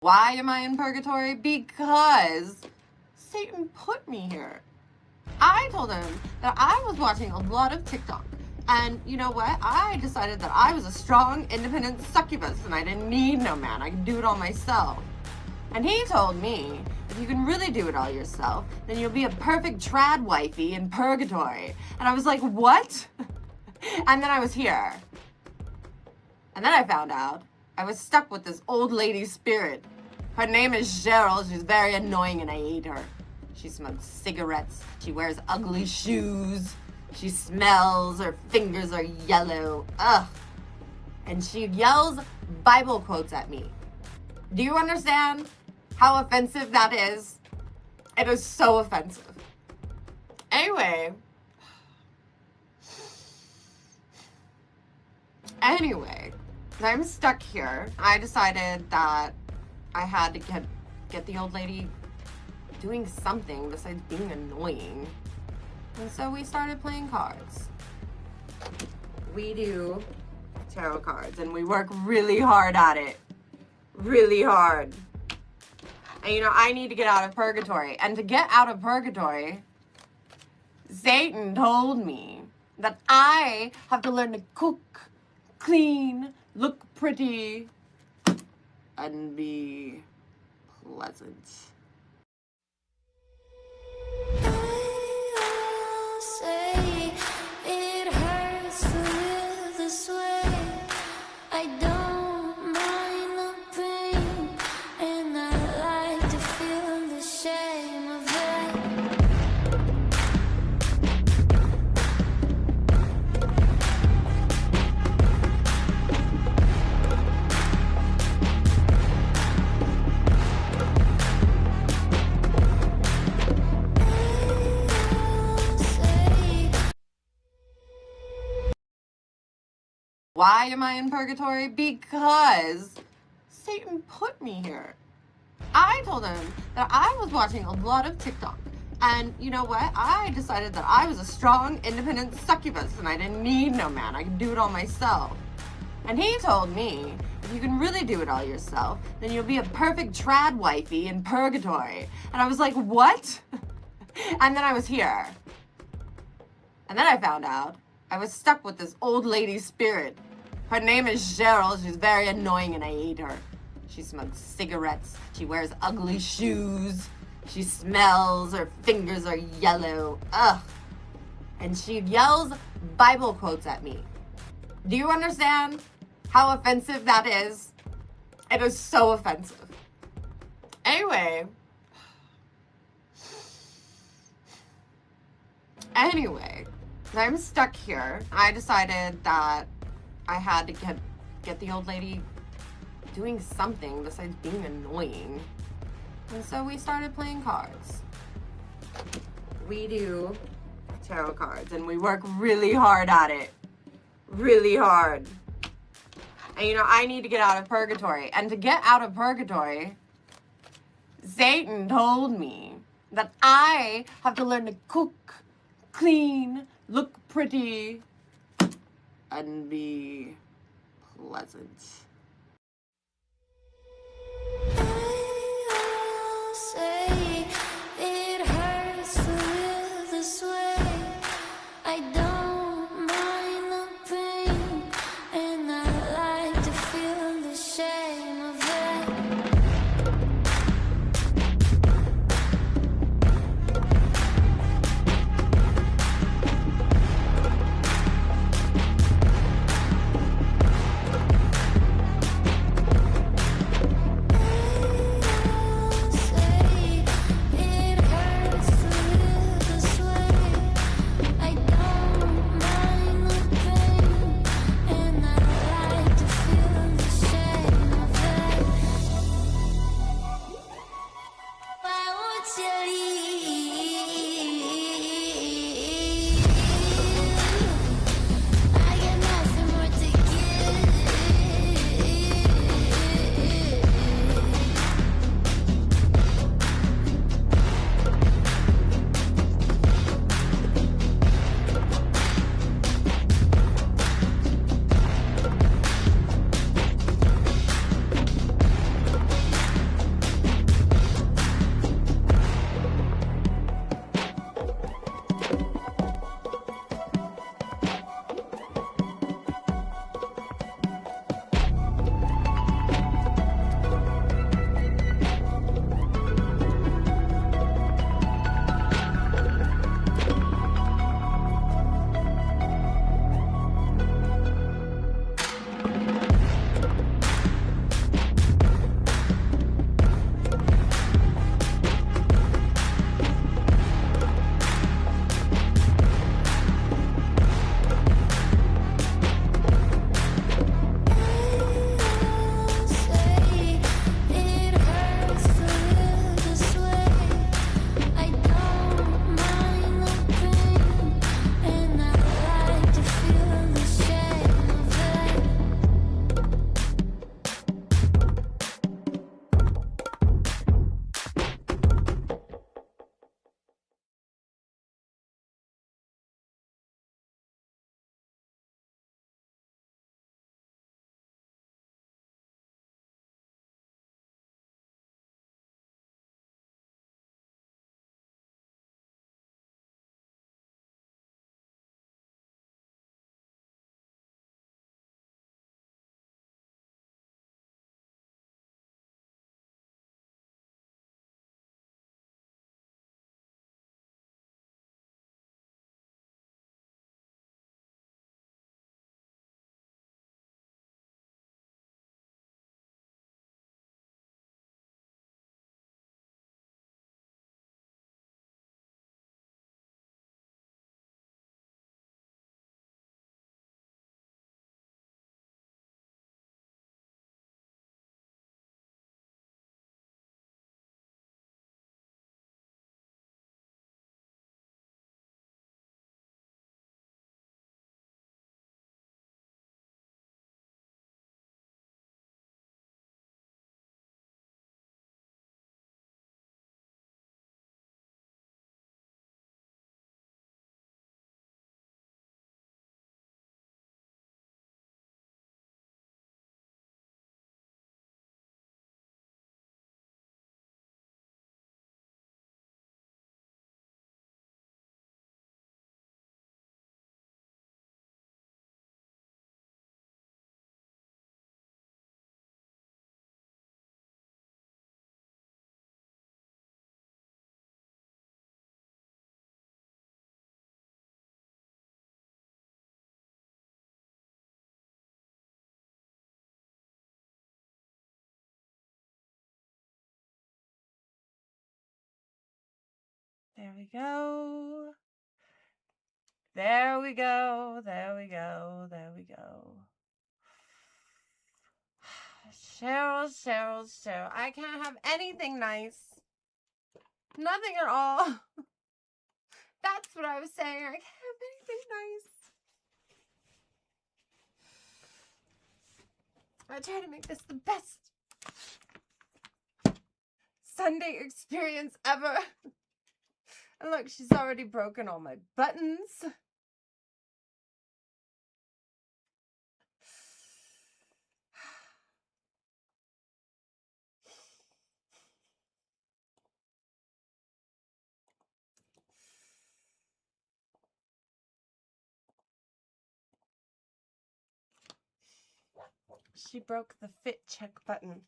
Why am I in purgatory? Because Satan put me here. I told him that I was watching a lot of TikTok. And you know what? I decided that I was a strong, independent succubus and I didn't need no man. I could do it all myself. And he told me, if you can really do it all yourself, then you'll be a perfect trad wifey in purgatory. And I was like, what? And then I was here. And then I found out I was stuck with this old lady spirit. Her name is Cheryl. She's very annoying and I hate her. She smokes cigarettes. She wears ugly shoes. She smells. Her fingers are yellow. Ugh. And she yells Bible quotes at me. Do you understand how offensive that is? It is so offensive. Anyway, I'm stuck here. I decided that I had to get the old lady doing something besides being annoying. And so we started playing cards. We do tarot cards and we work really hard at it. Really hard. And you know, I need to get out of purgatory. And to get out of purgatory, Satan told me that I have to learn to cook, clean, look pretty, and be pleasant. I say it hurts to live this way. I don't mind the pain, and I like to feel the shame of it. Why am I in purgatory? Because Satan put me here. I told him that I was watching a lot of TikTok. And you know what? I decided that I was a strong, independent succubus and I didn't need no man. I could do it all myself. And he told me, if you can really do it all yourself, then you'll be a perfect trad wifey in purgatory. And I was like, what? And then I was here. And then I found out I was stuck with this old lady spirit. Her name is Cheryl. She's very annoying and I hate her. She smokes cigarettes. She wears ugly shoes. She smells. Her fingers are yellow. Ugh. and she yells Bible quotes at me. Do you understand how offensive that is? It is so offensive. Anyway, I'm stuck here. I decided that I had to get the old lady doing something besides being annoying. And so we started playing cards. We do tarot cards and we work really hard at it. Really hard. And you know, I need to get out of purgatory. And to get out of purgatory, Satan told me that I have to learn to cook, clean, look pretty, and be pleasant. I'll say it hurts to live this way. I don't mind the pain, and I like to feel the shame of it. I'll say There we go. There we go. There we go. There we go. Cheryl, Cheryl, Cheryl. I can't have anything nice. Nothing at all. That's what I was saying. I can't have anything nice. I try to make this the best Sunday experience ever. And look, she's already broken all my buttons. She broke the Fitcheck button.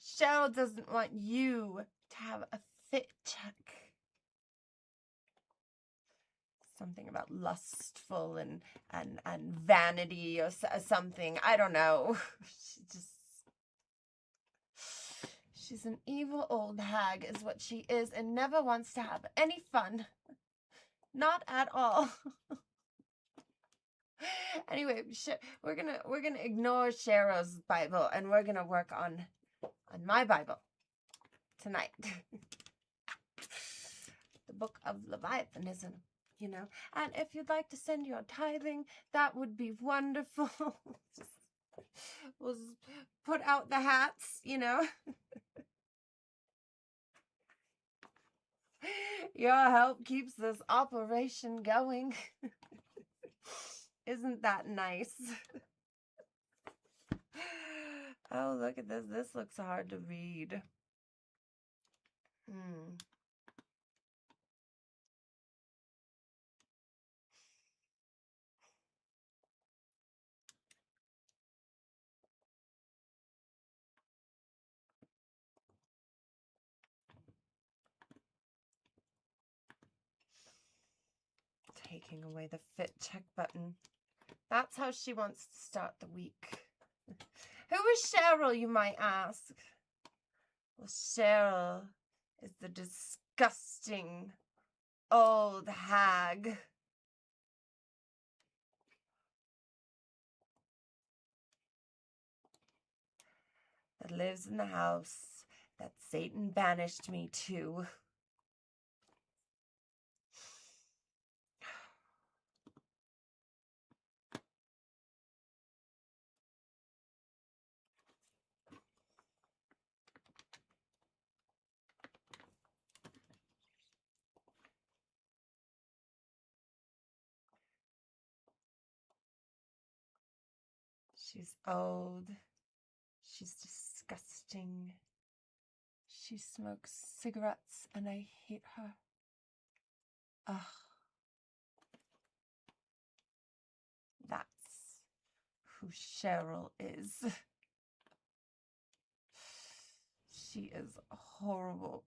Cheryl doesn't want you to have a Fitcheck. Something about lustful and vanity or something. I don't know. She's an evil old hag is what she is and never wants to have any fun. Not at all. Anyway, we're gonna ignore Cheryl's Bible and we're gonna work on my Bible tonight. The book of Leviathanism, you know. And if you'd like to send your tithing, that would be wonderful. We'll just put out the hats, you know. Your help keeps this operation going. Isn't that nice? Oh, look at this. This looks hard to read. Taking away the Fitcheck button. That's how she wants to start the week. Who is Cheryl, you might ask? Well, Cheryl is the disgusting old hag. That lives in the house that Satan banished me to. She's old. She's disgusting. She smokes cigarettes and I hate her. Ugh. That's who Cheryl is. She is horrible.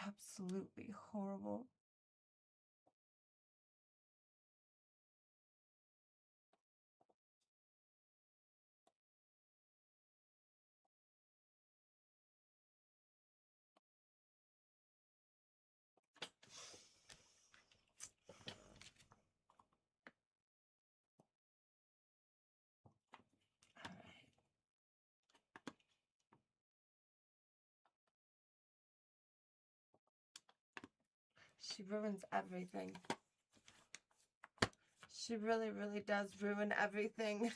Absolutely horrible. She ruins everything. She really, really does ruin everything.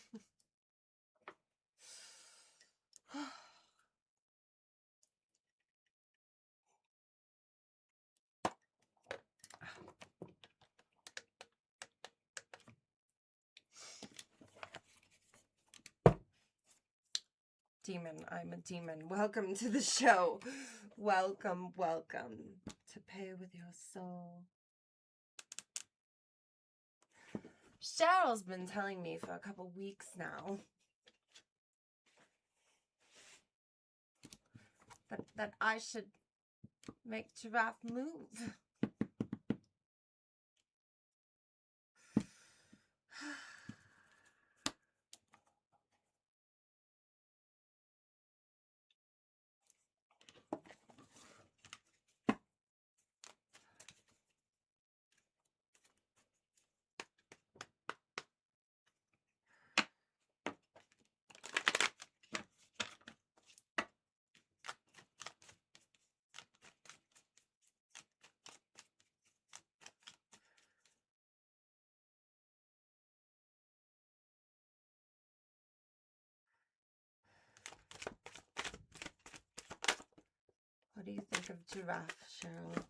Demon, I'm a demon. Welcome to the show. Welcome, welcome to Pay With Your Soul. Cheryl's been telling me for a couple weeks now that I should make Giraffe move. of Giraffe, Cheryl.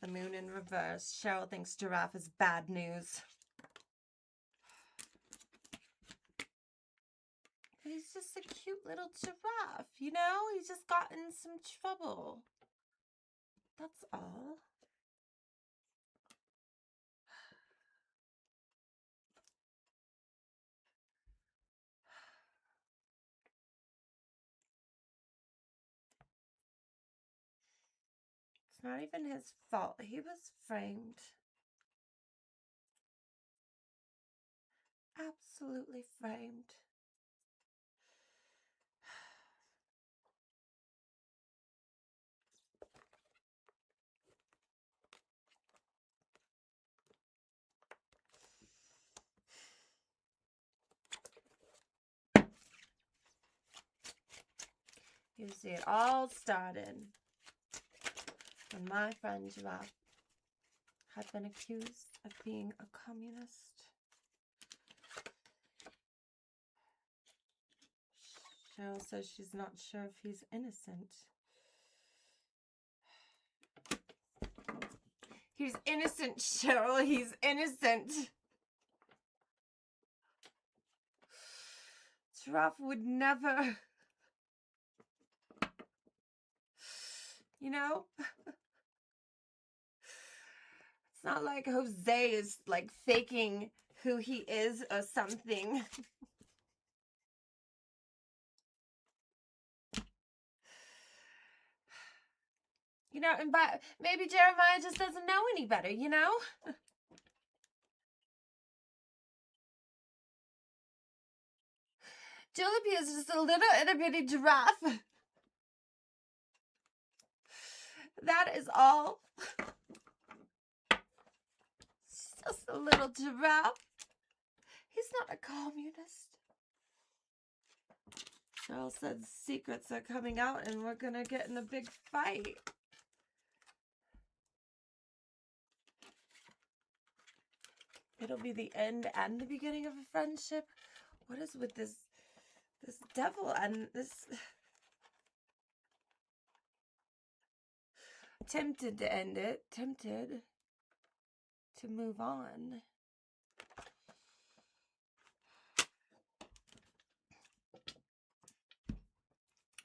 The moon in reverse. Cheryl thinks Giraffe is bad news. He's just a cute little giraffe, you know? He's just got in some trouble. That's all. It's not even his fault. He was framed. Absolutely framed. You see, it all started when my friend Giraffe had been accused of being a communist. Cheryl says she's not sure if he's innocent. He's innocent, Cheryl. He's innocent. Giraffe would never... You know? It's not like Jose is like faking who he is or something. You know, and maybe Jeremiah just doesn't know any better, you know? Julipy is just a little itty-bitty giraffe. That is all. It's just a little giraffe. He's not a communist. Cheryl said secrets are coming out and we're gonna get in a big fight. It'll be the end and the beginning of a friendship. What is with this devil and this... Tempted to end it. Tempted to move on.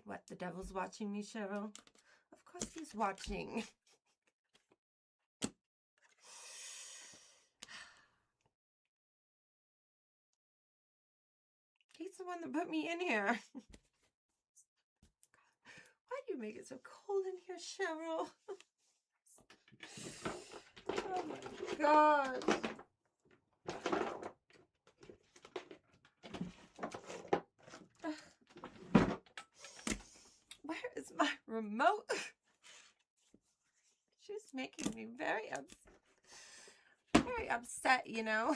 What, the devil's watching me, Cheryl? Of course he's watching. He's the one that put me in here. Why do you make it so cold in here, Cheryl? Oh my God. Where is my remote? She's making me very upset, you know.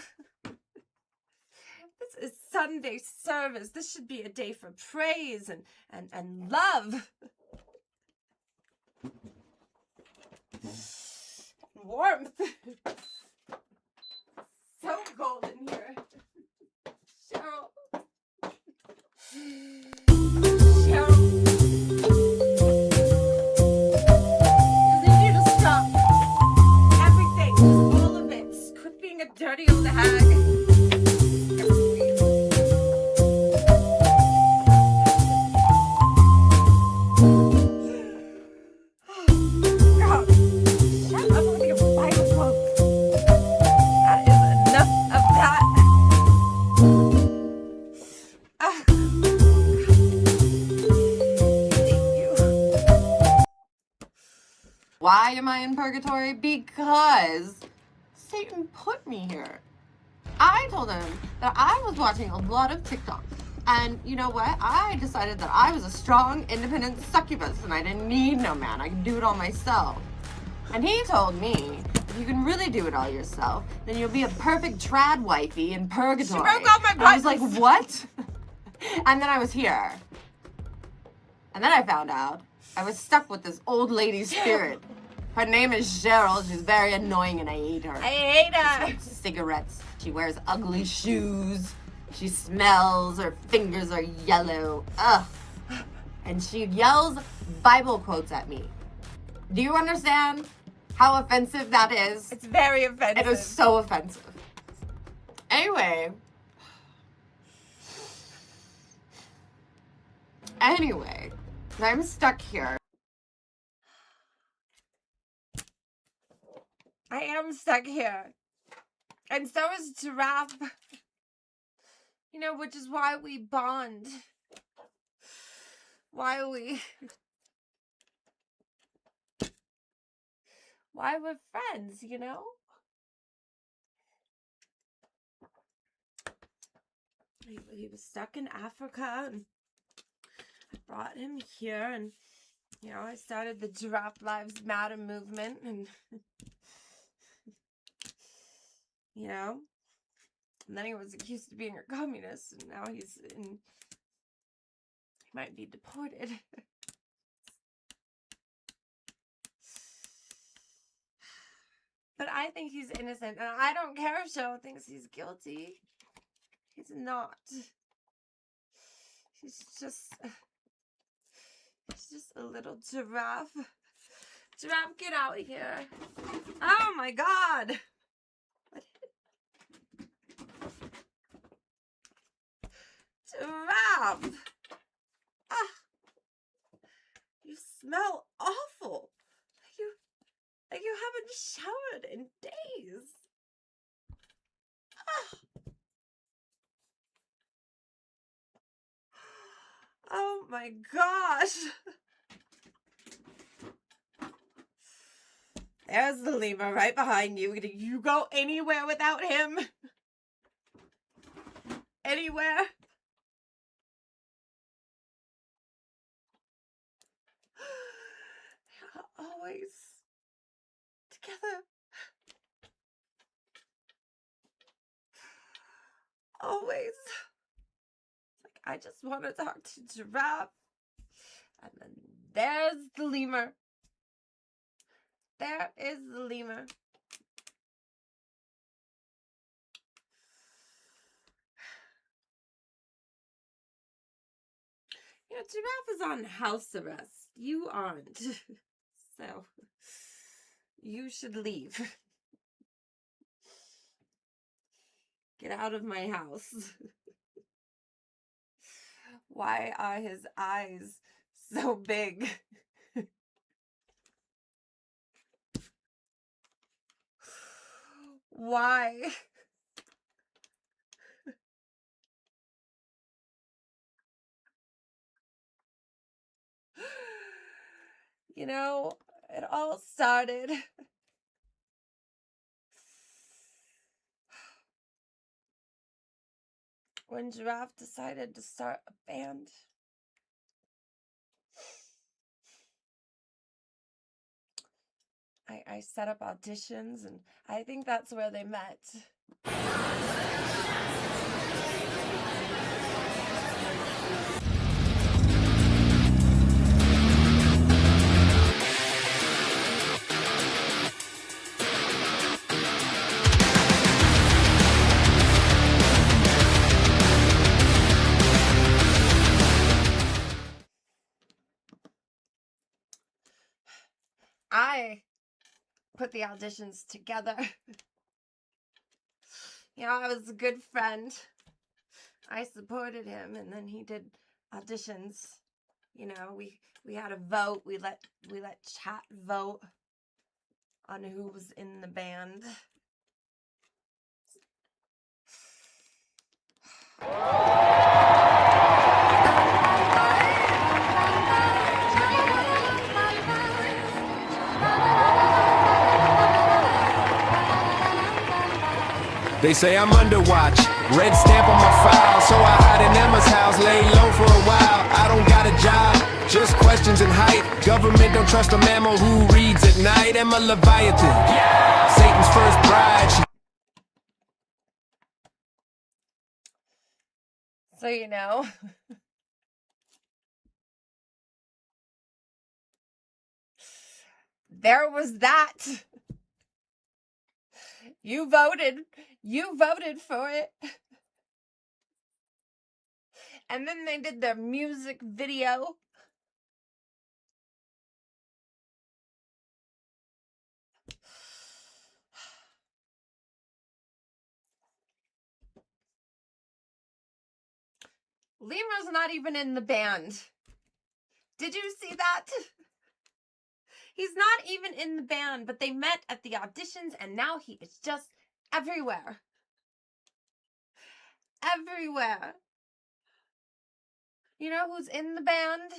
This is Sunday service. This should be a day for praise and love. Warmth. So cold in here. Cheryl. Cheryl. You need to stop. Everything. Just all of it. Quit being a dirty old hag. Why am I in purgatory? Because Satan put me here. I told him that I was watching a lot of TikTok. And you know what? I decided that I was a strong, independent succubus and I didn't need no man. I could do it all myself. And he told me, if you can really do it all yourself, then you'll be a perfect trad wifey in purgatory. She broke all my buttons. And I was like, what? And then I was here. And then I found out I was stuck with this old lady spirit. Her name is Cheryl. She's very annoying and I hate her. I hate her. She smokes cigarettes. She wears ugly shoes. She smells. Her fingers are yellow. Ugh. And she yells Bible quotes at me. Do you understand how offensive that is? It's very offensive. It is so offensive. Anyway, I'm stuck here. I am stuck here. And so is Giraffe. You know, which is why we bond. Why we're friends, you know? He was stuck in Africa, and I brought him here, and, you know, I started the Giraffe Lives Matter movement, and, you know, and then he was accused of being a communist, and now he might be deported. But I think he's innocent, and I don't care if Cheryl thinks he's guilty. He's not. He's just a little giraffe. Giraffe, get out of here. Oh my God. Giraffe. Ah. You smell awful. Like you haven't showered in days. Ah. Oh my gosh. There's the lemur right behind you. Do you go anywhere without him? Anywhere? Always together. Always. Like, I just want to talk to Giraffe. And then there's the lemur. There is the lemur. You know, Giraffe is on house arrest. You aren't. So, you should leave. Get out of my house. Why are his eyes so big? Why? You know, it all started when Giraffe decided to start a band. I set up auditions, and I think that's where they met. I put the auditions together. You know, I was a good friend. I supported him, and then he did auditions. You know, we had a vote. We let chat vote on who was in the band. They say I'm under watch, red stamp on my file, so I hide in Emma's house, lay low for a while. I don't got a job, just questions and height. Government don't trust a mammal who reads at night. Emma Leviathan, Satan's first bride. So, you know, there was that. You voted for it. And then they did their music video. Lima's not even in the band. Did you see that? He's not even in the band, but they met at the auditions and now he is just everywhere. Everywhere. You know who's in the band?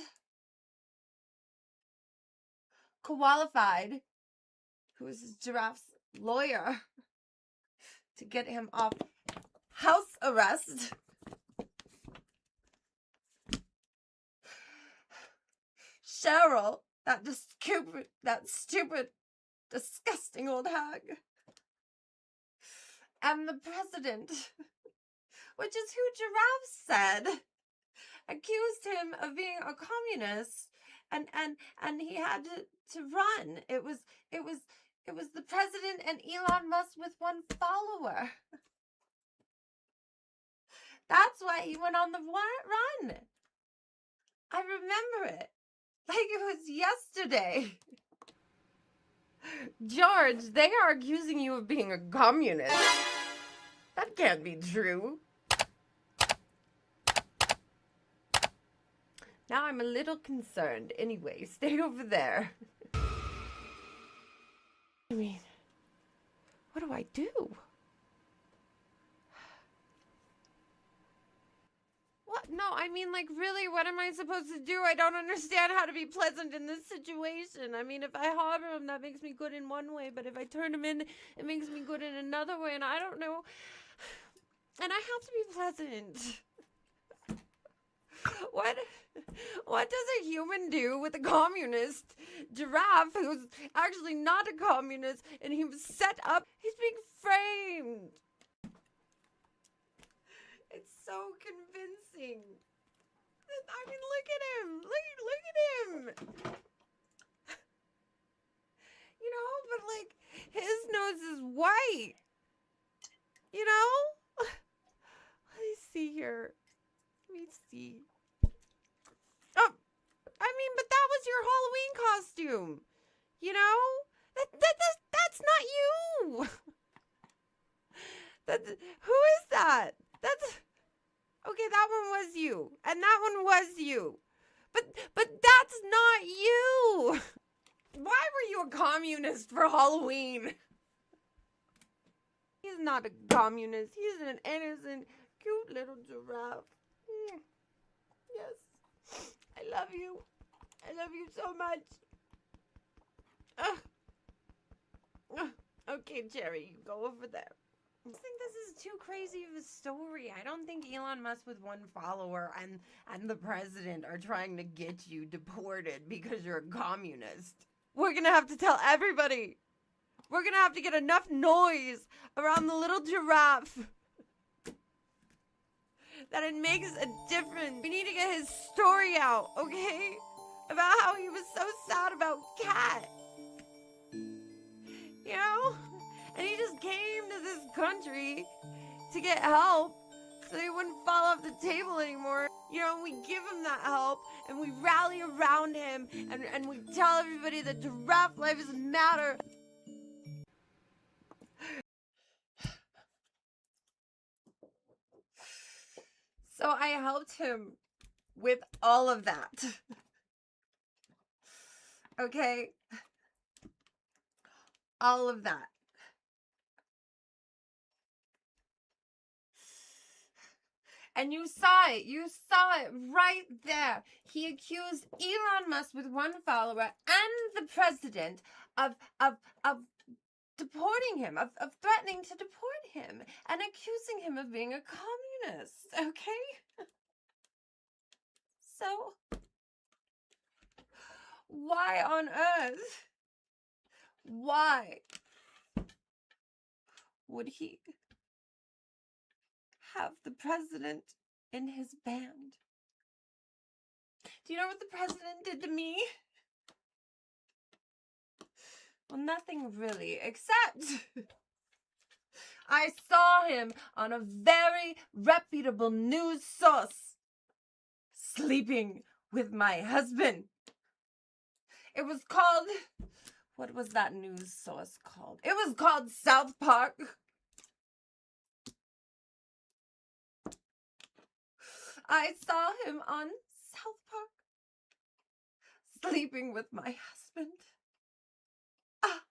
Qualified, who is Giraffe's lawyer, to get him off house arrest. Cheryl, that stupid, disgusting old hag. And the president, which is who Giraffe said, accused him of being a communist, and he had to run. It was the president and Elon Musk with one follower. That's why he went on the run. I remember it like it was yesterday. George, they are accusing you of being a communist. That can't be true. Now I'm a little concerned. Anyway, stay over there. I mean, what do I do? What? No, I mean, like, really, what am I supposed to do? I don't understand how to be pleasant in this situation. I mean, if I harbor him, that makes me good in one way, but if I turn him in, it makes me good in another way, and I don't know. And I have to be pleasant. What does a human do with a communist? Giraffe, who's actually not a communist, and he was set up, he's being framed. It's so convincing. I mean, look at him. Look at him. You know, but like, his nose is white. You know? Let me see here. Let me see. Oh, I mean, but that was your Halloween costume. You know? That's not you. Who is that? Okay, that one was you. And that one was you. But that's not you. Why were you a communist for Halloween? He's not a communist. He's an innocent, cute little giraffe. Yes. I love you. I love you so much. Okay, Jerry, you go over there. I think this is too crazy of a story. I don't think Elon Musk with one follower and the president are trying to get you deported because you're a communist. We're gonna have to tell everybody. We're gonna have to get enough noise around the little giraffe that it makes a difference. We need to get his story out, okay? About how he was so sad about Cat. You know? And he just came to this country to get help so he wouldn't fall off the table anymore. You know, and we give him that help and we rally around him and we tell everybody that giraffe lives matter. So I helped him with all of that. Okay? All of that. And you saw it. You saw it right there. He accused Elon Musk with one follower and the president of deporting him, of threatening to deport him, and accusing him of being a communist. Okay? So, why on earth? Why would he have the president in his band? Do you know what the president did to me? Well, nothing really, except I saw him on a very reputable news source sleeping with my husband. It was called, what was that news source called? It was called South Park. I saw him on South Park sleeping with my husband. Ah.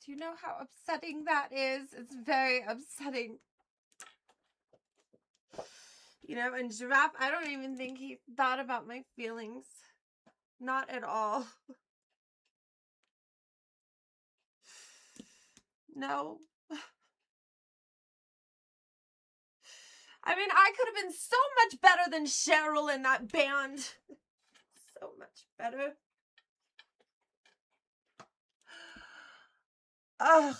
Do you know how upsetting that is? It's very upsetting. You know, and Giraffe, I don't even think he thought about my feelings. Not at all. No. I mean, I could have been so much better than Cheryl in that band. So much better. Ugh.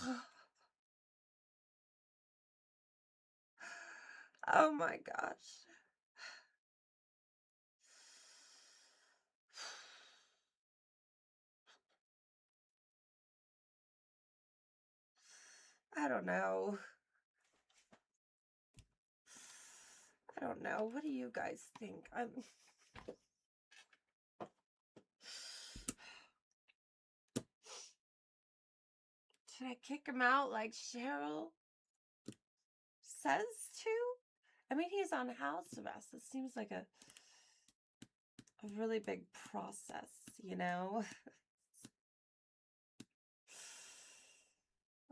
Oh my gosh. I don't know. I don't know. What do you guys think? Should I kick him out like Cheryl says to? I mean, he's on house arrest. It seems like a really big process, you know?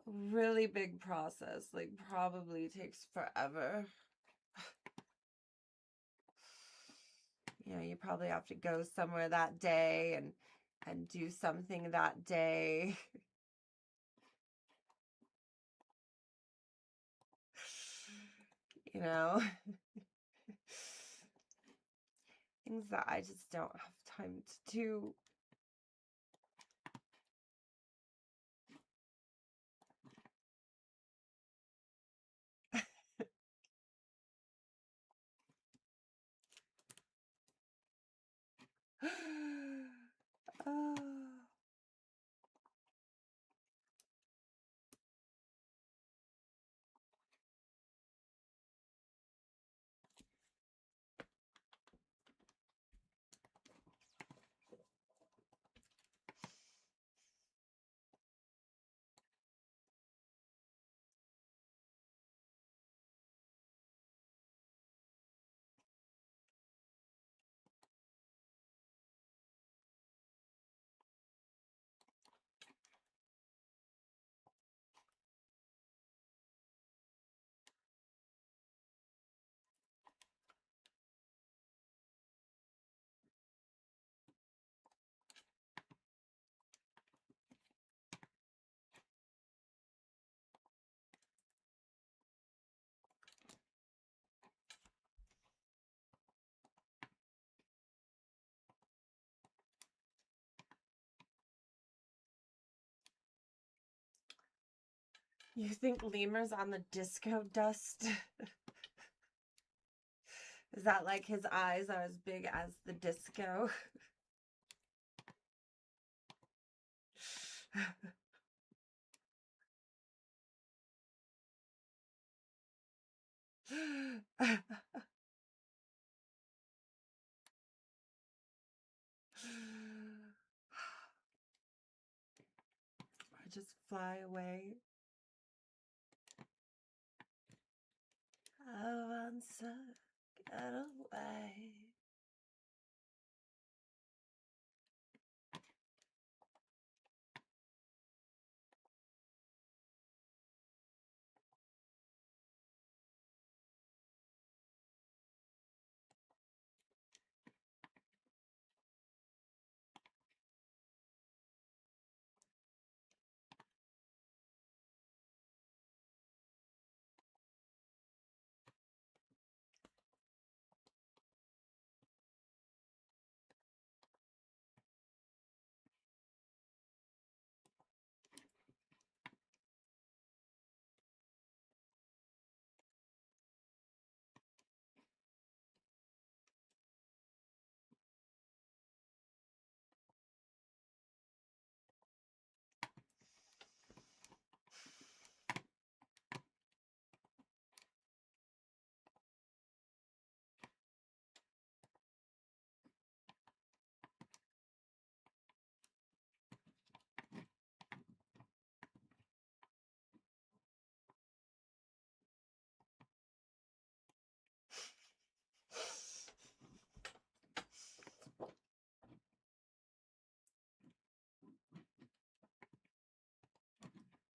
A really big process. Like, probably takes forever. You know, you probably have to go somewhere that day and do something that day. You know? Things that I just don't have time to do. Oh. You think Lemur's on the disco dust? Is that like his eyes are as big as the disco? I just fly away. I want to get away.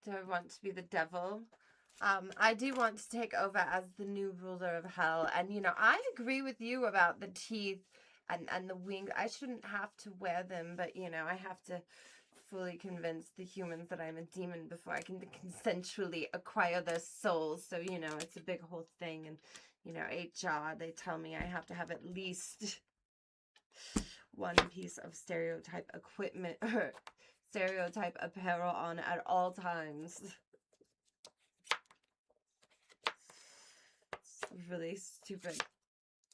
Do I want to be the devil? I do want to take over as the new ruler of hell. And, you know, I agree with you about the teeth and the wings. I shouldn't have to wear them, but, you know, I have to fully convince the humans that I'm a demon before I can consensually acquire their souls. So, you know, it's a big whole thing. And, you know, HR, they tell me I have to have at least one piece of stereotype equipment or stereotype apparel on at all times. It's really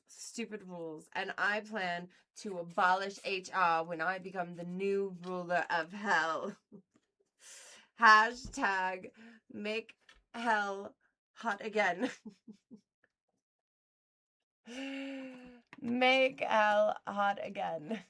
stupid rules. And I plan to abolish HR when I become the new ruler of hell. Hashtag make hell hot again. Make hell hot again.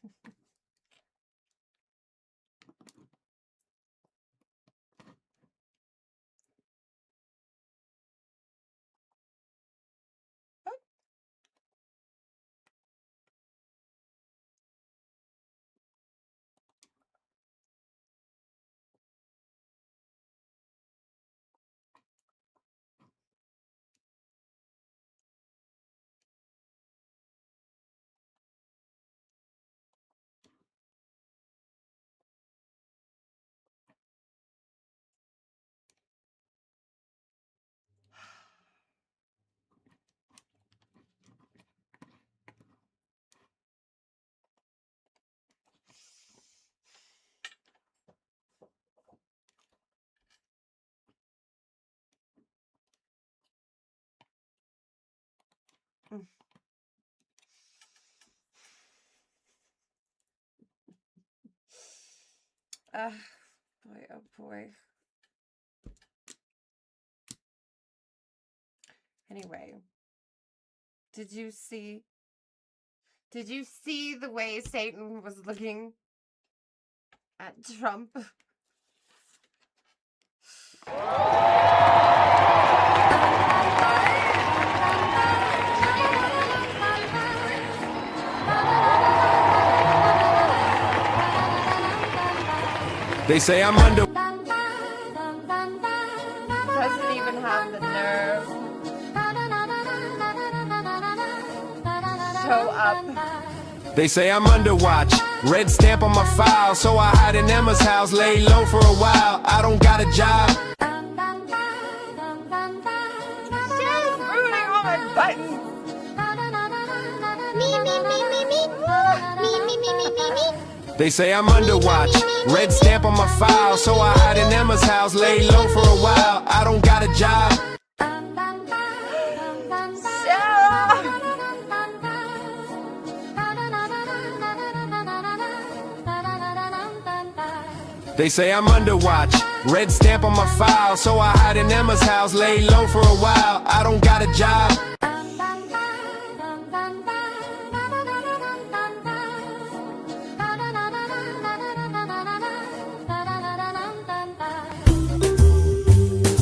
Boy, oh boy. Anyway, did you see the way Satan was looking at Trump? They say I'm under. Doesn't even have the nerve. Show up. They say I'm under watch. Red stamp on my file, so I hide in Emma's house, lay low for a while. I don't got a job. Cheryl's ruining all my buttons. They say I'm under watch. Red stamp on my file, so I hide in Emma's house, lay low for a while. I don't got a job. They say I'm under watch. Red stamp on my file, so I hide in Emma's house, lay low for a while. I don't got a job.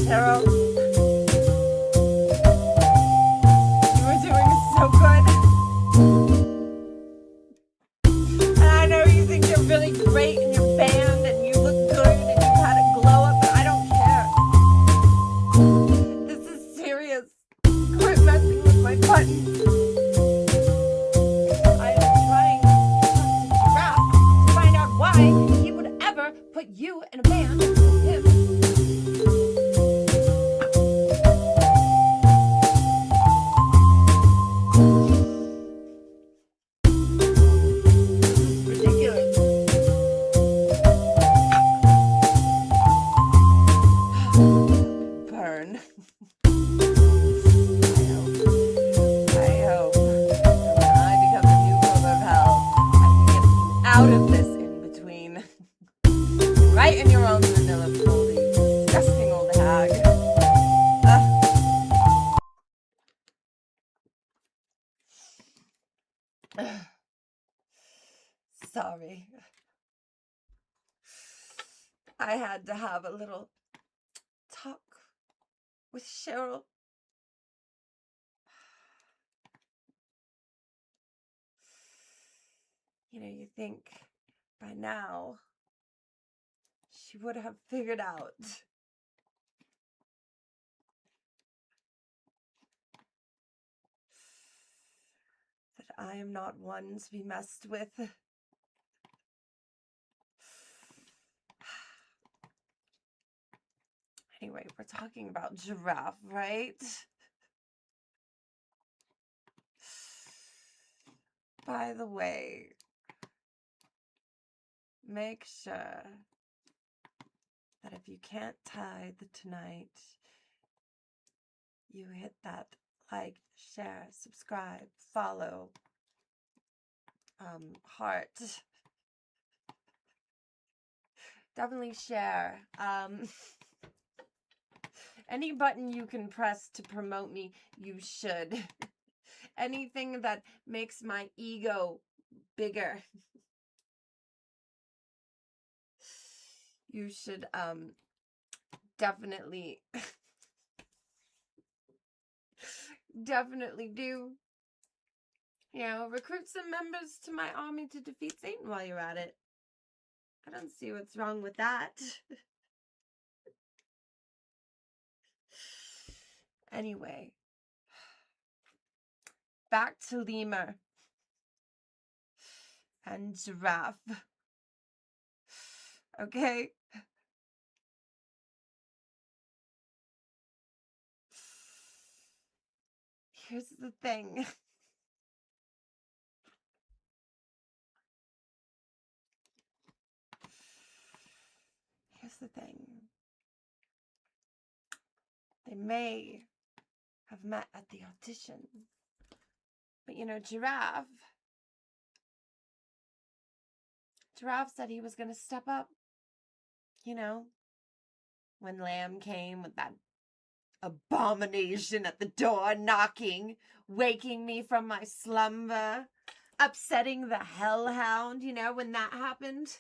Cheryl, you were doing so good. And I know you think you're really great in your band and you look good and you've had a glow up, but I don't care. This is serious. Quit messing with my buttons. I am trying to talk to Giraffe to find out why he would ever put you in a band with him. Out of this in between. Right in your own vanilla pool, you disgusting old hag. Sorry. I had to have a little talk with Cheryl. You know, you think by now she would have figured out I am not one to be messed with. Anyway, we're talking about Giraffe, right? By the way, make sure that if you can't tithe tonight, you hit that like, share, subscribe, follow, heart. Definitely share. Any button you can press to promote me, you should. Anything that makes my ego bigger, you should definitely definitely do. You know, recruit some members to my army to defeat Satan while you're at it. I don't see what's wrong with that. Anyway, back to Lemur and Giraffe. Okay? Here's the thing. Here's the thing. They may have met at the audition. But you know, Giraffe said he was going to step up. You know, when Lamb came with that abomination at the door knocking, waking me from my slumber, upsetting the hellhound, you know, when that happened.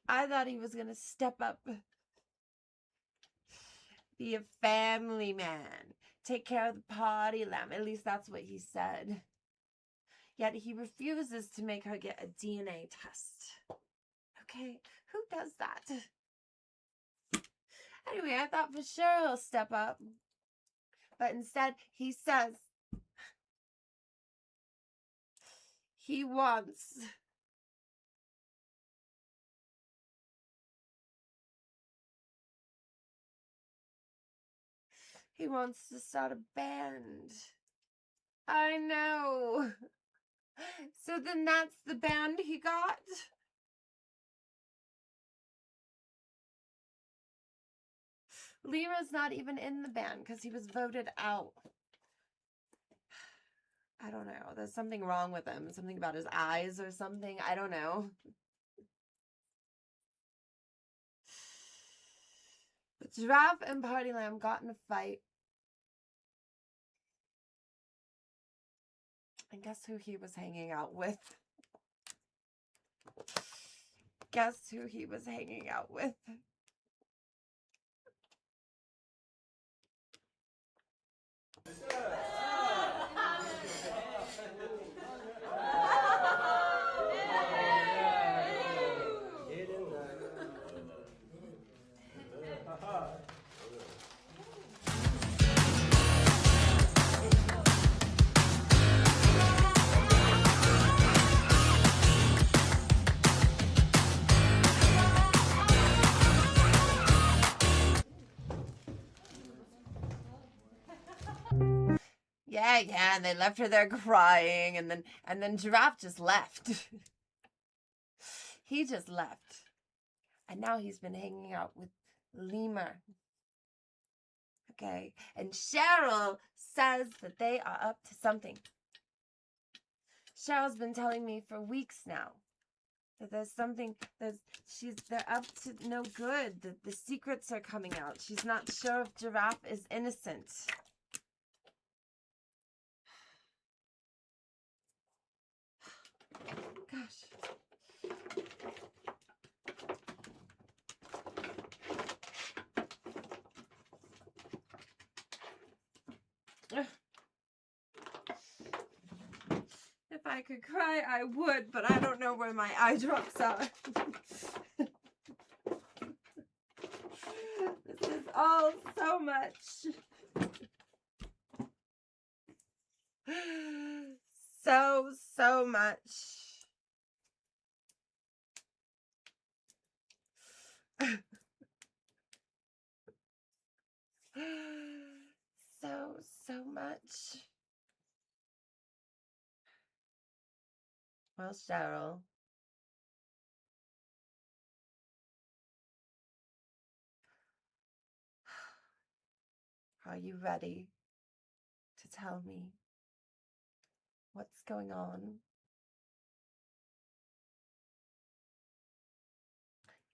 I thought he was going to step up, be a family man, take care of the party lamb. At least that's what he said. Yet he refuses to make her get a DNA test. Okay, who does that? Anyway, I thought for sure he'll step up. But instead, he says he wants to start a band. I know. So then that's the band he got? Lemur's not even in the band because he was voted out. I don't know. There's something wrong with him. Something about his eyes or something. I don't know. But Giraffe and Party Lamb got in a fight. And guess who he was hanging out with? Guess who he was hanging out with? Yeah, and they left her there crying, and then Giraffe just left. He just left. And now he's been hanging out with Lemur. Okay, and Cheryl says that they are up to something. Cheryl's been telling me for weeks now that there's something, they're up to no good, that the secrets are coming out. She's not sure if Giraffe is innocent. Gosh. If I could cry, I would, but I don't know where my eye drops are. This is all so much. So much. So much. Well, Cheryl. Are you ready to tell me what's going on?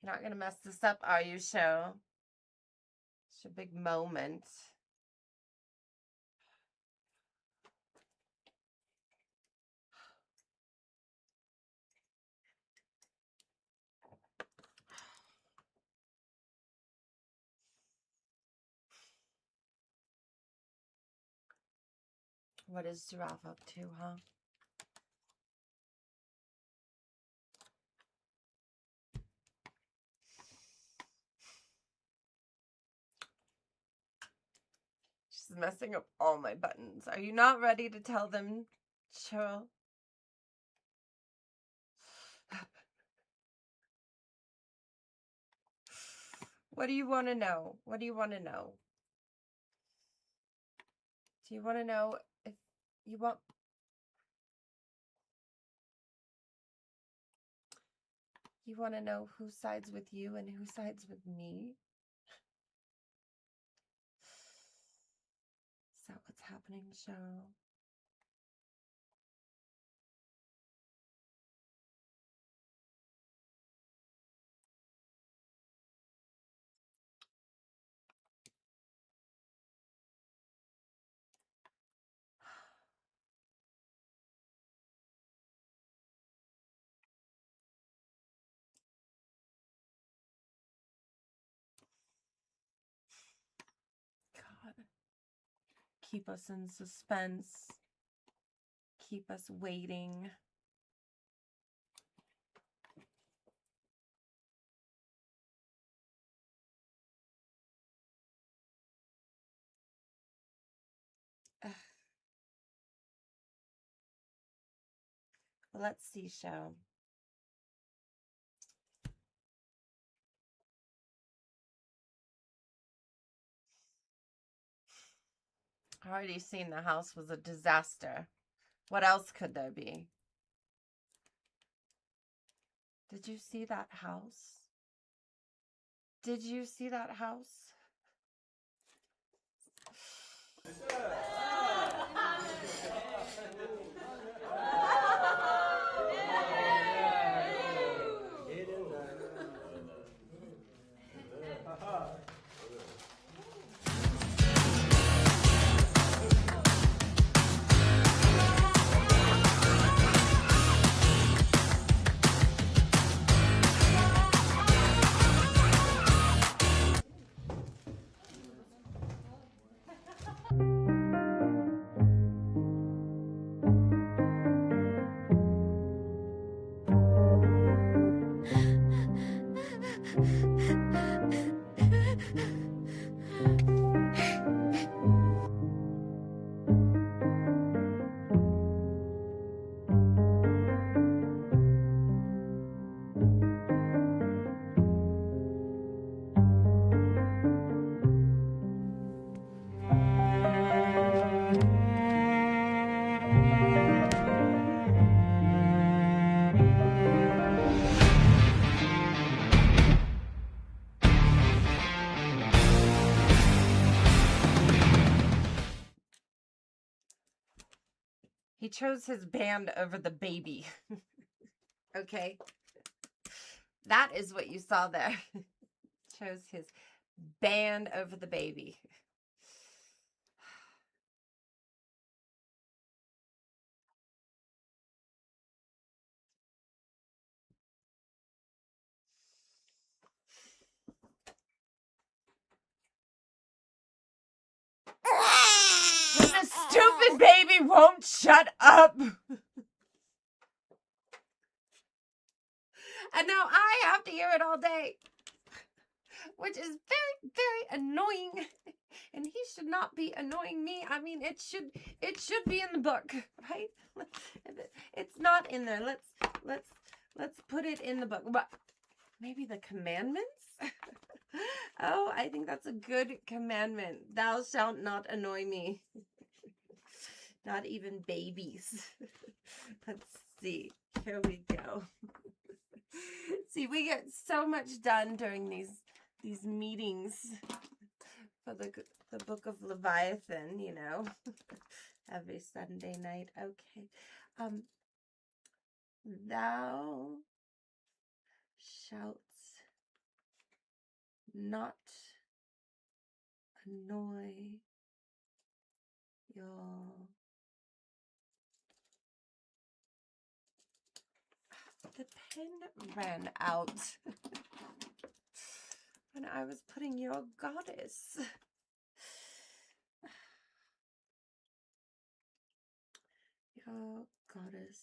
You're not going to mess this up, are you, Cheryl? It's your big moment. What is Giraffe up to, huh? She's messing up all my buttons. Are you not ready to tell them, Cheryl? What do you want to know? What do you want to know? Do you want to know if you want... You want to know who sides with you and who sides with me? Is that what's happening, Cheryl? God. Keep us in suspense. Keep us waiting. Ugh. Well, let's see, Cheryl. I already seen the house was a disaster. What else could there be? Did you see that house? Did you see that house? He chose his band over the baby. Okay? That is what you saw there. Chose his band over the baby. The stupid baby won't shut up. And now I have to hear it all day. which is very, very annoying. And he should not be annoying me. I mean, it should be in the book, right? It's not in there. Let's put it in the book. But maybe the commandments? Oh, I think that's a good commandment. Thou shalt not annoy me. Not even babies. Let's see. Here we go. See, we get so much done during these meetings for the book of Leviathan, you know. Every Sunday night. Okay. Thou shalt not annoy your the pen ran out when I was putting your goddess. Your goddess.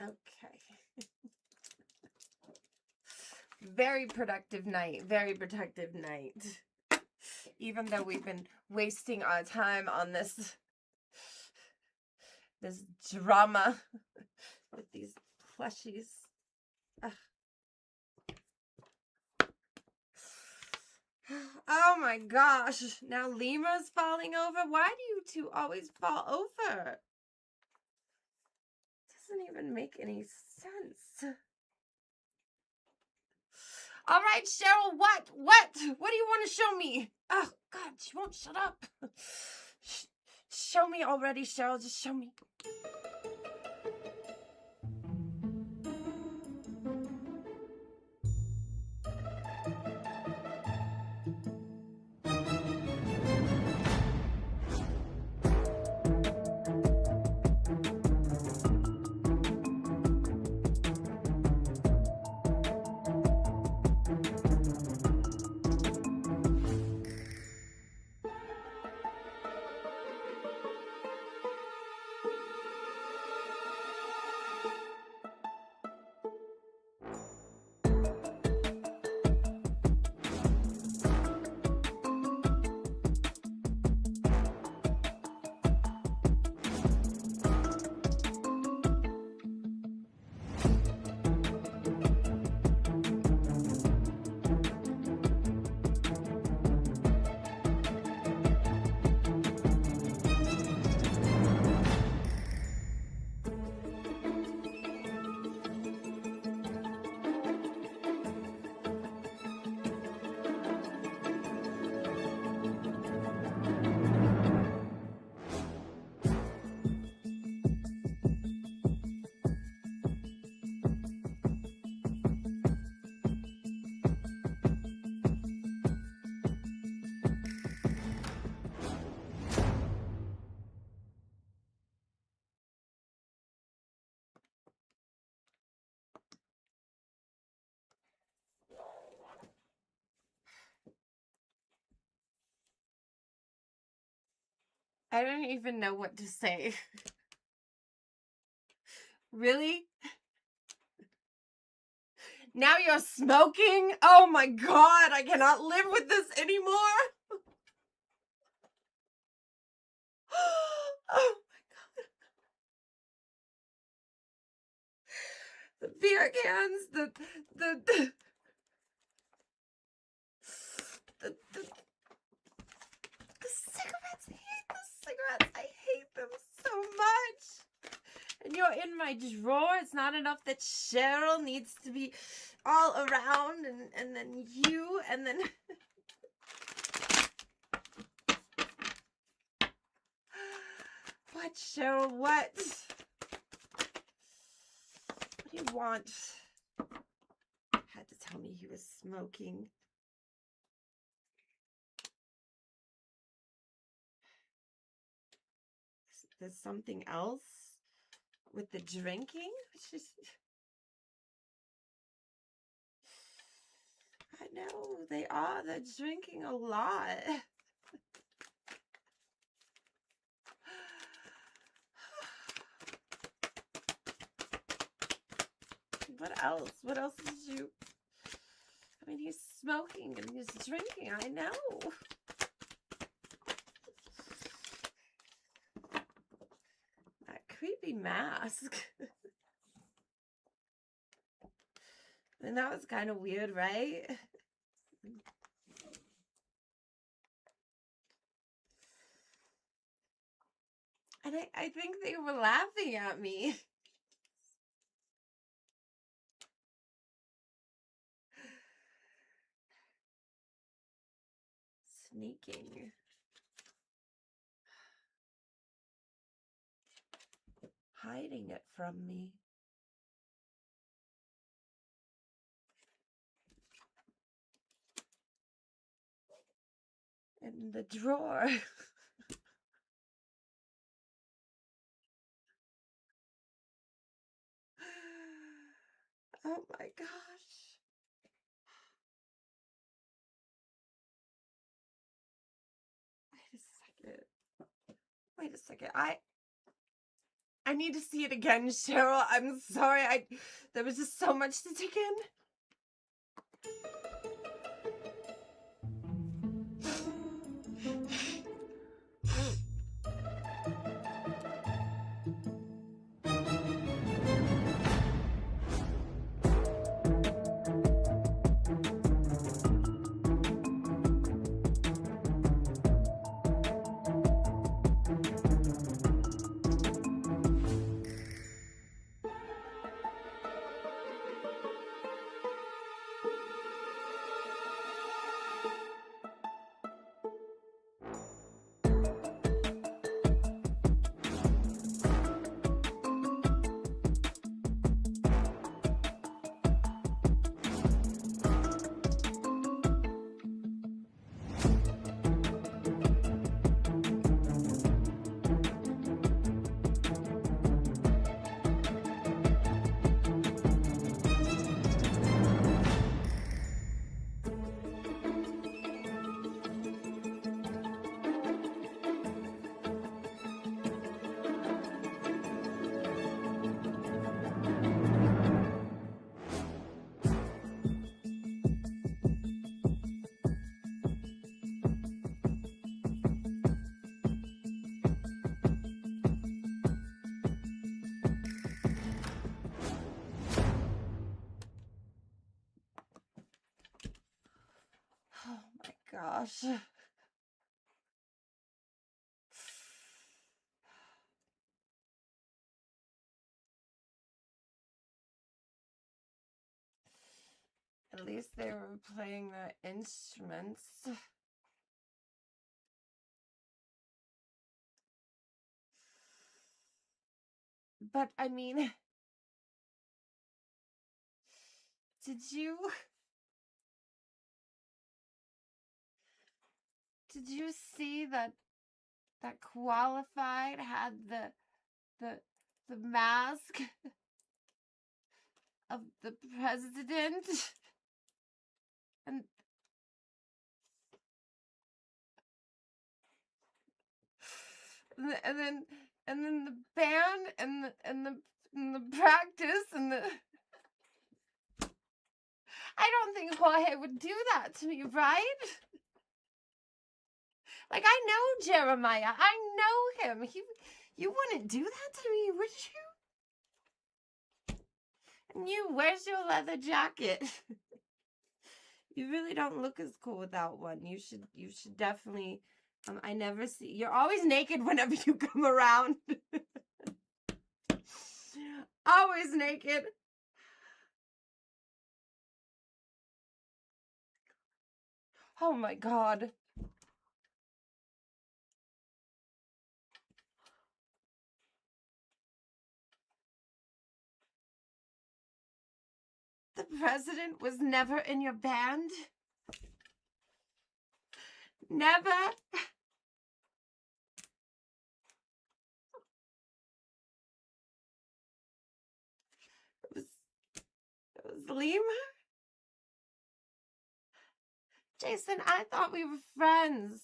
Okay. Very productive night. Very productive night. Even though we've been wasting our time on this drama with these plushies. Ugh. Oh my gosh. Now Lima's falling over. Why do you two always fall over? Doesn't even make any sense. All right, Cheryl, what do you want to show me? Oh, God, she won't shut up. Show me already, Cheryl, just show me. I don't even know what to say. Really? Now you're smoking? Oh my God, I cannot live with this anymore. Oh my God. The beer cans, the cigarettes. I hate the cigarettes. I hate them so much. And you're in my drawer. It's not enough that Cheryl needs to be all around, and then you, and then what, Cheryl? What? What do you want? Had to tell me he was smoking. There's something else with the drinking? I know, they are. They're drinking a lot. What else? What else did you... mean, he's smoking and he's drinking. I know. That creepy mask. And that was kind of weird, right? And I think they were laughing at me. Sneaking. Hiding it from me. In the drawer. Oh my gosh. Wait a second. I need to see it again, Cheryl. I'm sorry. There was just so much to take in. Oh my gosh. At least they were playing the instruments. But I mean, did you see that Qualified had the mask of the president? And then the band and the practice and the I don't think Jorge would do that to me, right? Like, I know Jeremiah. I know him. You wouldn't do that to me, would you? And you, where's your leather jacket? You really don't look as cool without one. You should definitely. I never see. You're always naked whenever you come around. Always naked. Oh my God. The president was never in your band? Never? It was Lima? Jason, I thought we were friends.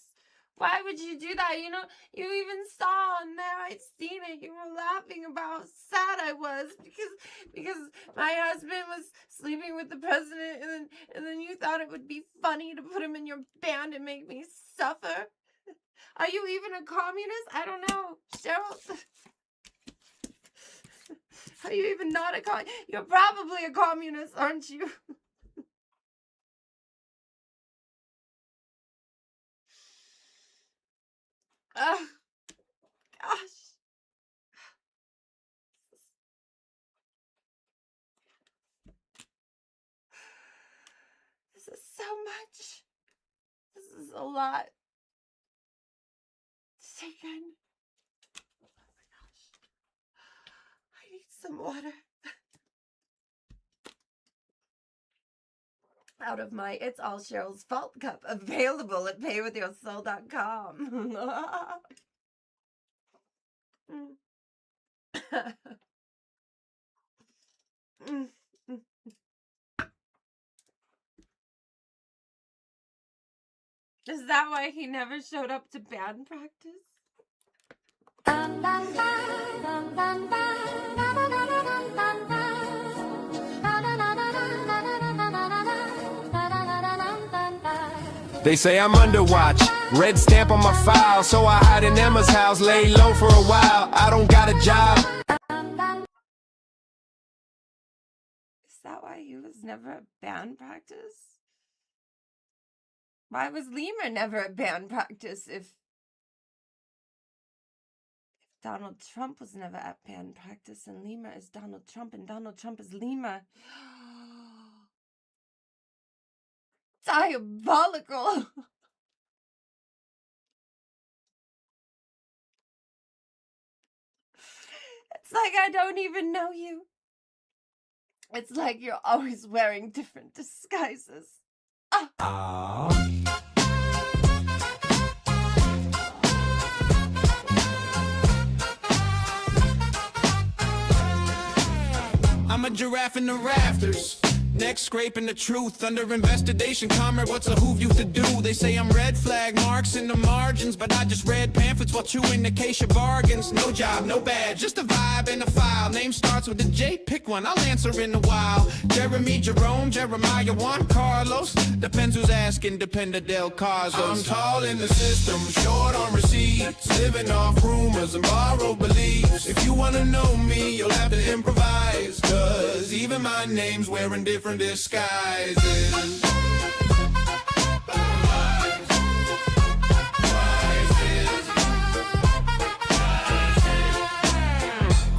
Why would you do that? You know, you even saw on there I'd seen it, you were laughing about how sad I was because my husband was sleeping with the president, and then you thought it would be funny to put him in your band and make me suffer. Are you even a communist? I don't know, Cheryl. Are you even not a communist? You're probably a communist, aren't you? Oh, gosh. This is so much. This is a lot to take in. Oh my gosh. I need some water. Out of my It's All Cheryl's Fault cup, available at paywithyoursoul.com. Is that why he never showed up to band practice? They say I'm under watch, red stamp on my file, so I hide in Emma's house, lay low for a while. I don't got a job. Is that why he was never at band practice? Why was Lemur never at band practice if Donald Trump was never at band practice and Lemur is Donald Trump and Donald Trump is Lemur? Diabolical! It's like I don't even know you. It's like you're always wearing different disguises. I'm a giraffe in the rafters, neck scraping the truth, under investigation, comrade, what's a hoove used to do? They say I'm red flag marks in the margins, but I just read pamphlets while chewing acacia bargains. No job, no badge, just a vibe and a file. Name starts with a J, pick one, I'll answer in a while. Jeremy, Jerome, Jeremiah, Juan Carlos, depends who's asking, dependa del Carlos. I'm tall in the system, short on receipts, living off rumors and borrowed beliefs. If you wanna know me, you'll have to improvise, cause even my name's wearing different disguises.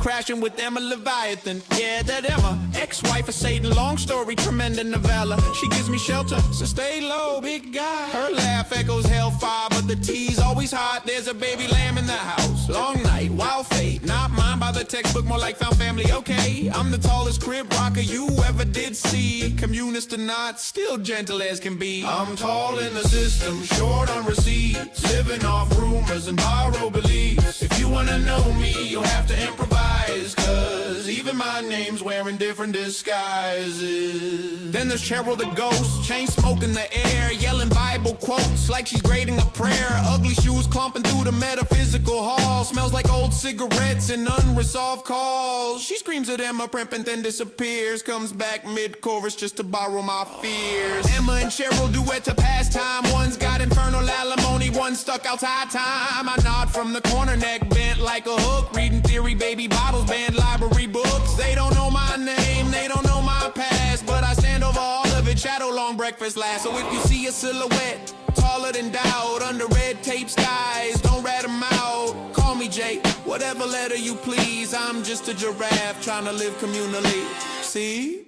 Crashing with Emma Leviathan, yeah, that Emma, ex-wife of Satan, long story, tremendous novella. She gives me shelter, so stay low, big guy. Her laugh echoes hellfire, but the tea's always hot. There's a baby lamb in the house, long night, wild fate, not mine by the textbook, more like found family, okay. I'm the tallest crib rocker you ever did see, communist or not, still gentle as can be. I'm tall in the system, short on receipts, living off rumors and borrowed beliefs. If you wanna know me, you'll have to improvise, cause even my name's wearing different disguises. Then there's Cheryl the ghost, chain smoke in the air, yelling Bible quotes like she's grading a prayer. Ugly shoes clumping through the metaphysical hall, smells like old cigarettes and unresolved calls. She screams at Emma, primping, then disappears, comes back mid-chorus just to borrow my fears. Emma and Cheryl duet to pass time, one's got infernal alimony, one's stuck outside time. I nod from the corner, neck bent like a hook, reading theory, baby bottles, band library books. They don't know my name, they don't know my past, but I stand over all of it, shadow long breakfast last. So if you see a silhouette, taller than doubt, under red tape skies, don't rat 'em out. Call me Jay, whatever letter you please, I'm just a giraffe trying to live communally. See?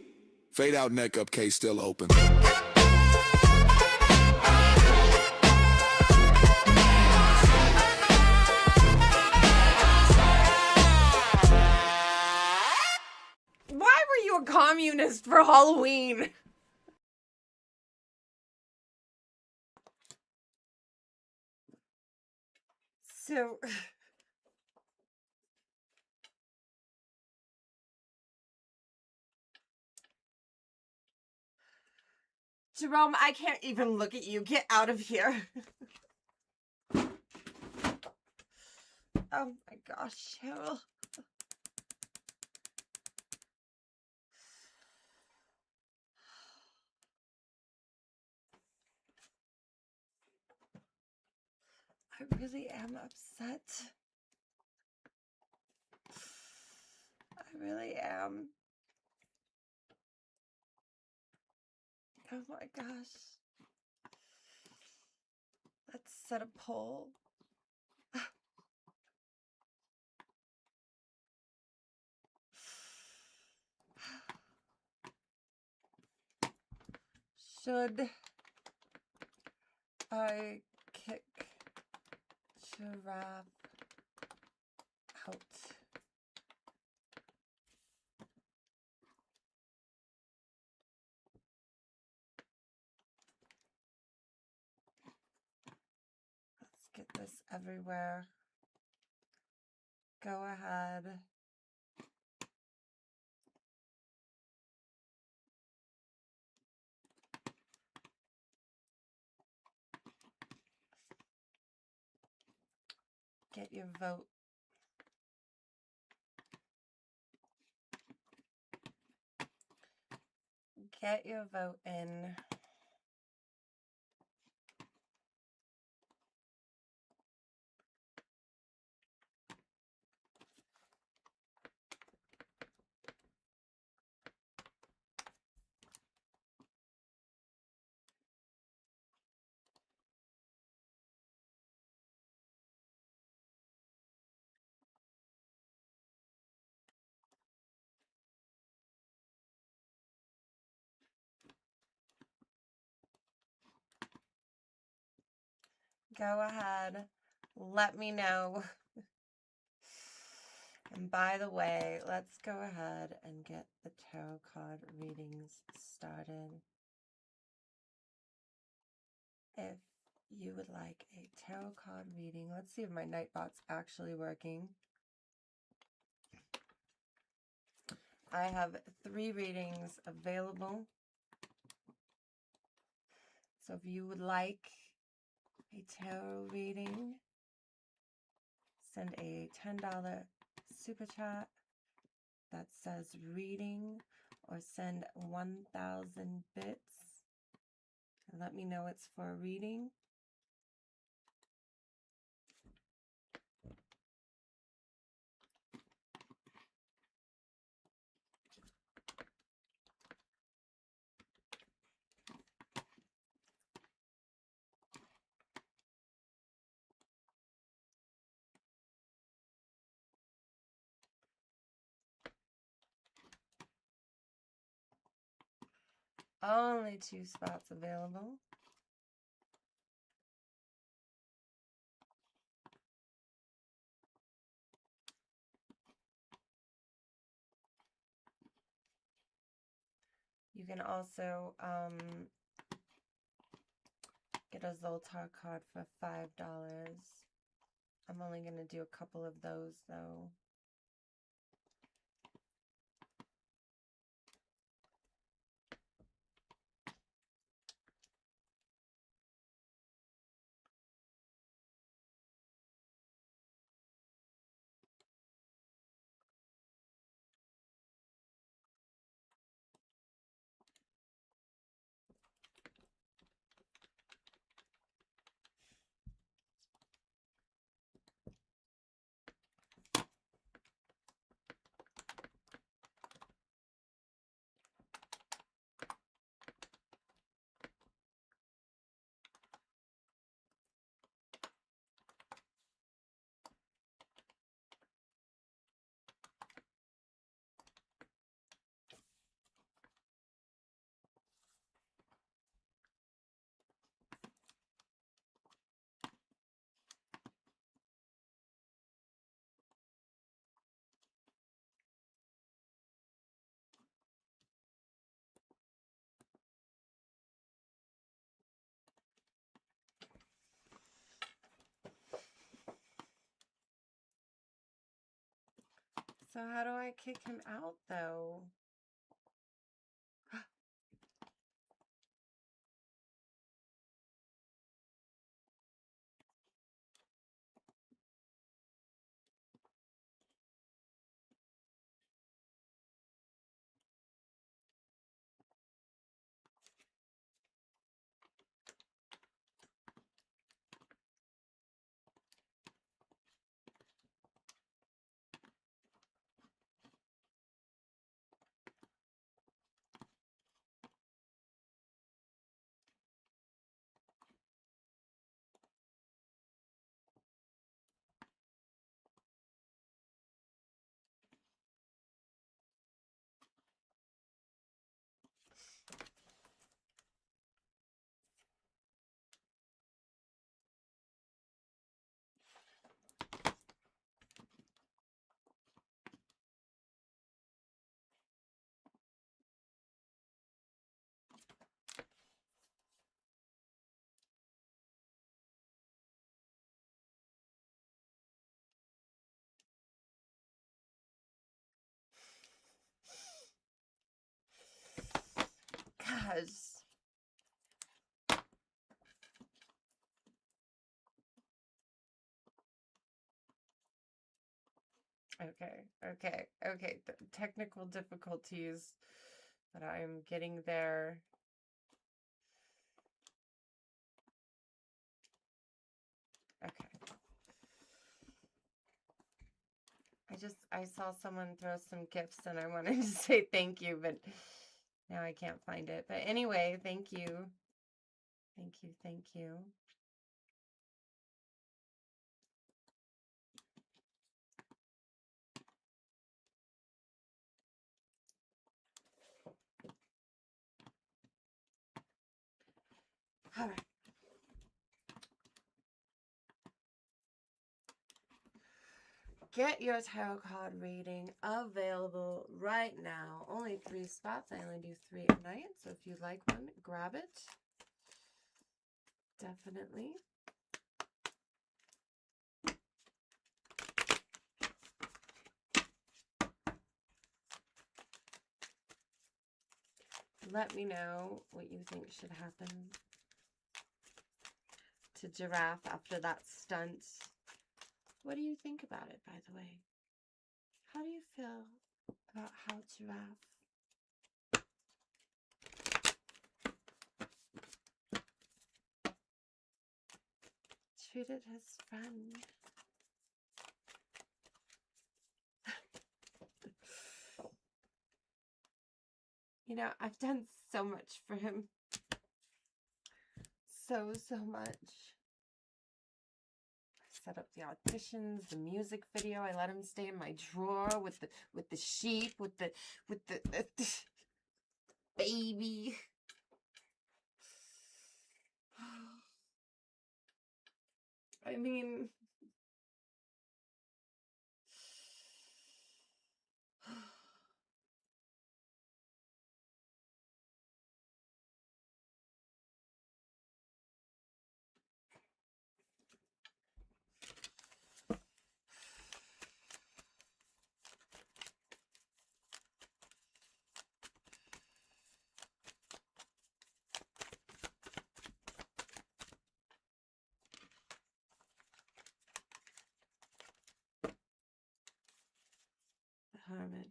Fade out, neck up, case still open. Why were you a communist for Halloween? So... Jerome, I can't even look at you. Get out of here. Oh my gosh, Cheryl. I really am upset. I really am. Oh my gosh. Let's set a poll. Should I kick Giraffe out? Let's get this everywhere. Go ahead. Get your vote. Get your vote in. Go ahead. Let me know. And by the way, let's go ahead and get the tarot card readings started. If you would like a tarot card reading, let's see if my Nightbot's actually working. I have 3 readings available. So if you would like a tarot reading, send a $10 super chat that says reading, or send 1,000 bits and let me know it's for a reading. Only 2 spots available. You can also get a Zoltar card for $5. I'm only going to do a couple of those though. So how do I kick him out though? because okay. The technical difficulties, but I'm getting there. Okay. I saw someone throw some gifts and I wanted to say thank you, but now I can't find it. But anyway, thank you. Thank you, thank you. All right. Get your tarot card reading available right now. Only 3 spots. I only do 3 a night. So if you'd like one, grab it. Definitely. Let me know what you think should happen to Giraffe after that stunt. What do you think about it, by the way? How do you feel about how Giraffe treated his friend? You know, I've done so much for him. So much. Set up the auditions, the music video. I let him stay in my drawer with the sheep, with the baby. I mean, Hermit.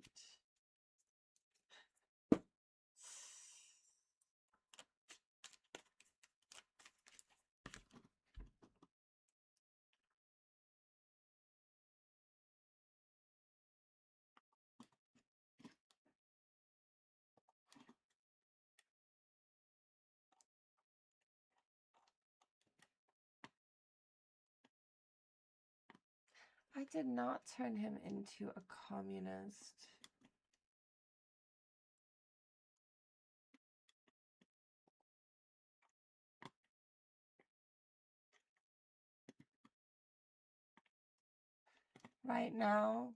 I did not turn him into a communist. Right now,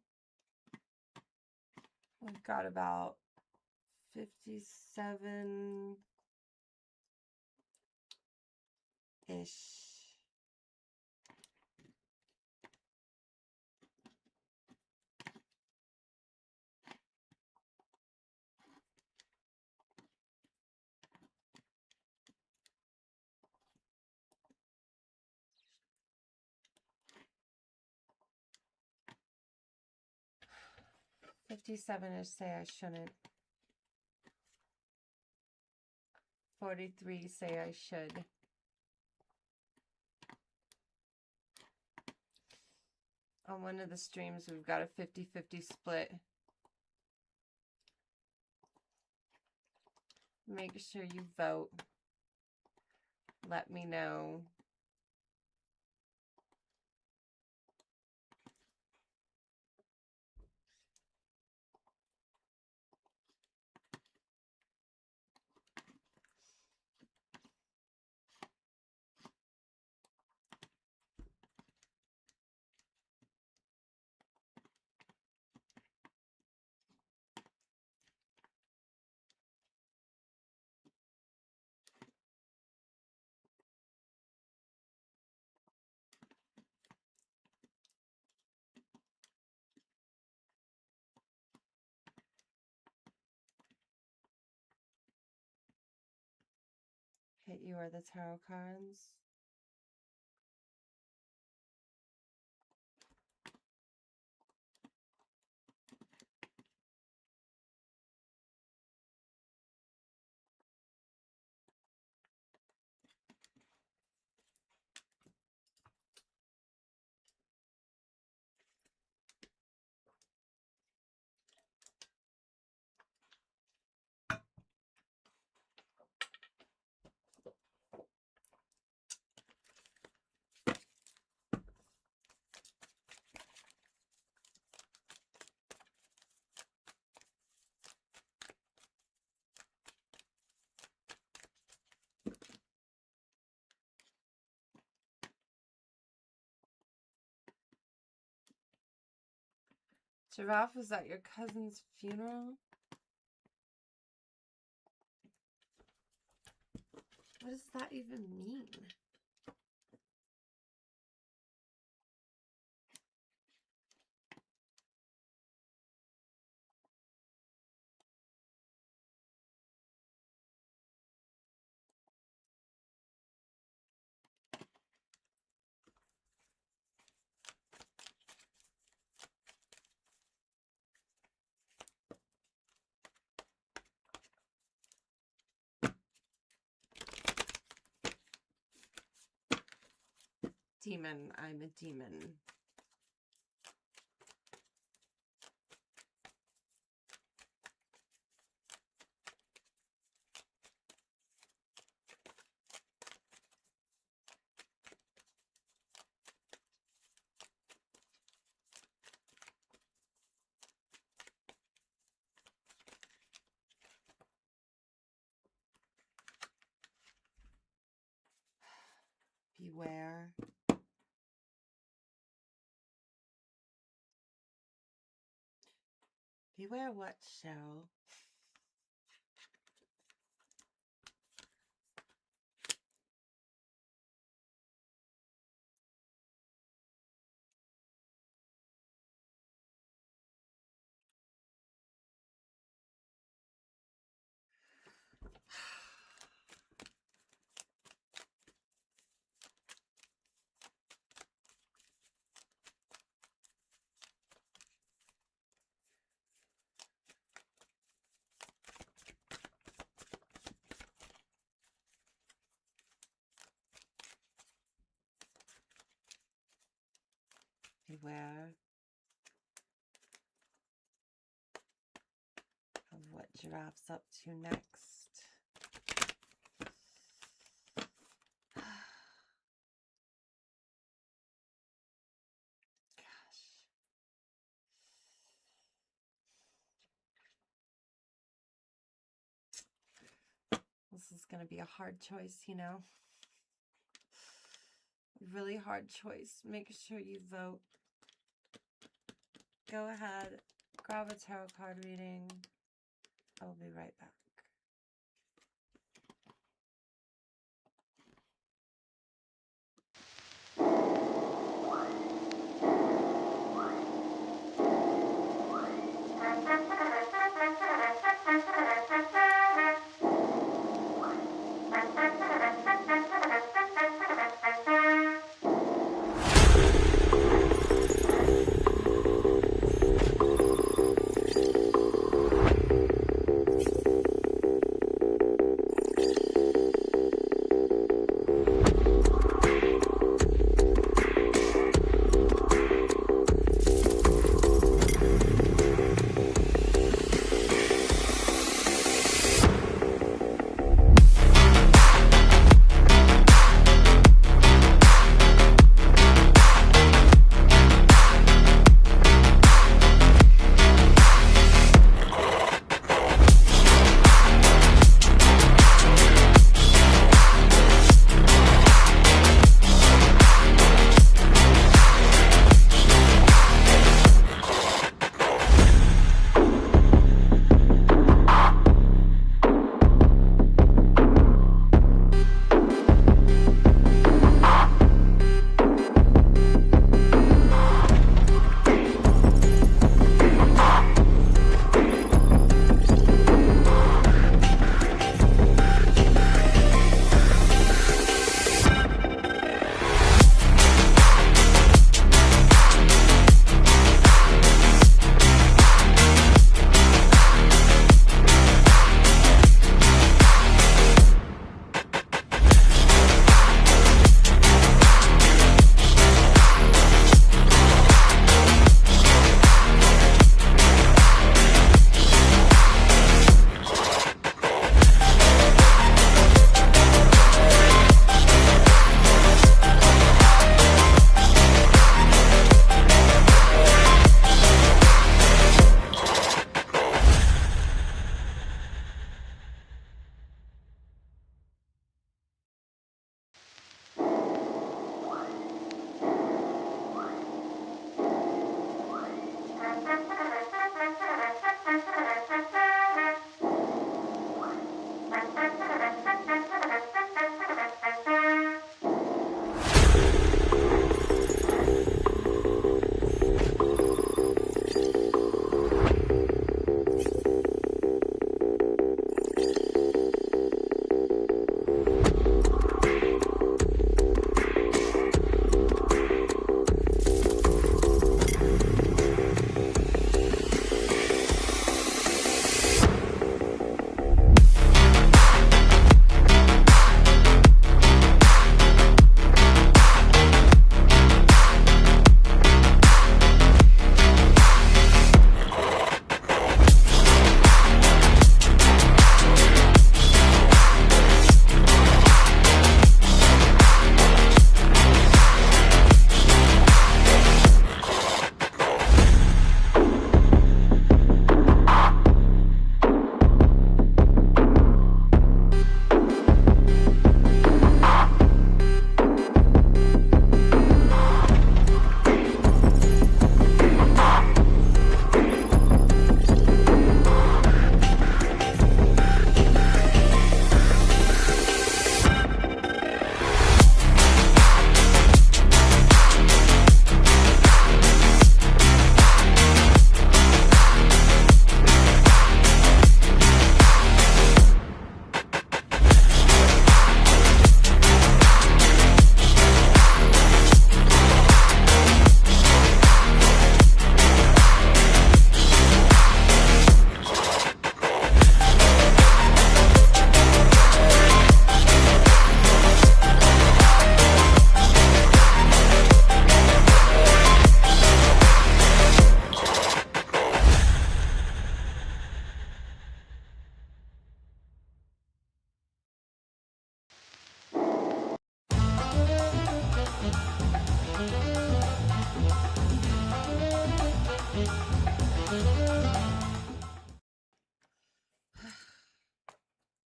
we've got about 57-ish. "57-ish say I shouldn't. 43 say I should. On one of the streams, we've got a 50-50 split. Make sure you vote. Let me know. hit you are the tarot cards. Giraffe, was at your cousin's funeral? What does that even mean? Demon, I'm a demon. Beware. Beware what, Cheryl? Beware of what Giraffe's up to next. Gosh. This is going to be a hard choice, you know? Really hard choice. Make sure you vote. Go ahead, grab a tarot card reading. I'll be right back.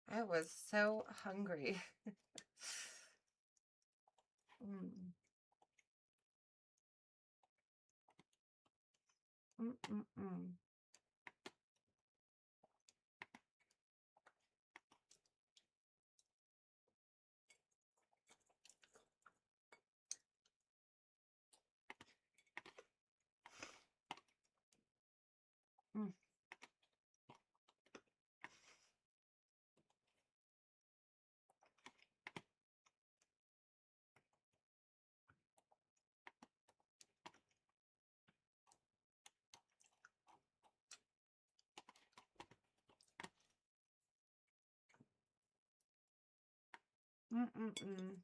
I was so hungry. Mm. Mm-mm-mm. Mm. Mm-mm-mm.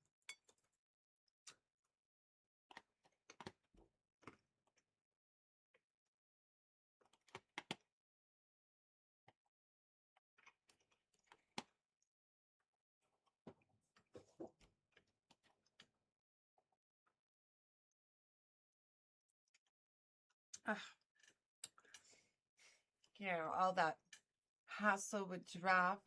Ah, you know, all that hassle with Giraffe.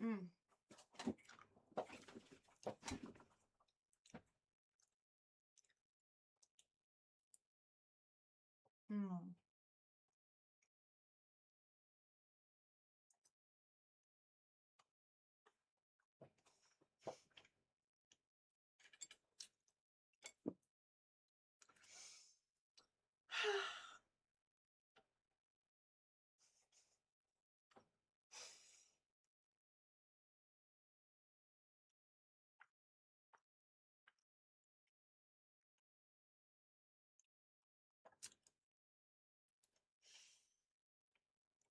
Mm. Mm.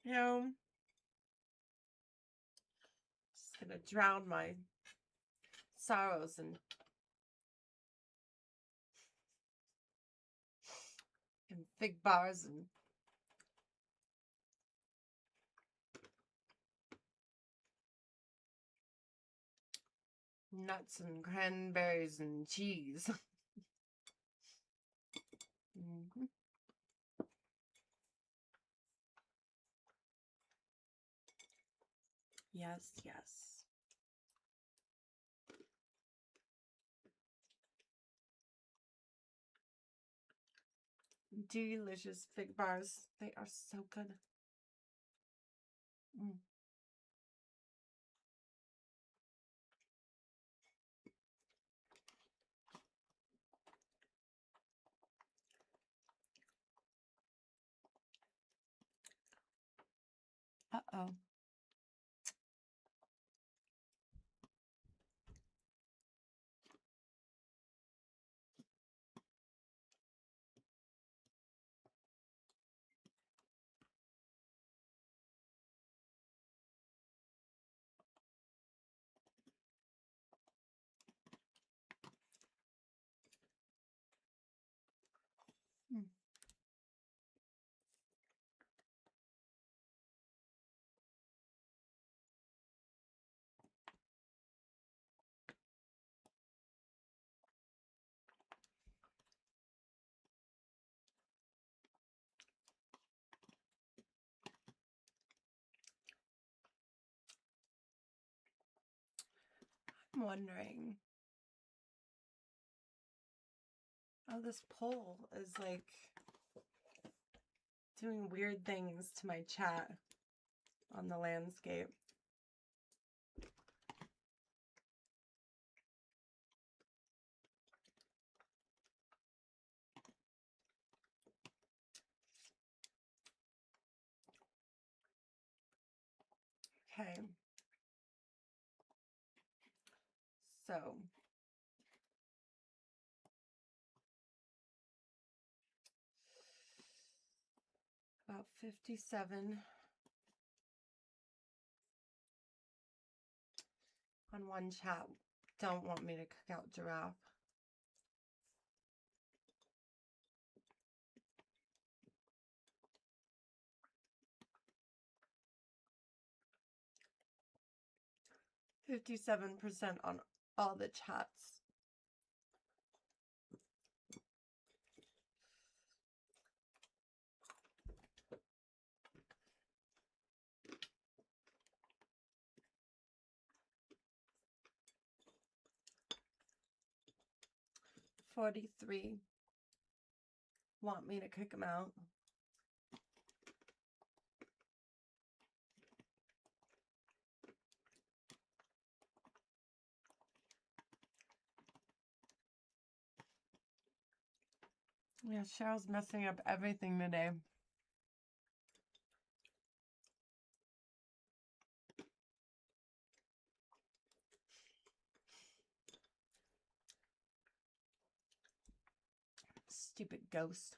You know, just gonna drown my sorrows in fig bars and nuts and cranberries and cheese. Mhm. Yes, yes. Delicious fig bars. They are so good. Mm. Uh-oh. Mm. I'm wondering how this poll is like doing weird things to my chat on the landscape. Okay. So about 57 on one chat don't want me to cook out Giraffe. 57% on all the chats. $43 want me to kick him out. Yeah, Cheryl's messing up everything today. Stupid ghost.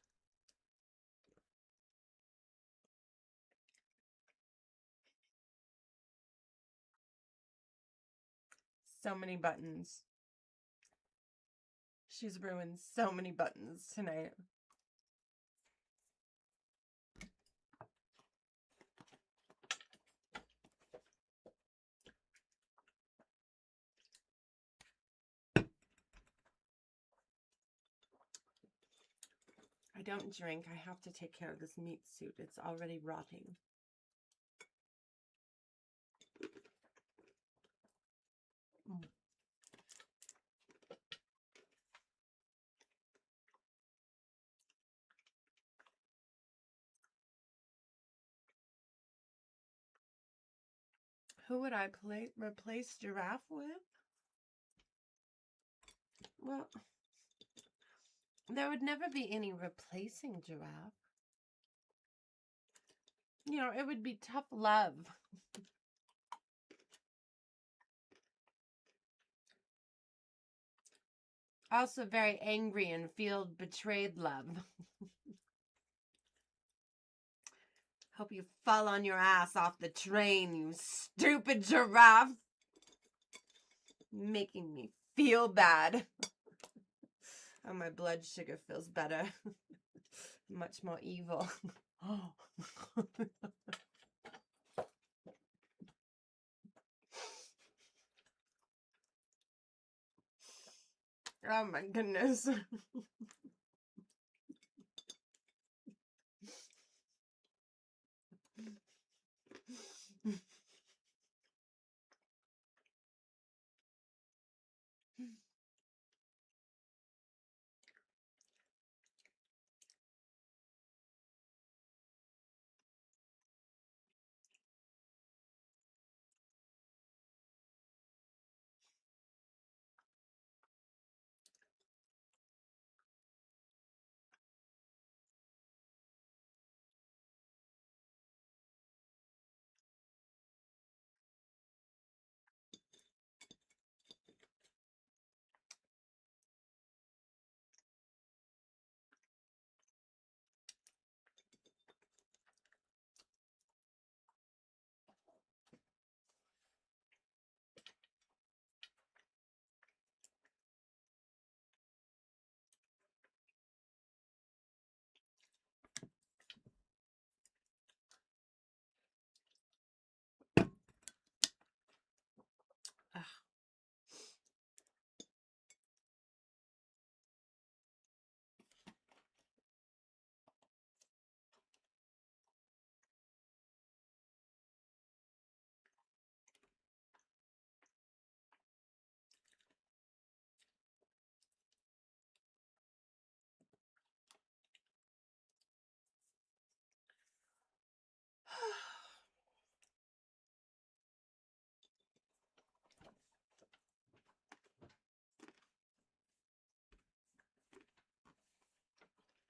So many buttons. She's ruined so many buttons tonight. I don't drink. I have to take care of this meat suit. It's already rotting. Who would I replace Giraffe with? Well, there would never be any replacing Giraffe. You know, it would be tough love. Also very angry and feel betrayed love. Hope you fall on your ass off the train, you stupid giraffe. Making me feel bad. Oh, my blood sugar feels better. Much more evil. Oh. Oh my goodness.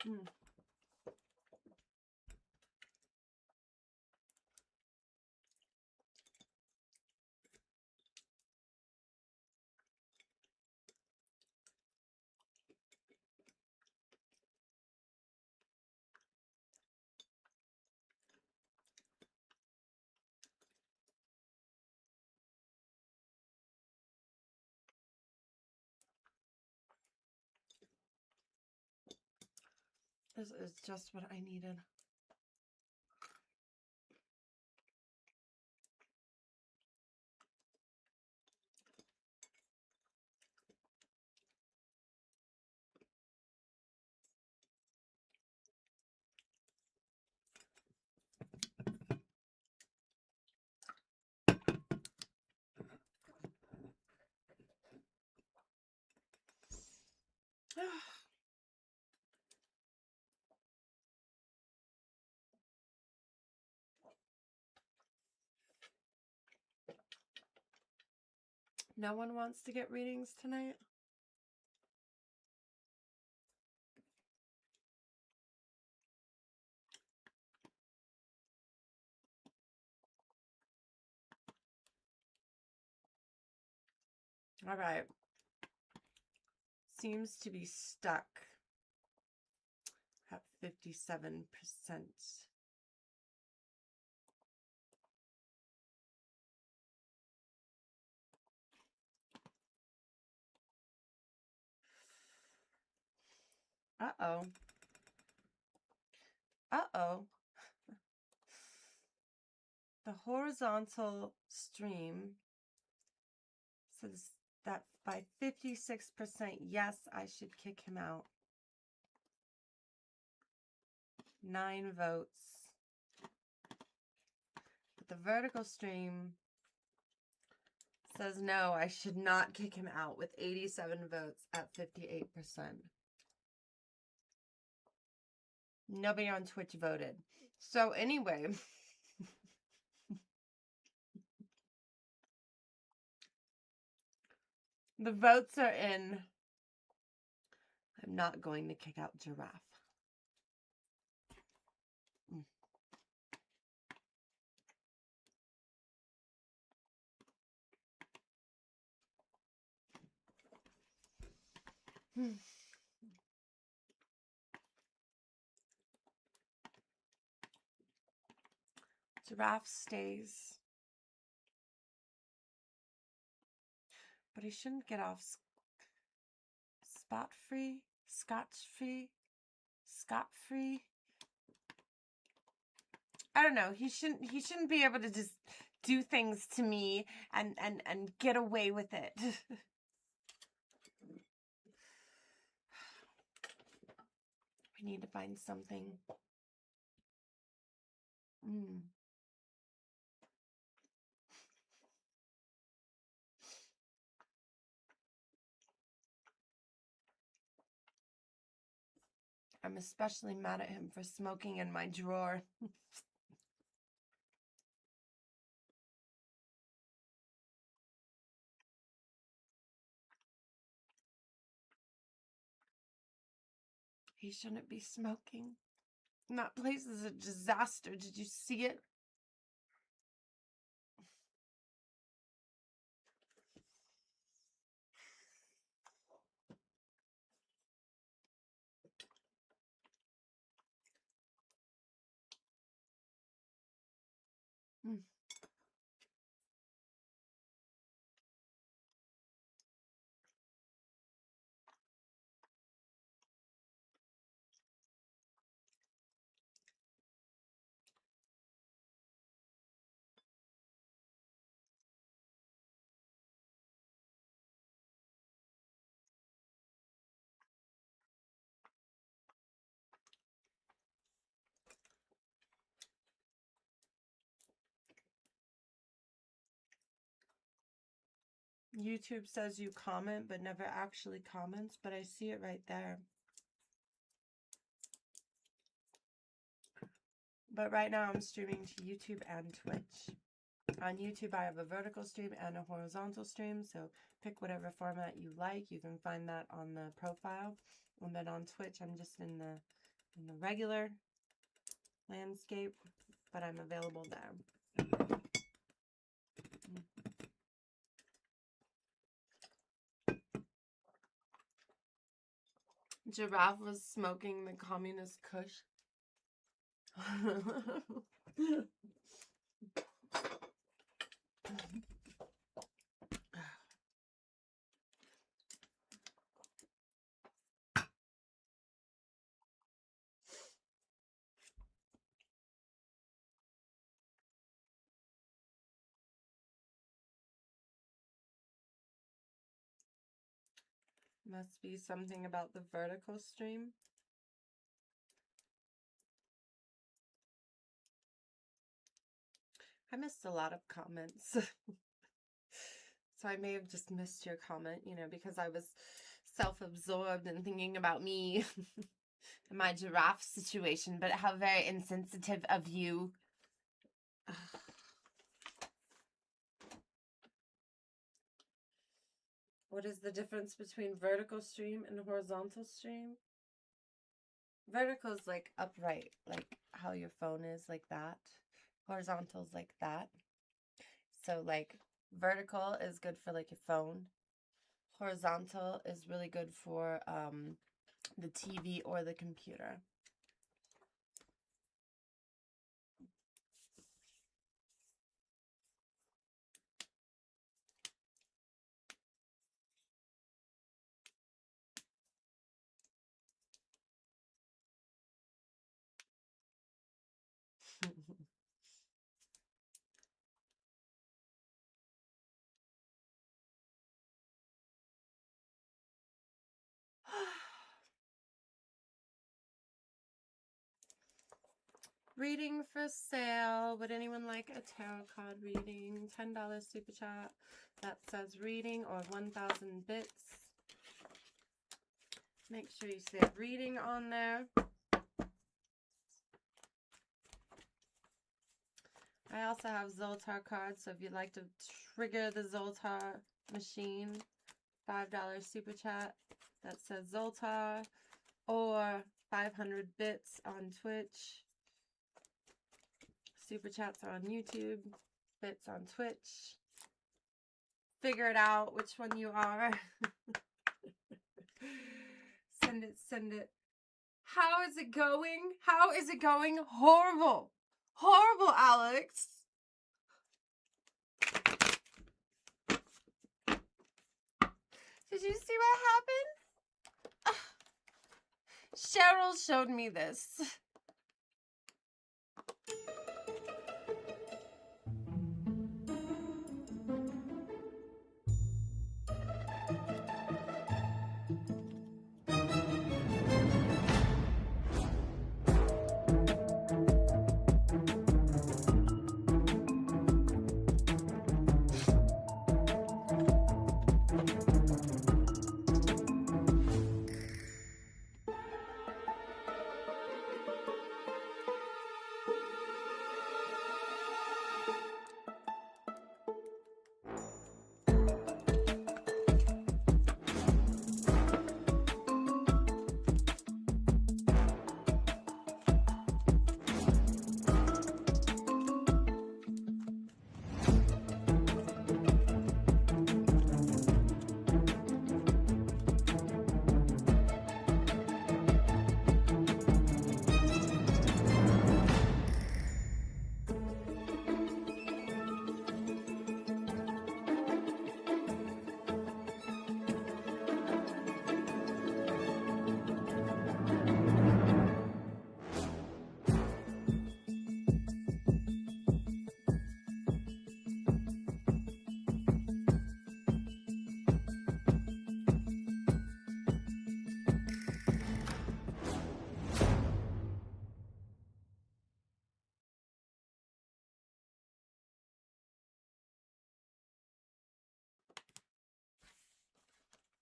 Mm. This is just what I needed. No one wants to get readings tonight? All right. Seems to be stuck at 57%. Uh-oh. Uh-oh. The horizontal stream says that by 56%, yes, I should kick him out. 9 votes. But the vertical stream says no, I should not kick him out with 87 votes at 58%. Nobody on Twitch voted. So anyway, the votes are in. I'm not going to kick out Giraffe. Giraffe stays. But he shouldn't get off spot-free, scotch-free, scot-free. I don't know. He shouldn't be able to just do things to me and get away with it. We need to find something. I'm especially mad at him for smoking in my drawer. He shouldn't be smoking. That place is a disaster. Did you see it? YouTube says you comment but never actually comments, but I see it right there. But right now I'm streaming to YouTube and Twitch. On YouTube I have a vertical stream and a horizontal stream, so pick whatever format you like. You can find that on the profile. And then on Twitch I'm just in the regular landscape, but I'm available there. Giraffe was smoking the communist kush. Must be something about the vertical stream. I missed a lot of comments. So I may have just missed your comment, you know, because I was self-absorbed and thinking about me and my giraffe situation, but how very insensitive of you. What is the difference between vertical stream and horizontal stream? Vertical is like upright, like how your phone is, like that. Horizontal is like that. So like vertical is good for like your phone. Horizontal is really good for the TV or the computer. Reading for sale. Would anyone like a tarot card reading? $10 super chat that says reading or 1,000 bits. Make sure you say reading on there. I also have Zoltar cards, so if you'd like to trigger the Zoltar machine, $5 super chat that says Zoltar, or 500 bits on Twitch. Super chats are on YouTube, bits on Twitch. Figure it out which one you are. Send it, send it. How is it going? How is it going? Horrible. Horrible, Alex. Did you see what happened? Cheryl showed me this.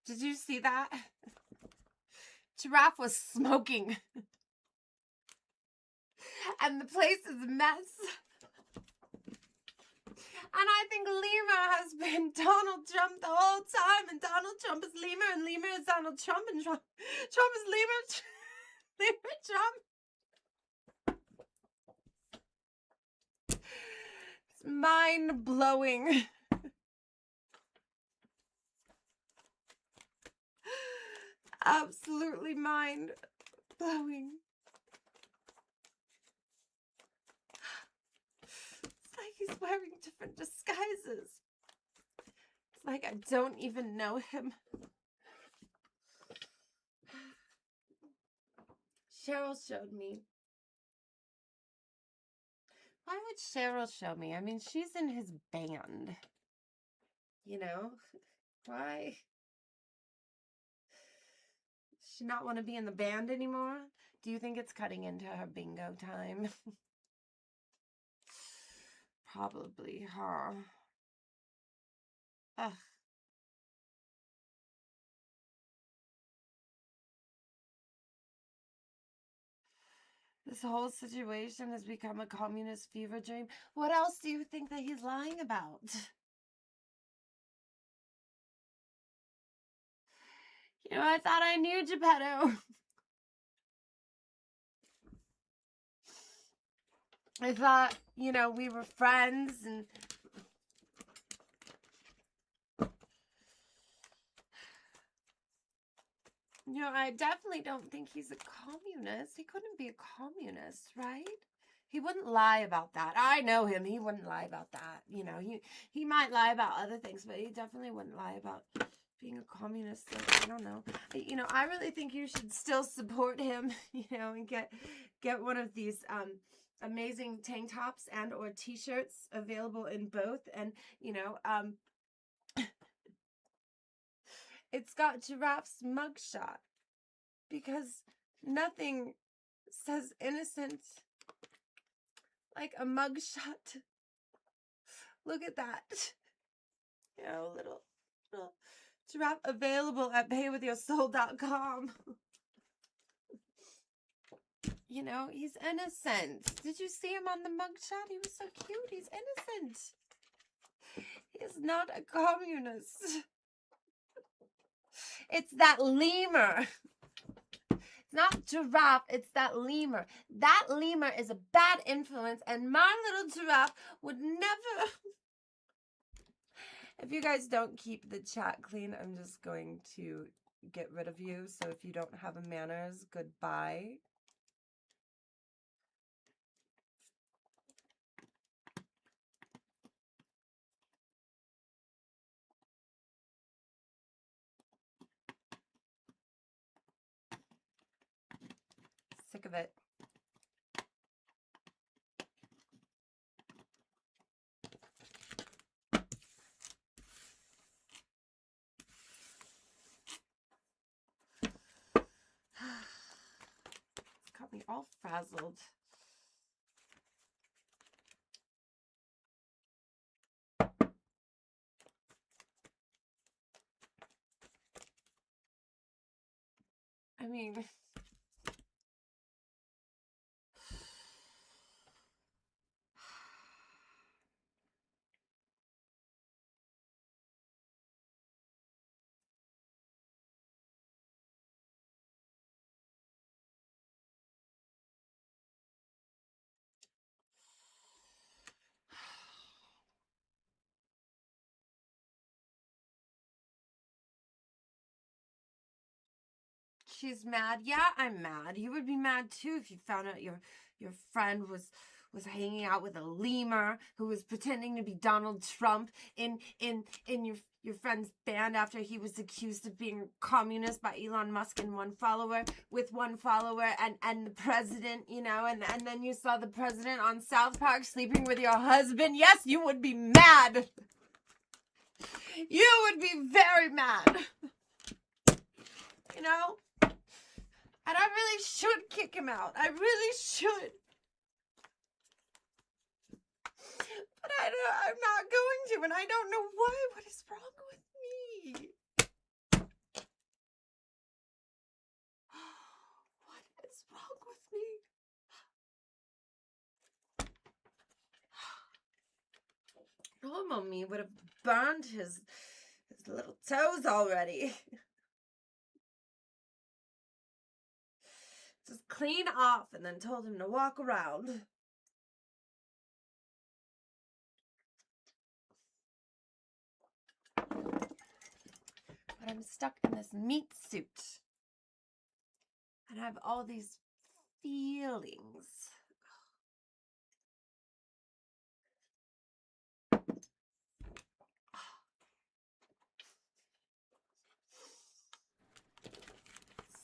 Did you see that? Giraffe was smoking. And the place is a mess. And I think Lima has been Donald Trump the whole time. And Donald Trump is Lima. And Lima is Donald Trump. And Trump is Lima. Lima Trump. It's mind-blowing. Absolutely mind-blowing. It's like he's wearing different disguises. It's like I don't even know him. Cheryl showed me. Why would Cheryl show me? I mean, she's in his band. You know? Why? Does she not want to be in the band anymore? Do you think it's cutting into her bingo time? Probably, huh? Ugh. This whole situation has become a communist fever dream. What else do you think that he's lying about? You know, I thought I knew Geppetto. I thought, you know, we were friends and you know, I definitely don't think he's a communist. He couldn't be a communist, right? He wouldn't lie about that. I know him. He wouldn't lie about that. You know, he might lie about other things, but he definitely wouldn't lie about being a communist. Like, I don't know. You know, I really think you should still support him, you know, and get one of these amazing tank tops and or t-shirts available in both. And, you know, it's got Giraffe's mugshot because nothing says innocent like a mugshot. Look at that. You know, little giraffe available at paywithyoursoul.com. You know, he's innocent. Did you see him on the mugshot? He was so cute. He's innocent. He is not a communist. It's that lemur. It's not giraffe, it's that lemur. That lemur is a bad influence, and my little giraffe would never... If you guys don't keep the chat clean, I'm just going to get rid of you. So if you don't have a manners, goodbye. Sick of it. It's got me all frazzled. I mean... She's mad. Yeah, I'm mad. You would be mad too if you found out your friend was hanging out with a lemur who was pretending to be Donald Trump in your friend's band after he was accused of being communist by Elon Musk and one follower and the president, you know, and then you saw the president on South Park sleeping with your husband. Yes, you would be mad. You would be very mad. You know? And I really should kick him out. I really should. But I'm not going to, and I don't know why. What is wrong with me? What is wrong with me? Normal me would have burned his little toes already. Just clean off and then told him to walk around. But I'm stuck in this meat suit. And I have all these feelings.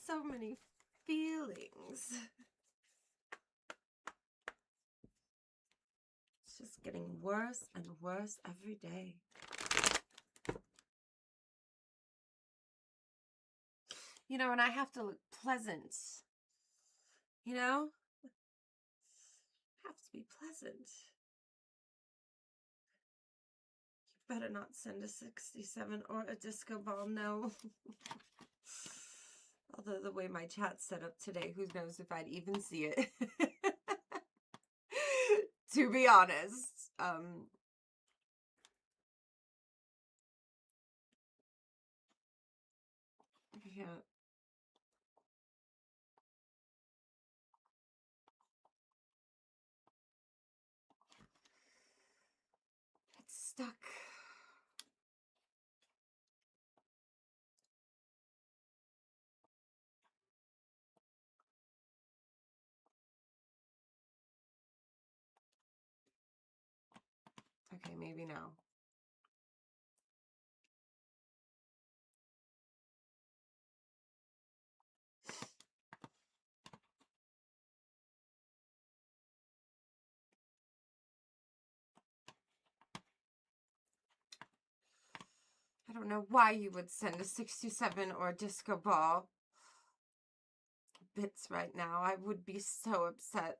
So many feelings. It's just getting worse and worse every day. You know, and I have to look pleasant. You know? I have to be pleasant. You better not send a 67 or a disco ball, no. Although the way my chat's set up today, who knows if I'd even see it. To be honest. can't. It's stuck. Okay, maybe now. I don't know why you would send a 67 or a disco ball bits right now. I would be so upset.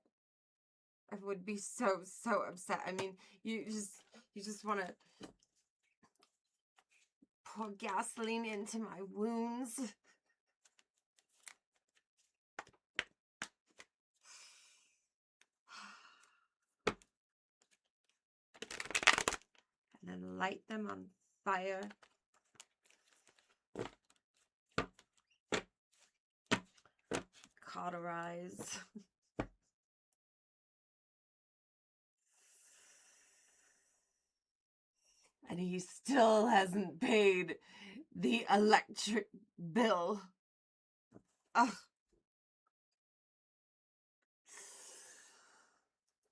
I would be so upset. I mean, you just want to pour gasoline into my wounds. And then light them on fire. Cauterize. And he still hasn't paid the electric bill. Ugh.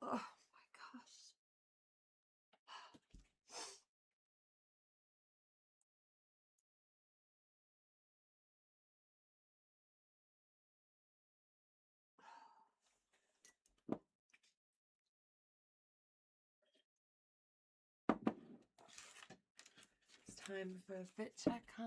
Oh my gosh. It's time for a fit check, huh?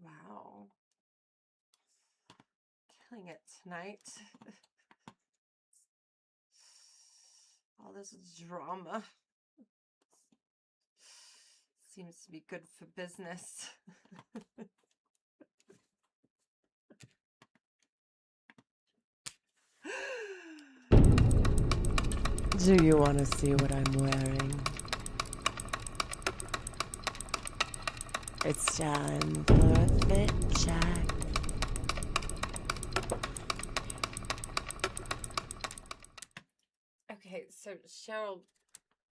Wow. Killing it tonight. All this drama seems to be good for business. Do you want to see what I'm wearing? It's time for a fit check. Okay, so Cheryl,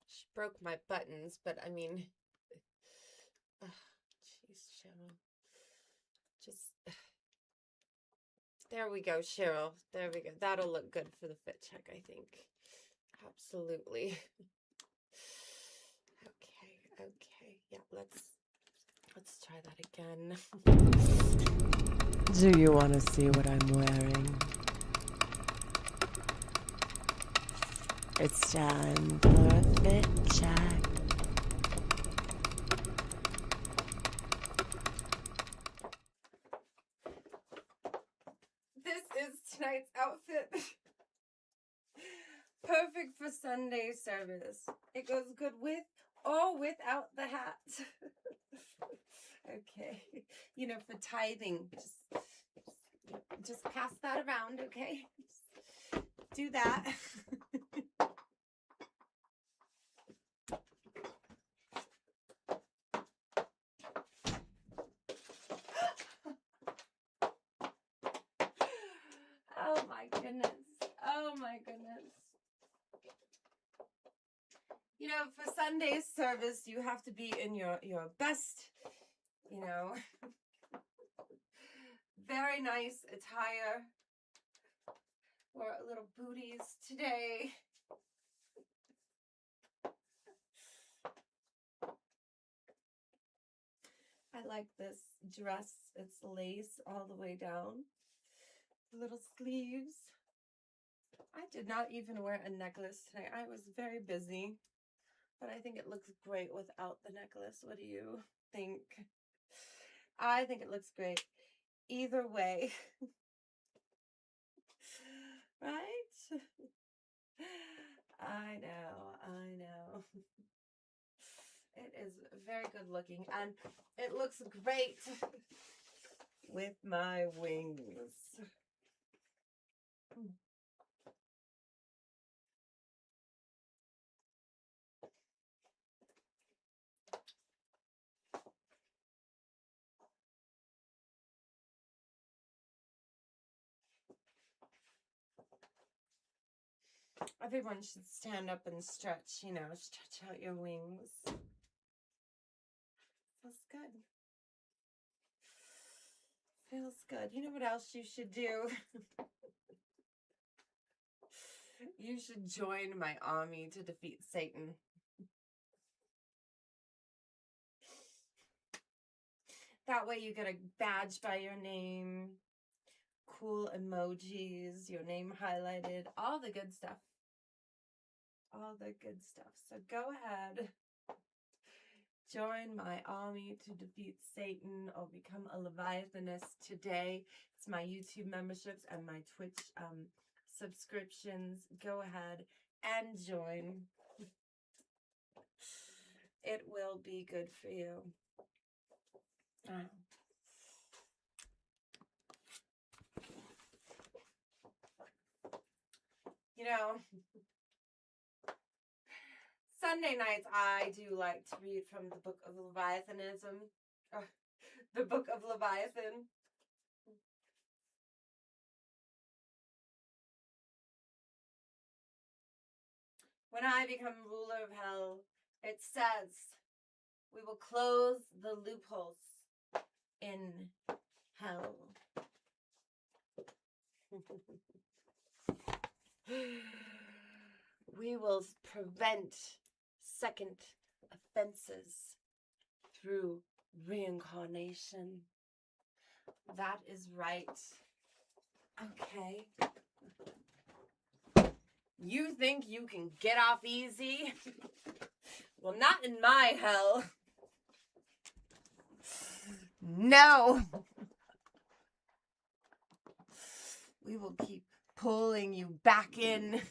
she broke my buttons, but I mean, jeez, Cheryl, just, there we go, Cheryl, there we go. That'll look good for the fit check, I think. Absolutely. Okay, yeah, let's try that again. Do you want to see what I'm wearing? It's time for a fit check. This is tonight's outfit. Perfect for Sunday service. It goes good with or without the hat. Okay. You know, for tithing, just pass that around, okay? Just do that. Oh my goodness. Oh my goodness. You know, for Sunday service, you have to be in your best, you know, very nice attire. Wore little booties today. I like this dress. It's lace all the way down. Little sleeves. I did not even wear a necklace today. I was very busy. But I think it looks great without the necklace. What do you think? I think it looks great. Either way. Right? I know. It is very good looking, and it looks great with my wings. Everyone should stand up and stretch, you know, stretch out your wings. Feels good. Feels good. You know what else you should do? You should join my army to defeat Satan. That way you get a badge by your name, cool emojis, your name highlighted, all the good stuff. All the good stuff. So go ahead. Join my army to defeat Satan or become a Leviathanist today. It's my YouTube memberships and my Twitch subscriptions. Go ahead and join. It will be good for you. You know, Sunday nights I do like to read from the book of Leviathanism. The book of Leviathan. When I become ruler of hell, it says, we will close the loopholes in hell. We will prevent second offenses through reincarnation. That is right. Okay. You think you can get off easy? Well, not in my hell. No. We will keep pulling you back in.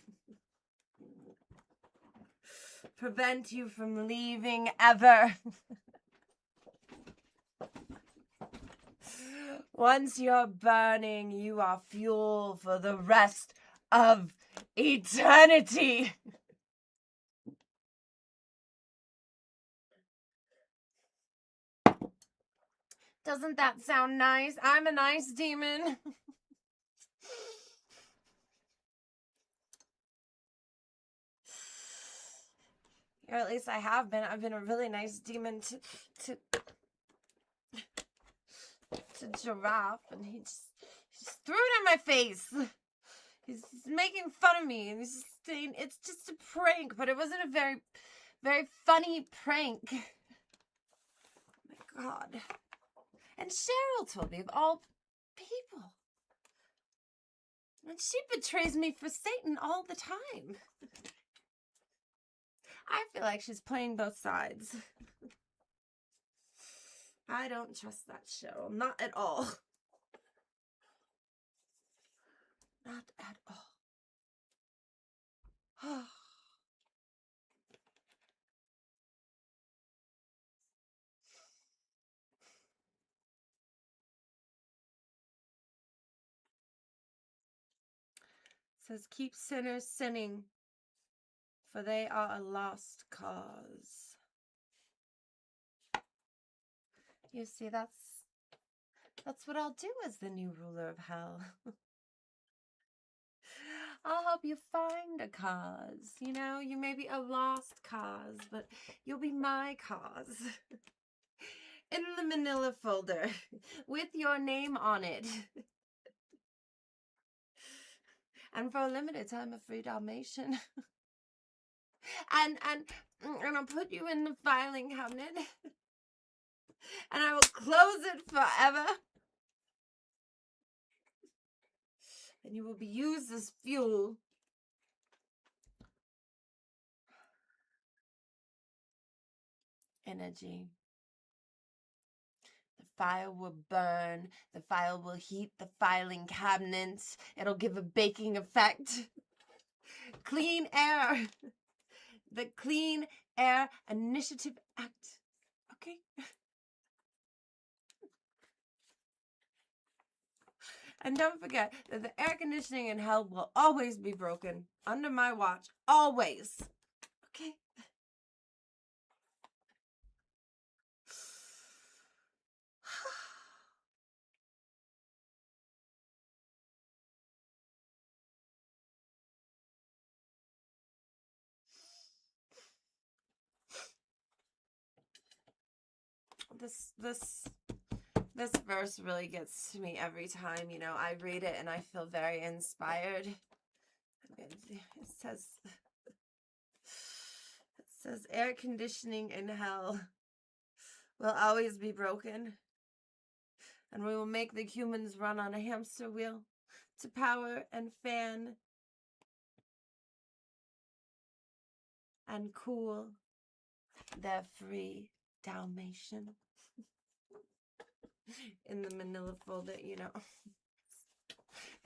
Prevent you from leaving ever. Once you're burning, you are fuel for the rest of eternity. Doesn't that sound nice? I'm a nice demon. Or at least I have been. I've been a really nice demon to Giraffe, and he just threw it in my face. He's making fun of me, and he's just saying it's just a prank, but it wasn't a very, very funny prank. Oh my God. And Cheryl told me, of all people. And she betrays me for Satan all the time. I feel like she's playing both sides. I don't trust that Cheryl. Not at all. Not at all. Says, keep sinners sinning, for they are a lost cause. You see, that's what I'll do as the new ruler of hell. I'll help you find a cause. You know, you may be a lost cause, but you'll be my cause. In the manila folder, with your name on it. And for a limited time, a free Dalmatian. And I'll put you in the filing cabinet. And I will close it forever. And you will be used as fuel. Energy. The fire will burn. The fire will heat the filing cabinet. It'll give a baking effect. Clean air. the Clean Air Initiative Act. Okay? And don't forget that the air conditioning in hell will always be broken under my watch. Always. Okay? This verse really gets to me every time, you know, I read it and I feel very inspired. It says air conditioning in hell will always be broken, and we will make the humans run on a hamster wheel to power and fan and cool their free Dalmatian. In the manila folder, you know.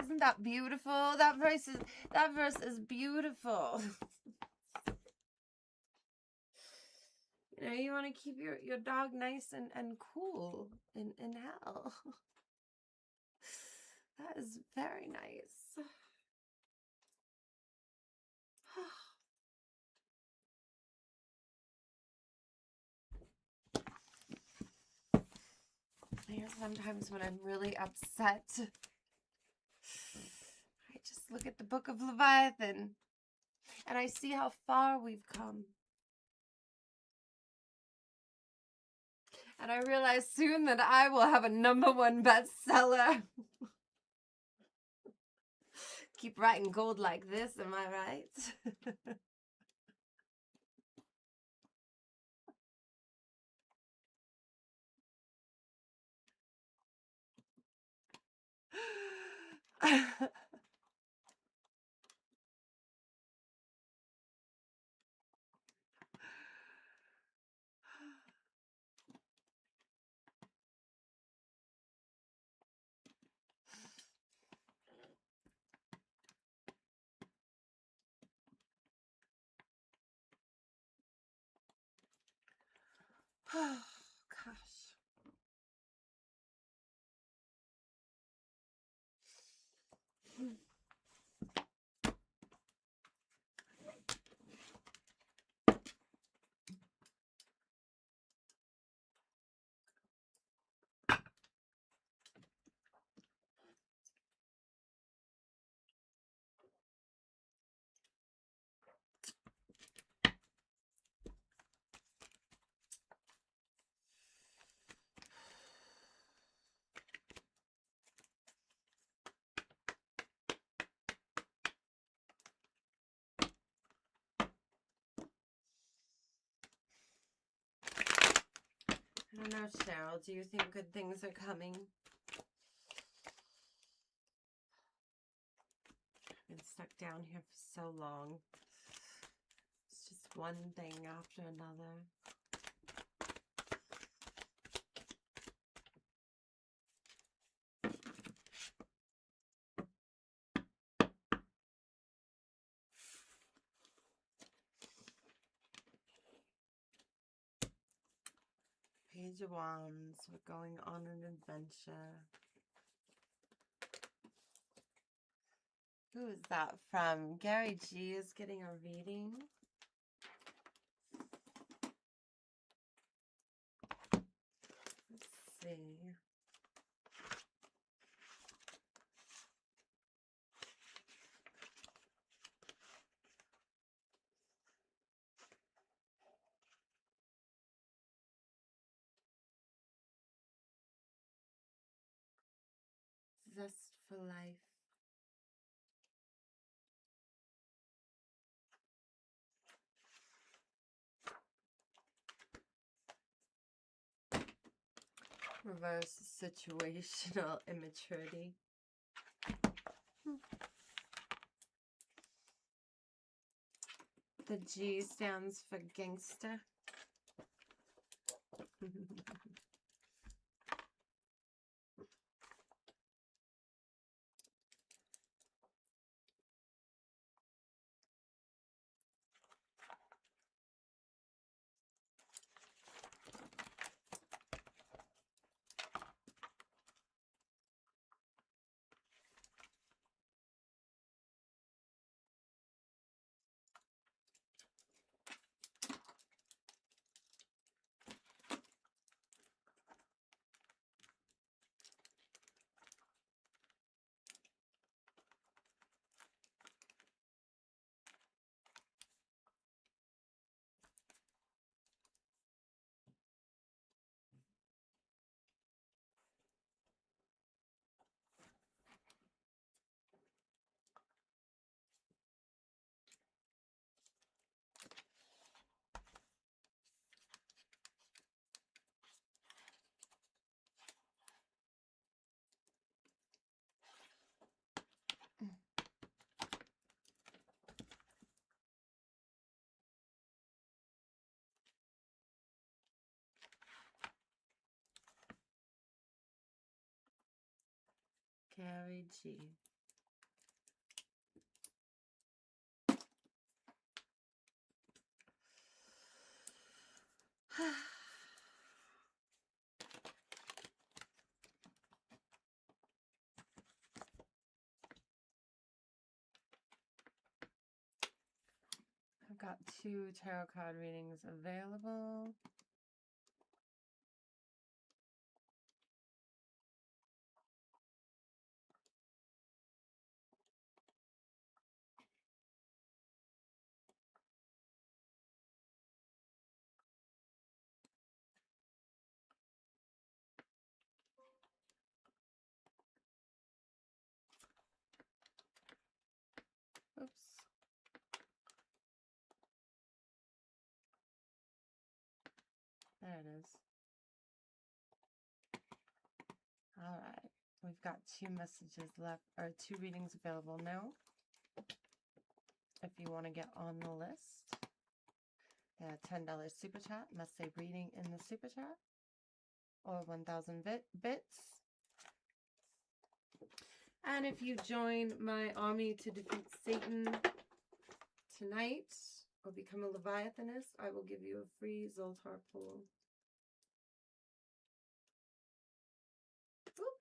Isn't that beautiful? That verse is beautiful. You know, you want to keep your dog nice and cool in hell. That is very nice. Sometimes when I'm really upset, I just look at the book of Leviathan and I see how far we've come. And I realize soon that I will have a #1 bestseller. Keep writing gold like this, am I right? Oh, gosh. I don't know, Cheryl. Do you think good things are coming? I've been stuck down here for so long. It's just one thing after another. Page of Wands, we're going on an adventure. Who is that from? GaryG is getting a reading. Let's see. Zest for life. Reverse situational immaturity. The G stands for gangster. GaryG. I've got 2 tarot card readings available. Oops. There it is. All right. We've got 2 messages left, or 2 readings available now. If you want to get on the list, $10 super chat. Must say reading in the super chat, or 1,000 bits. And if you join my army to defeat Satan tonight, or become a Leviathanist, I will give you a free Zoltar pool. Oop.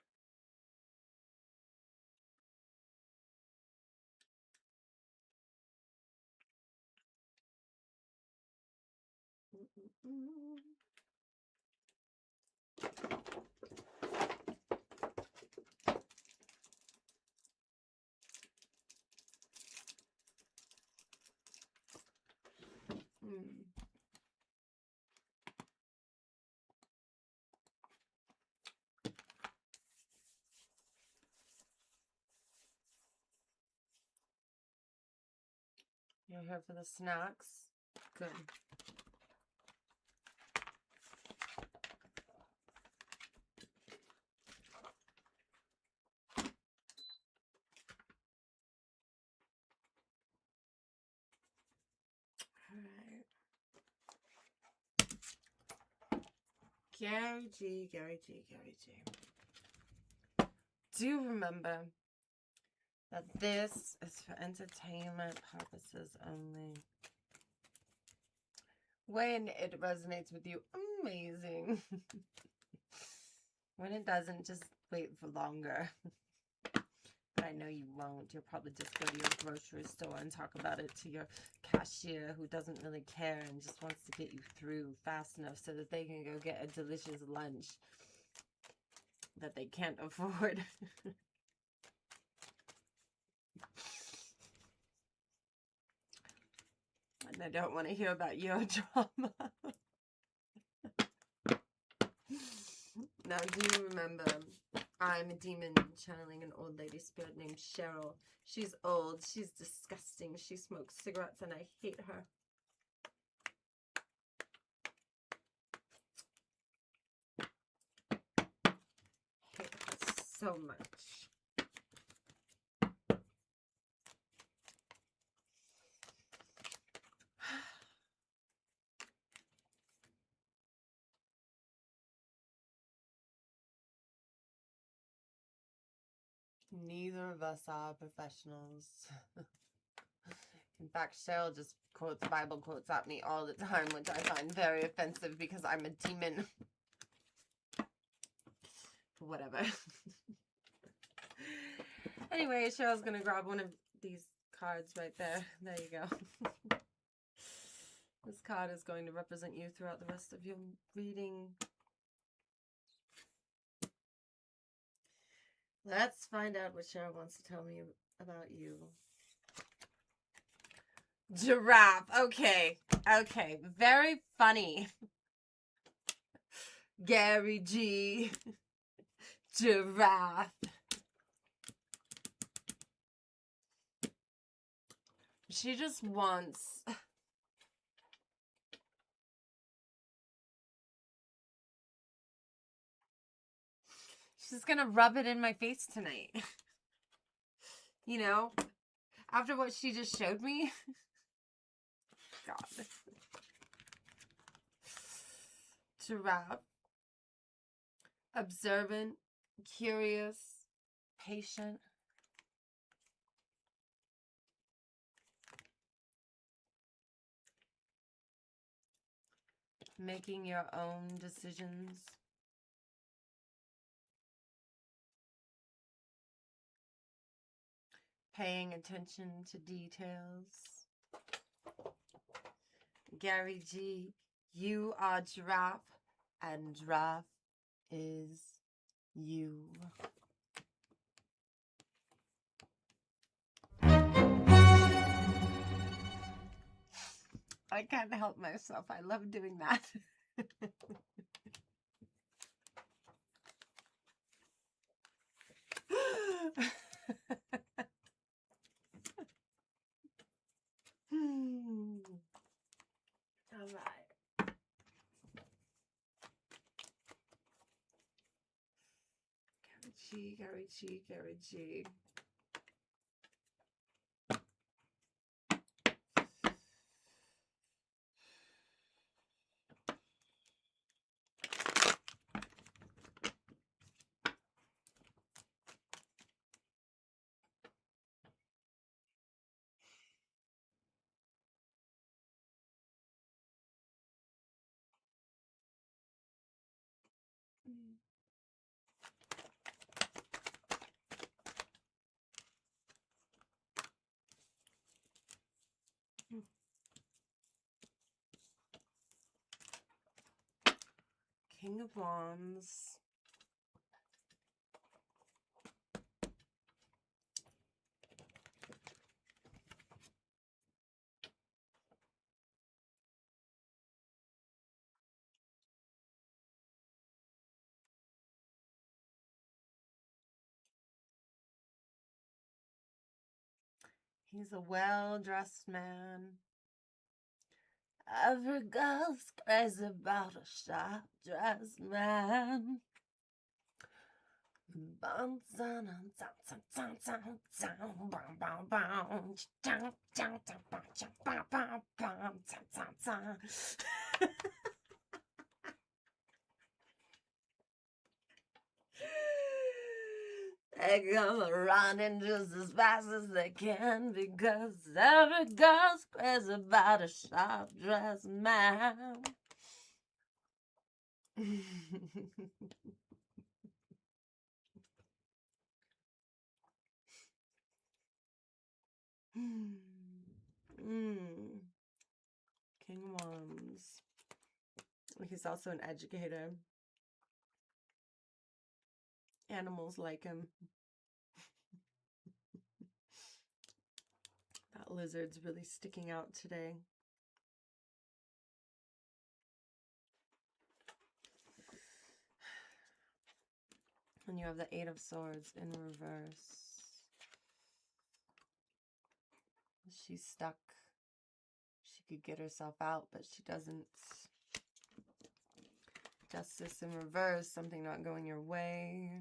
You're here for the snacks? Good. Alright. GaryG. Do remember that this is for entertainment purposes only. When it resonates with you, amazing. When it doesn't, just wait for longer. But I know you won't. You'll probably just go to your grocery store and talk about it to your cashier who doesn't really care and just wants to get you through fast enough so that they can go get a delicious lunch that they can't afford. And I don't want to hear about your drama. Now, do you remember, I'm a demon channeling an old lady spirit named Cheryl. She's old, she's disgusting, she smokes cigarettes, and I hate her. Hate her so much. Neither of us are professionals. In fact, Cheryl just quotes Bible quotes at me all the time, which I find very offensive because I'm a demon. Whatever. Anyway, Cheryl's going to grab one of these cards right there. There you go. This card is going to represent you throughout the rest of your reading. Let's find out what Cheryl wants to tell me about you. Giraffe. Okay. Okay. Very funny. GaryG. Giraffe. She just wants... She's gonna rub it in my face tonight. You know? After what she just showed me. God. Giraffe. Observant. Curious. patient. Making your own decisions. Paying attention to details. GaryG, you are Giraffe, and Giraffe is you. I can't help myself. I love doing that. All right. GaryG. King of Wands. He's a well-dressed man. Every girl's crazy about a sharp-dressed man. They come running just as fast as they can because every girl's crazy about a sharp-dressed man. King Wands. He's also an educator. Animals like him. That lizard's really sticking out today. And you have the Eight of Swords in reverse. She's stuck. She could get herself out, but she doesn't. Justice in reverse, something not going your way.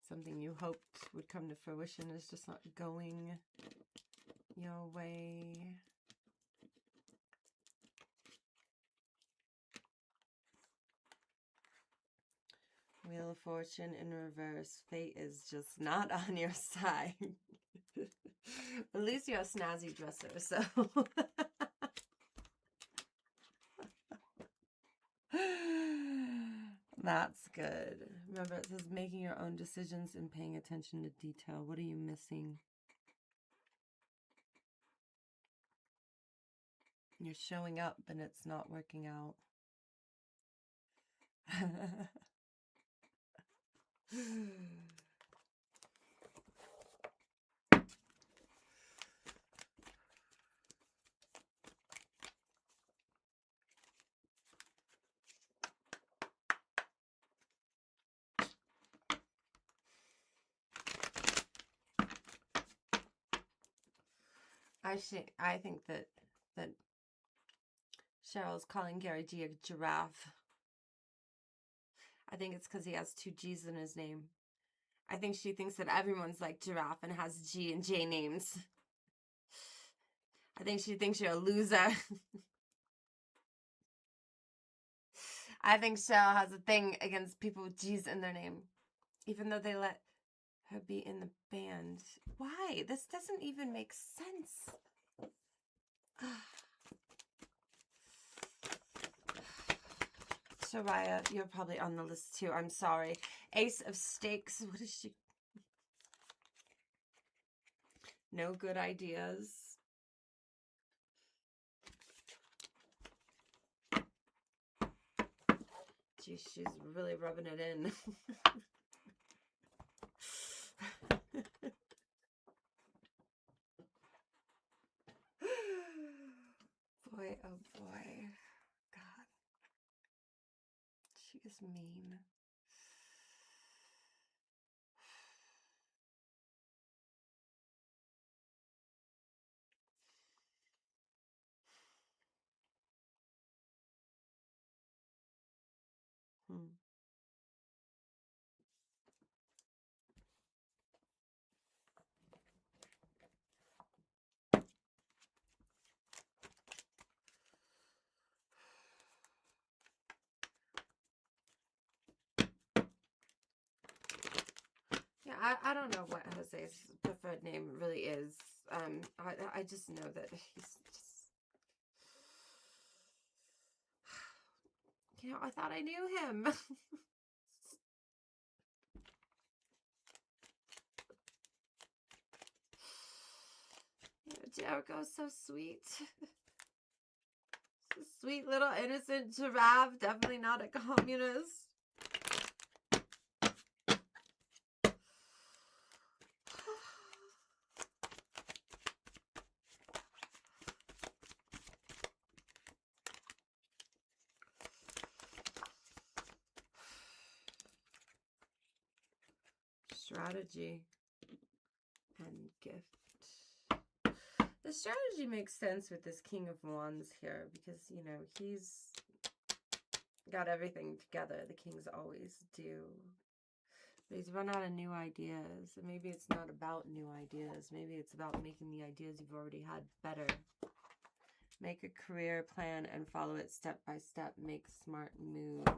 Something you hoped would come to fruition is just not going your way. Wheel of Fortune in reverse. Fate is just not on your side. At least you're a snazzy dresser, so. That's good. Remember, it says making your own decisions and paying attention to detail. What are you missing? You're showing up and it's not working out. I think that Cheryl's calling GaryG a giraffe. I think it's because he has 2 G's in his name. I think she thinks that everyone's like Giraffe and has G and J names. I think she thinks you're a loser. I think Cheryl has a thing against people with G's in their name, even though they let her be in the band. Why? This doesn't even make sense. Soraya, you're probably on the list too. I'm sorry. Ace of Stakes. What is she? No good ideas. Geez, she's really rubbing it in. Boy, oh boy. God. She is mean. Yeah, I don't know what Jose's preferred name really is. I just know that he's just... You know, I thought I knew him. You know, Jericho's so sweet. He's a sweet little innocent giraffe. Definitely not a communist. Strategy and gift. The strategy makes sense with this King of Wands here because, you know, he's got everything together. The kings always do. But he's run out of new ideas. And maybe it's not about new ideas. Maybe it's about making the ideas you've already had better. Make a career plan and follow it step by step. Make smart moves.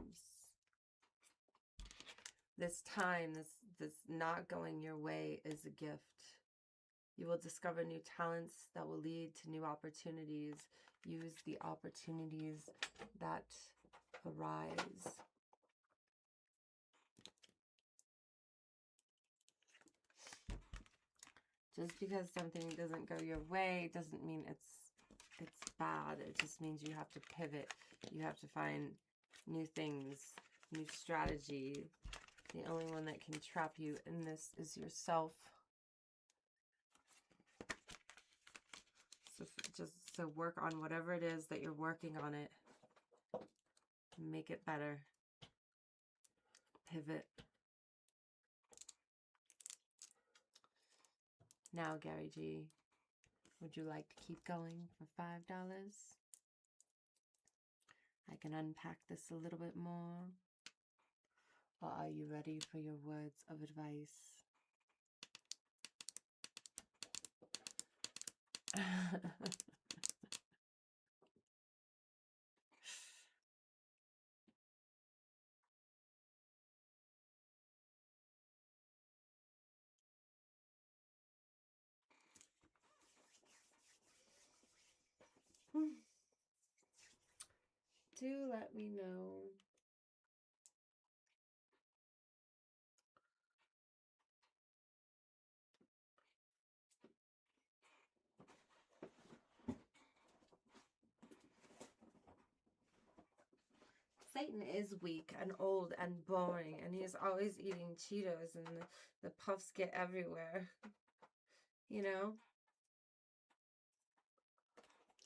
This time, this not going your way is a gift. You will discover new talents that will lead to new opportunities. Use the opportunities that arise. Just because something doesn't go your way doesn't mean it's bad. It just means you have to pivot. You have to find new things, new strategy. The only one that can trap you in this is yourself. So work on whatever it is that you're working on it. Make it better. Pivot. Now, GaryG, would you like to keep going for $5? I can unpack this a little bit more. Or are you ready for your words of advice? Do let me know. Satan is weak and old and boring, and he's always eating Cheetos, and the puffs get everywhere. You know?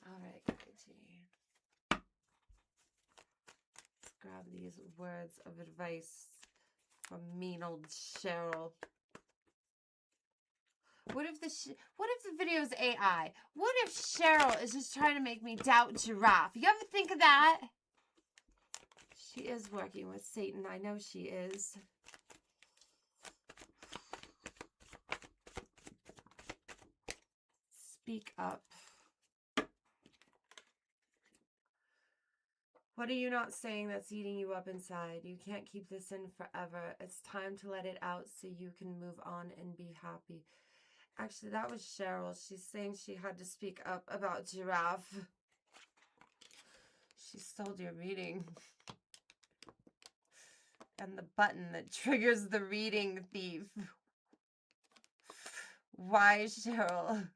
Alright, GaryG. Let's grab these words of advice from mean old Cheryl. What if the video is AI? What if Cheryl is just trying to make me doubt Giraffe? You ever think of that? She is working with Satan. I know she is. Speak up. What are you not saying that's eating you up inside? You can't keep this in forever. It's time to let it out so you can move on and be happy. Actually, that was Cheryl. She's saying she had to speak up about Giraffe. She stole your reading. And the button that triggers the reading thief. Why, Cheryl?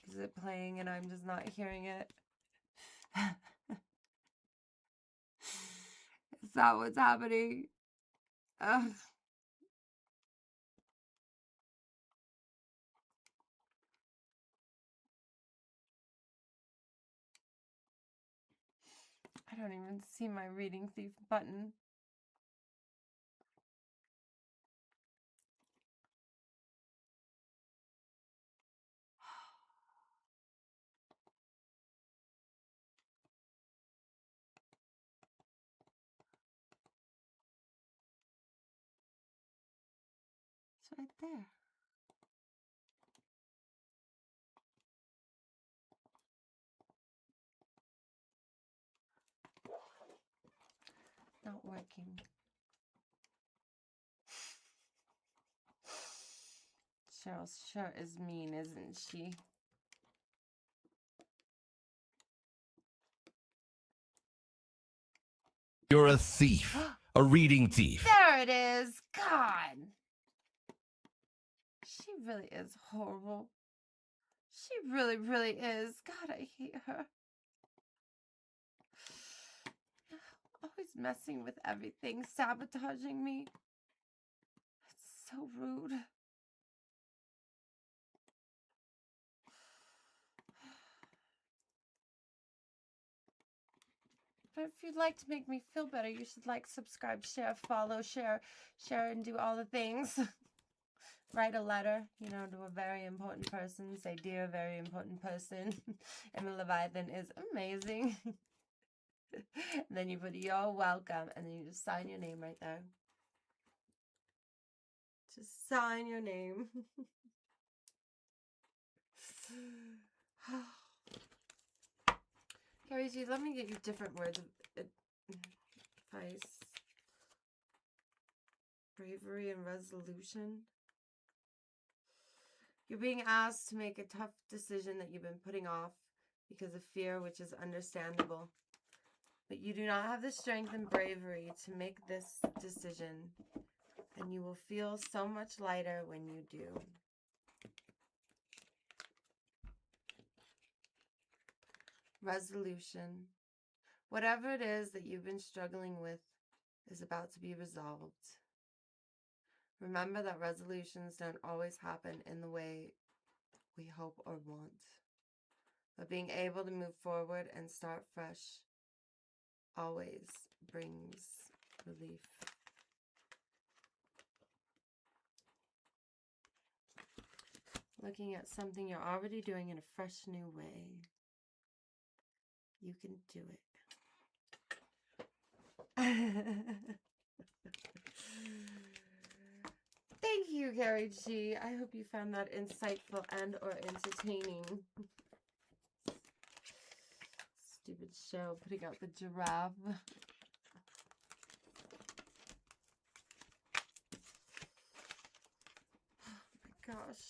Is it playing and I'm just not hearing it? Is that what's happening? Ugh. I don't even see my reading thief button. It's right there. Not working. Cheryl sure is mean, isn't she? You're a thief. A reading thief. There it is. God. She really is horrible. She really, really is. God, I hate her. Always messing with everything, sabotaging me. It's so rude. But if you'd like to make me feel better, you should like, subscribe, share, follow, share, and do all the things. Write a letter, you know, to a very important person. Say, dear, very important person. Emma Leviathan is amazing. Then you put, you're welcome. And then you just sign your name right there. Just sign your name. GaryG, let me get you different words of advice. Bravery and resolution. You're being asked to make a tough decision that you've been putting off because of fear, which is understandable. But you do not have the strength and bravery to make this decision, and you will feel so much lighter when you do. Resolution. Whatever it is that you've been struggling with is about to be resolved. Remember that resolutions don't always happen in the way we hope or want. But being able to move forward and start fresh always brings relief. Looking at something you're already doing in a fresh new way. You can do it. Thank you, GaryG. I hope you found that insightful and or entertaining. Stupid Cheryl putting out the giraffe. Oh my gosh.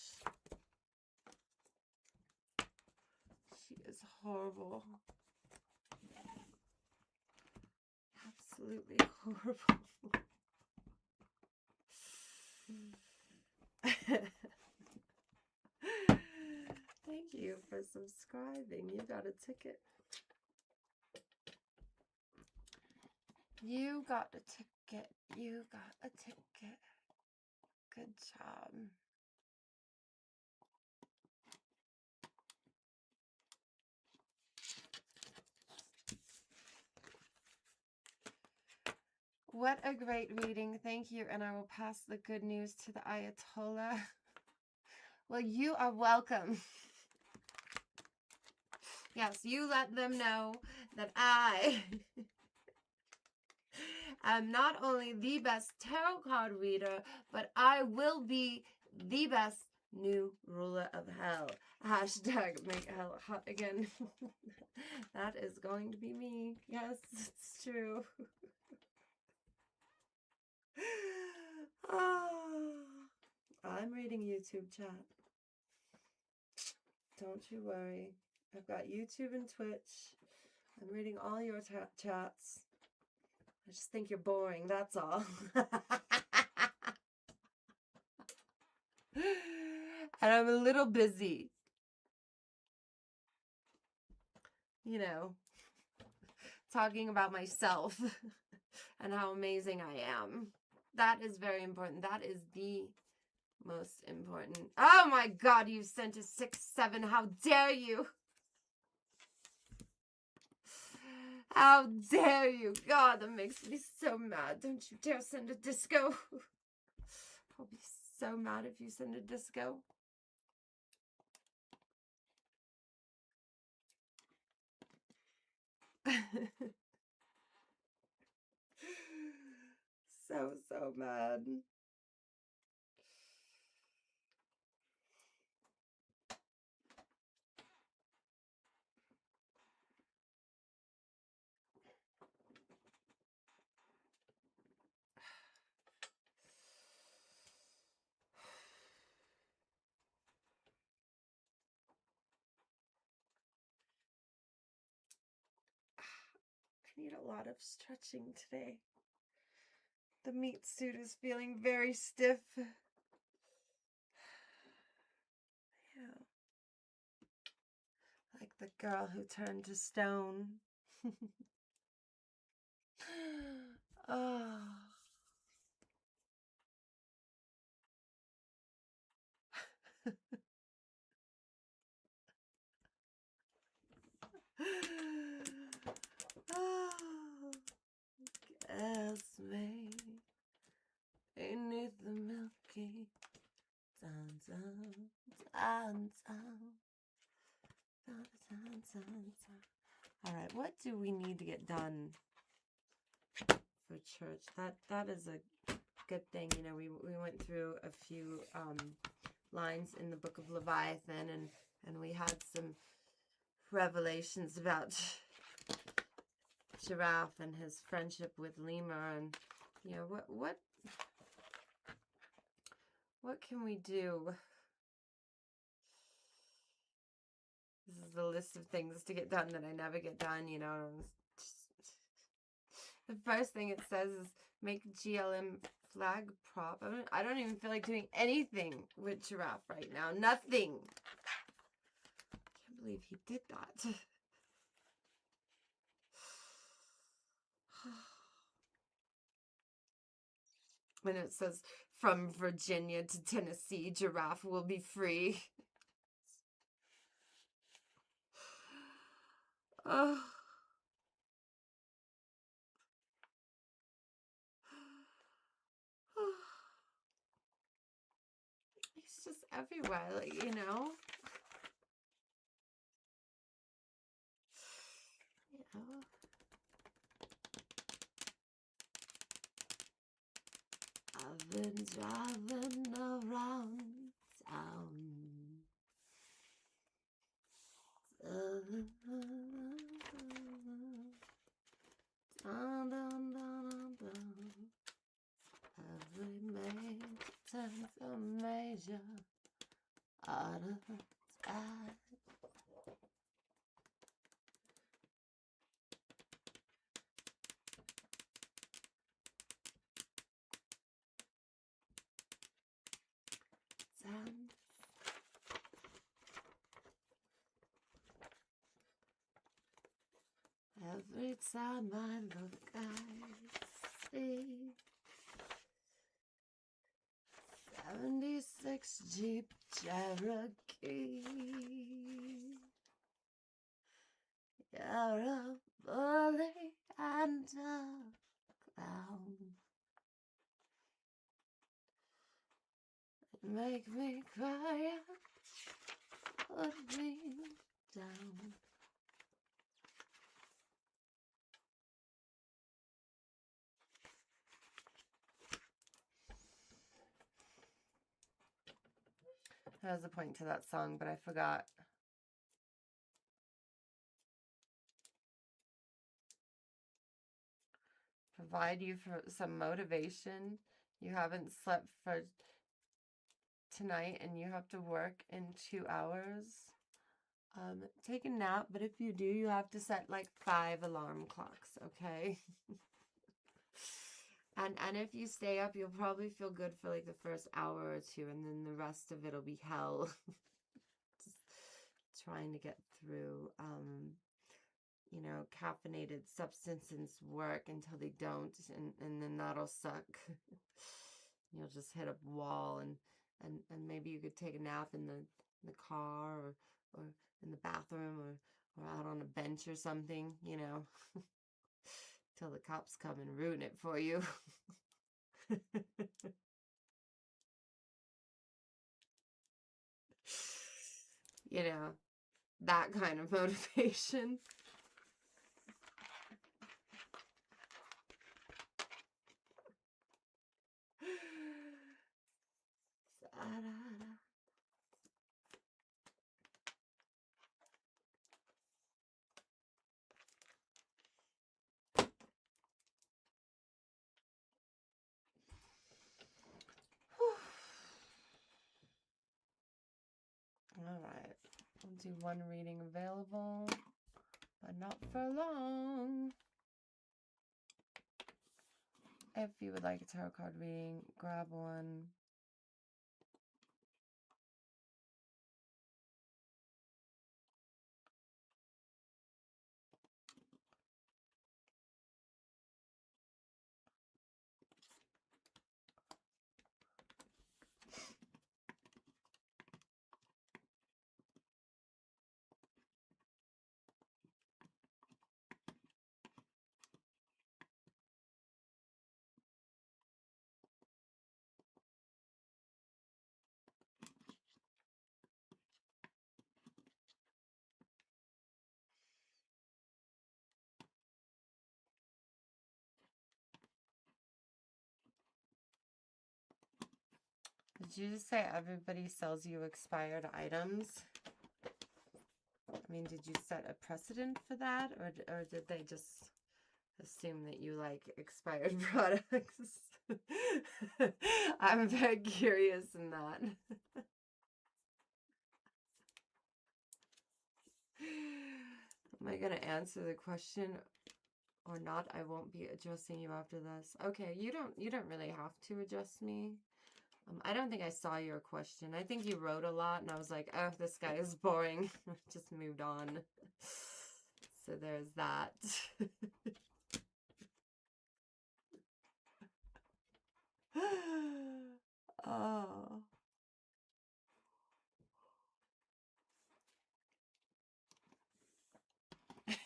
She is horrible. Absolutely horrible. Thank you for subscribing. You got a ticket. You got a ticket. You got a ticket. Good job. What a great reading. Thank you. And I will pass the good news to the Ayatollah. Well, you are welcome. Yes, you let them know that I am not only the best tarot card reader, but I will be the best new ruler of hell. Hashtag make hell hot again. That is going to be me. Yes, it's true. I'm reading YouTube chat. Don't you worry. I've got YouTube and Twitch. I'm reading all your chats. I just think you're boring, that's all. And I'm a little busy. You know, talking about myself and how amazing I am. That is very important. That is the most important. Oh my God, you sent a 6-7. How dare you? How dare you? God, that makes me so mad. Don't you dare send a disco. I'll be so mad if you send a disco. So mad. I need a lot of stretching today. The meat suit is feeling very stiff. Yeah. Like the girl who turned to stone. Oh. Oh. Kiss me beneath the milky dun, dun, dun, dun, dun, dun, dun. All right, what do we need to get done for church? That is a good thing. You know, we went through a few lines in the book of Leviathan, and we had some revelations about Giraffe and his friendship with Lemur, and you know what can we do? This is the list of things to get done that I never get done, you know. The first thing it says is make GLM flag prop. I don't even feel like doing anything with Giraffe right now. Nothing. I can't believe he did that. When it says from Virginia to Tennessee, Giraffe will be free. Oh. He's just everywhere, like, you know. Yeah. I've been driving around town. Every major turns a major out of time. Every time I look, I see 76 Jeep Cherokee. You're a bully and a clown. Make me cry, put me down. There's a point to that song, but I forgot. Provide you for some motivation. You haven't slept for tonight and you have to work in 2 hours. Take a nap, but if you do, you have to set like 5 alarm clocks, okay? And if you stay up, you'll probably feel good for like the first hour or two, and then the rest of it'll be hell. Just trying to get through, you know, caffeinated substances work until they don't, and then that'll suck. You'll just hit a wall, and maybe you could take a nap in the car or in the bathroom or out on a bench or something, you know, till the cops come and ruin it for you. You know, that kind of motivation. All right, we'll do one reading available, but not for long. If you would like a tarot card reading, grab one. Did you just say everybody sells you expired items? I mean, did you set a precedent for that, or did they just assume that you like expired products? I'm very curious in that. Am I gonna answer the question or not? I won't be addressing you after this. Okay, you don't really have to address me. I don't think I saw your question. I think you wrote a lot, and I was like, oh, this guy is boring. Just moved on. So there's that. Oh.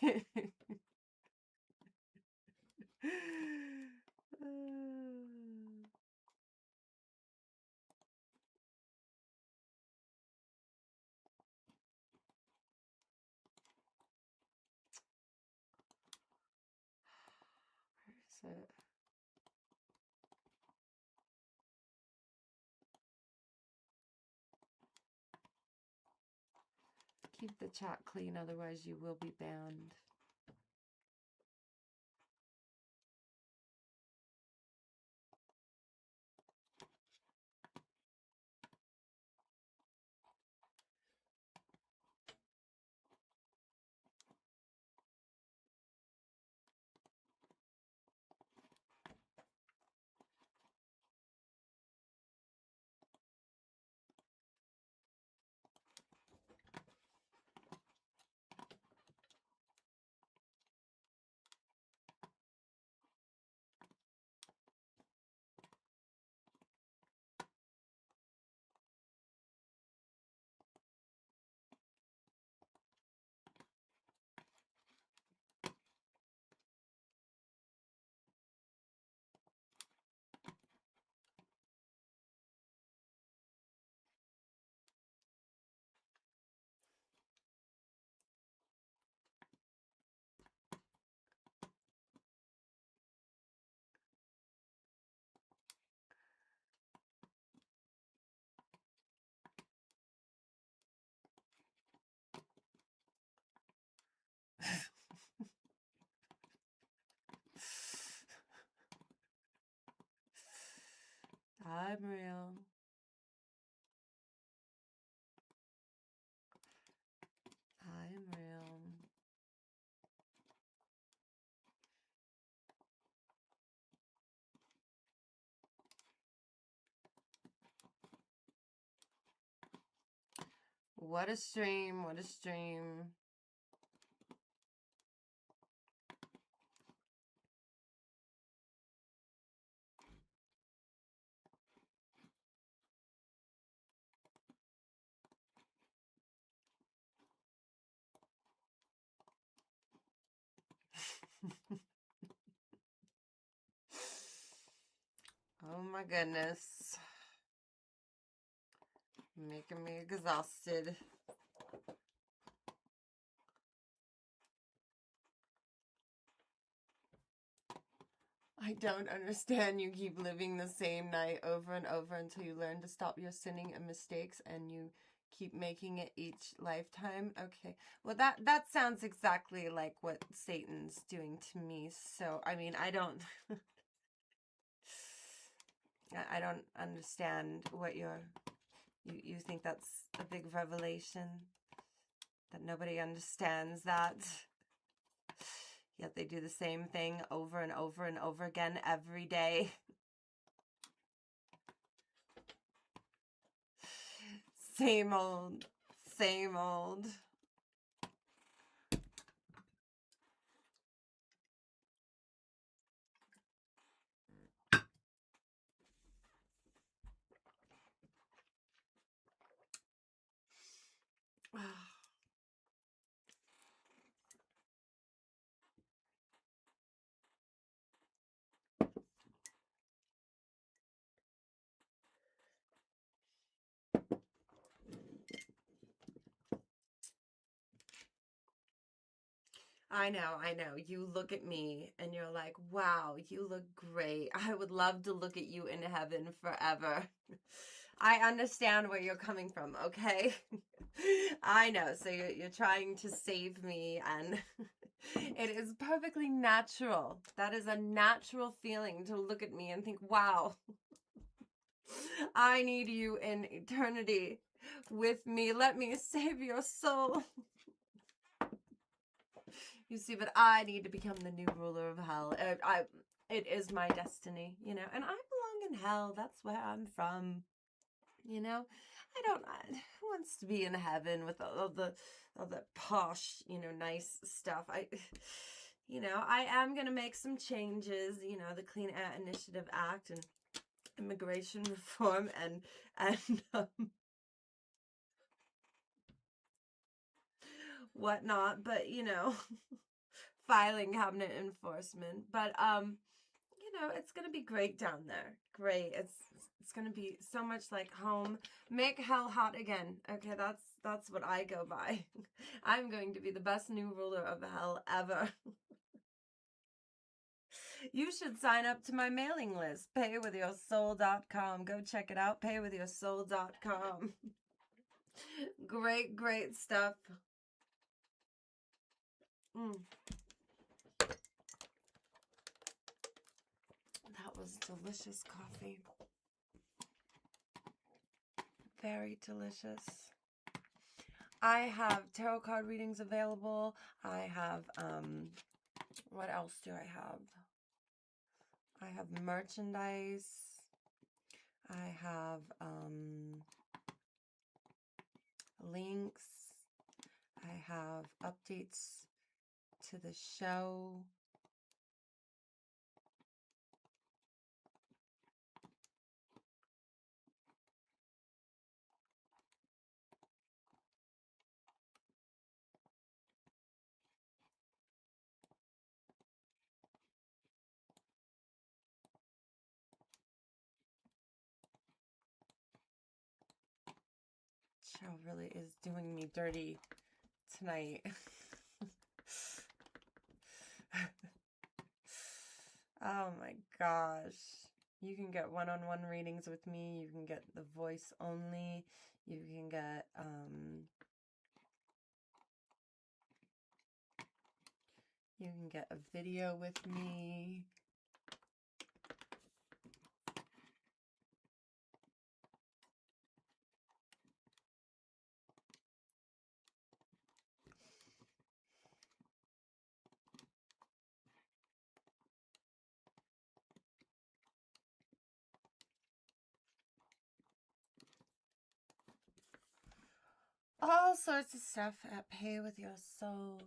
Where is it? Keep the chat clean, otherwise you will be banned. What a stream. What a stream. Oh my goodness. Making me exhausted. I don't understand. You keep living the same night over and over until you learn to stop your sinning and mistakes, and you keep making it each lifetime. Okay. Well, that sounds exactly like what Satan's doing to me. So, I mean, I don't I don't understand what you think that's a big revelation, that nobody understands that. Yet they do the same thing over and over and over again every day. Same old, same old. I know. You look at me and you're like, wow, you look great. I would love to look at you in heaven forever. I understand where you're coming from, okay? I know. So you're trying to save me, and it is perfectly natural. That is a natural feeling to look at me and think, wow, I need you in eternity with me. Let me save your soul. You see, but I need to become the new ruler of hell. It is my destiny, you know, and I belong in hell. That's where I'm from, you know. Who wants to be in heaven with all the posh, you know, nice stuff? I am going to make some changes, you know, the Clean Air Initiative Act and immigration reform and whatnot, but, you know, filing cabinet enforcement. But, you know, it's going to be great down there. Great. It's going to be so much like home. Make hell hot again. Okay, that's what I go by. I'm going to be the best new ruler of hell ever. You should sign up to my mailing list, paywithyoursoul.com. Go check it out, paywithyoursoul.com. Great stuff. That was delicious coffee. Very delicious. I have tarot card readings available. I have, what else do I have? I have merchandise. I have, links. I have updates to the show. Cheryl really is doing me dirty tonight. Oh my gosh. You can get one-on-one readings with me. You can get the voice only. You can get a video with me. all sorts of stuff at paywithyoursoul.com.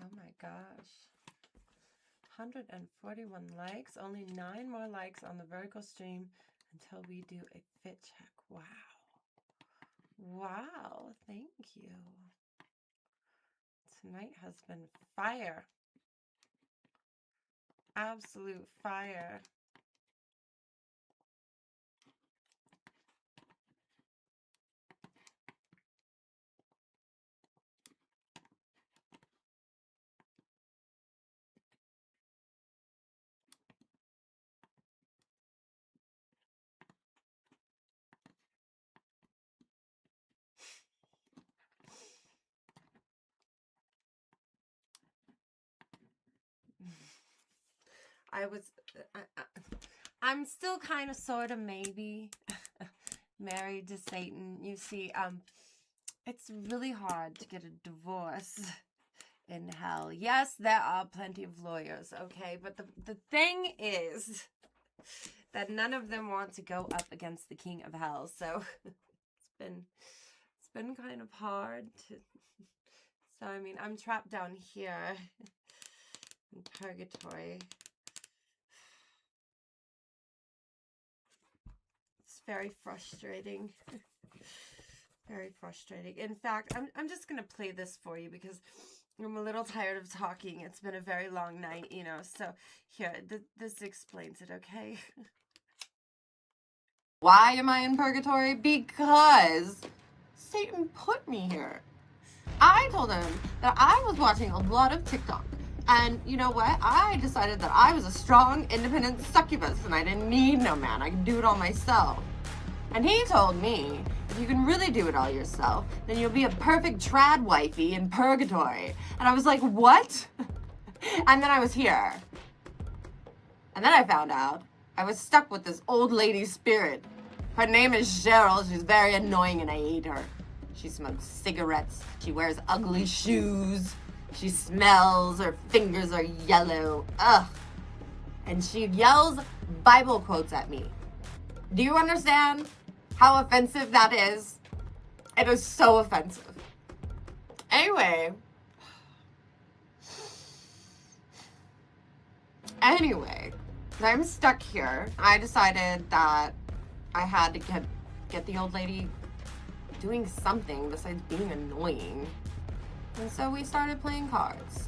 Oh my gosh. 141 likes. Only 9 more likes on the vertical stream until we do a fit check. Wow. Wow. Thank you. Tonight has been fire. Absolute fire. I'm still kind of sort of maybe married to Satan. You see, it's really hard to get a divorce in hell. Yes, there are plenty of lawyers, okay? But the thing is that none of them want to go up against the king of hell. So it's been kind of hard to. So I mean, I'm trapped down here in Purgatory. It's very frustrating. Very frustrating. In fact, I'm just gonna play this for you because I'm a little tired of talking. It's been a very long night, you know. So here, this explains it, okay? Why am I in purgatory? Because Satan put me here. I told him that I was watching a lot of TikTok. And you know what? I decided that I was a strong, independent succubus and I didn't need no man. I could do it all myself. And he told me, if you can really do it all yourself, then you'll be a perfect trad wifey in purgatory. And I was like, what? And then I was here. And then I found out I was stuck with this old lady spirit. Her name is Cheryl. She's very annoying and I hate her. She smokes cigarettes. She wears ugly shoes. She smells. Her fingers are yellow. Ugh. And she yells Bible quotes at me. Do you understand how offensive that is? It is so offensive. Anyway, I'm stuck here. I decided that I had to get the old lady doing something besides being annoying. And so we started playing cards.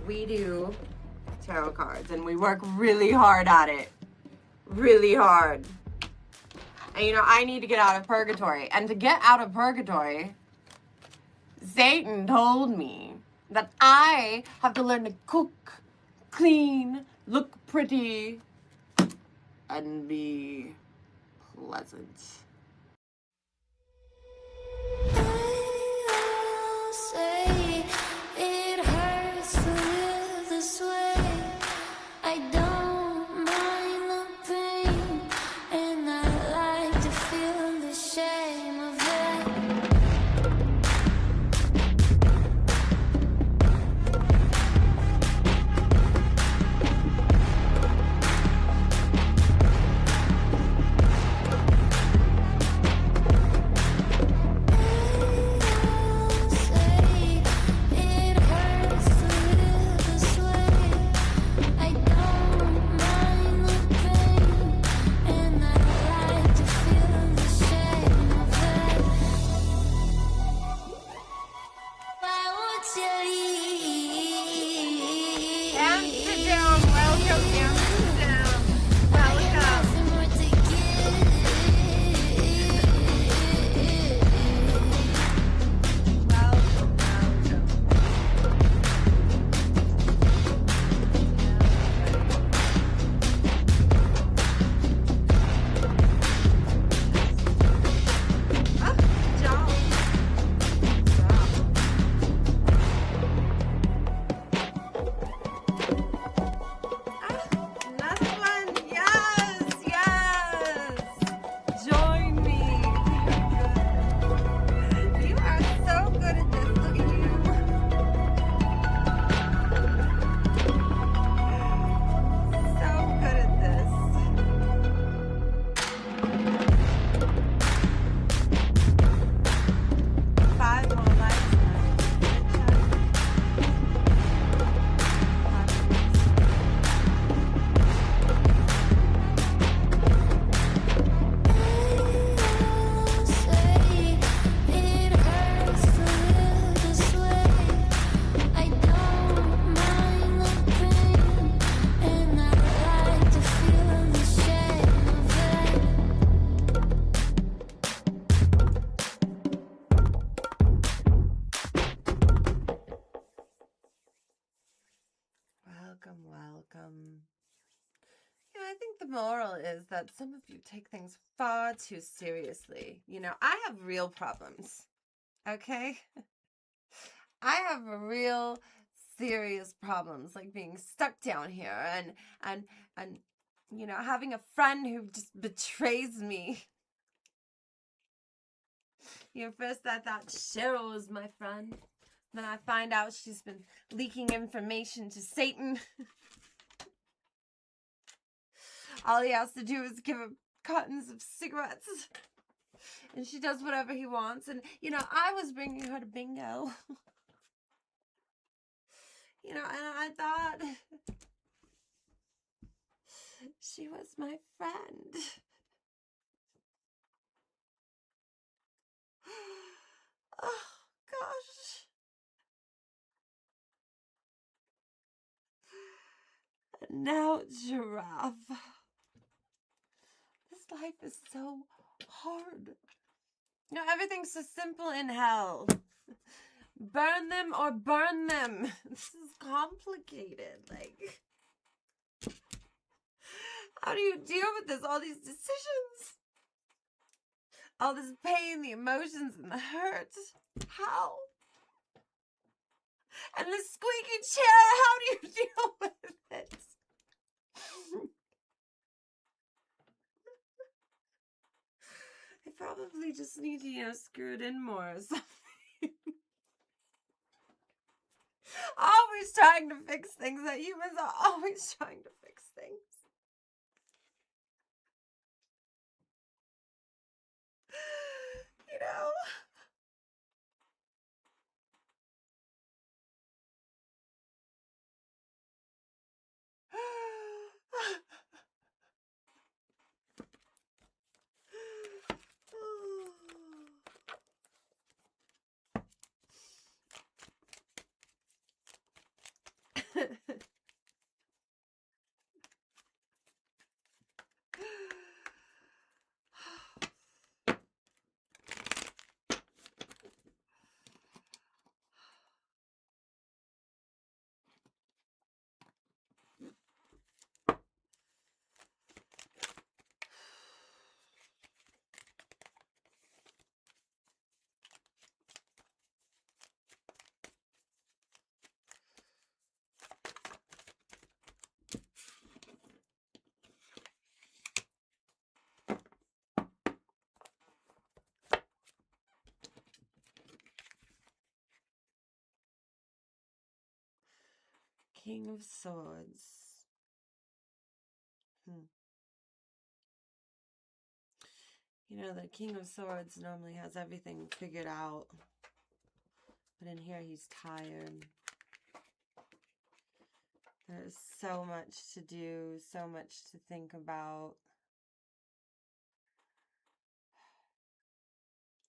We do tarot cards and we work really hard at it. Really hard. And you know, I need to get out of purgatory. And to get out of purgatory, Satan told me that I have to learn to cook, clean, look pretty, and be pleasant. I'll say it hurts to live this way. I don't mind the pain, and I like to feel the shame of it. moral is that some of you take things far too seriously. You know, I have real problems. Okay? I have real serious problems, like being stuck down here and you know, having a friend who just betrays me. You know, first I thought Cheryl was my friend. Then I find out she's been leaking information to Satan. All he has to do is give her cartons of cigarettes. And she does whatever he wants. And, you know, I was bringing her to bingo. You know, and I thought she was my friend. Oh, gosh. And now, Giraffe. This life is so hard. You know, everything's so simple in hell. Burn them or burn them. This is complicated. Like, how do you deal with this? All these decisions. All this pain, the emotions, and the hurt. How? And the squeaky chair, how do you deal with it? I probably just need to, you know, screw it in more or something. Always trying to fix things. That humans are always trying to fix things. You know? King of Swords. You know, the King of Swords normally has everything figured out. But in here, he's tired. There's so much to do, so much to think about.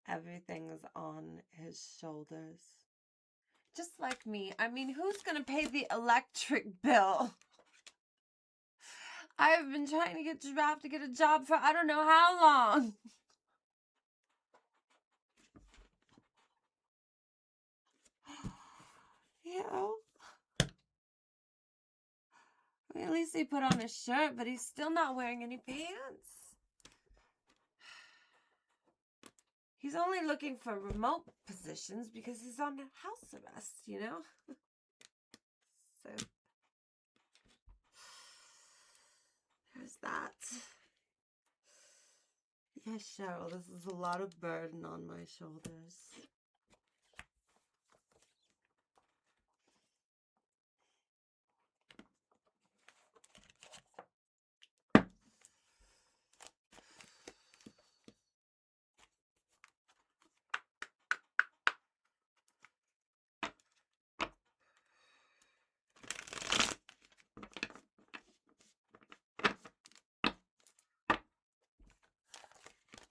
Everything's on his shoulders. Just like me. I mean, who's going to pay the electric bill? I've been trying to get Giraffe to get a job for I don't know how long. You know? I mean, at least he put on a shirt, but he's still not wearing any pants. He's only looking for remote positions because he's on house arrest, you know? So, there's that. Yes, Cheryl, this is a lot of burden on my shoulders.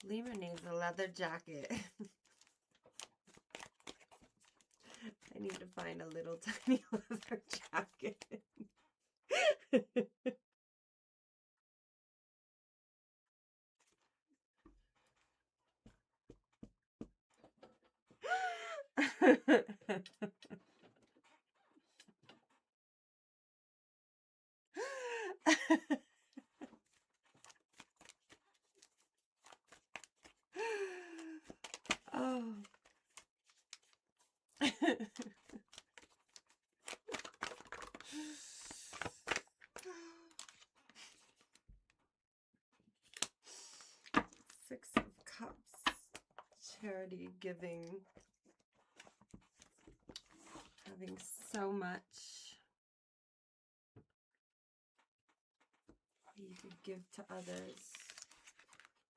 Lemur needs a leather jacket. I need to find a little tiny leather jacket. charity giving, having so much you could give to others,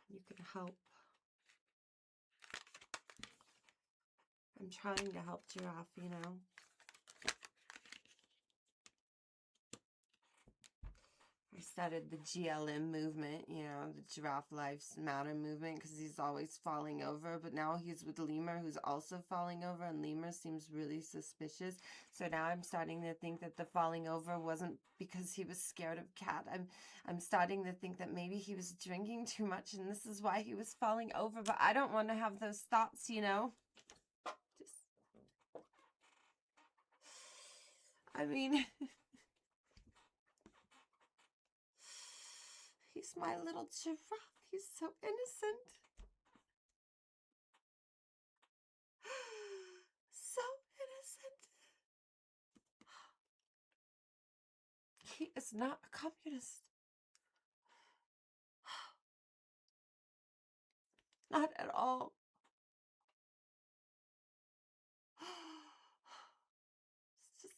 you could help. I'm trying to help Giraffe, you know. I started the GLM movement, you know, the Giraffe Lives Matter movement, because he's always falling over. But now he's with Lemur, who's also falling over, and Lemur seems really suspicious. So now I'm starting to think that the falling over wasn't because he was scared of Cat. I'm starting to think that maybe he was drinking too much, and this is why he was falling over. But I don't want to have those thoughts, you know. I mean... He's my little giraffe. He's so innocent. So innocent. He is not a communist. Not at all. It's just...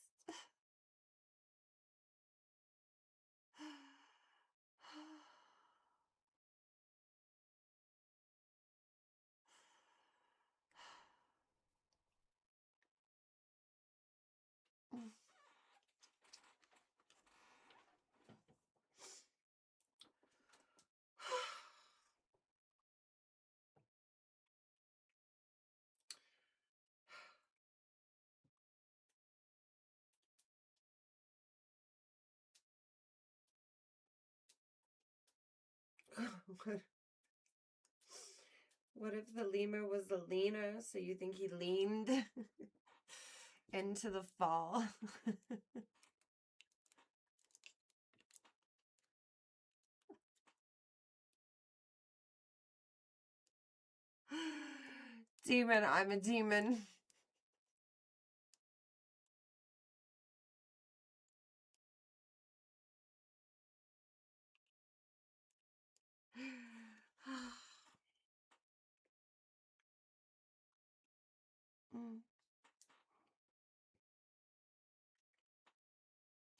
What if the lemur was the leaner, so you think he leaned into the fall? Demon, I'm a demon.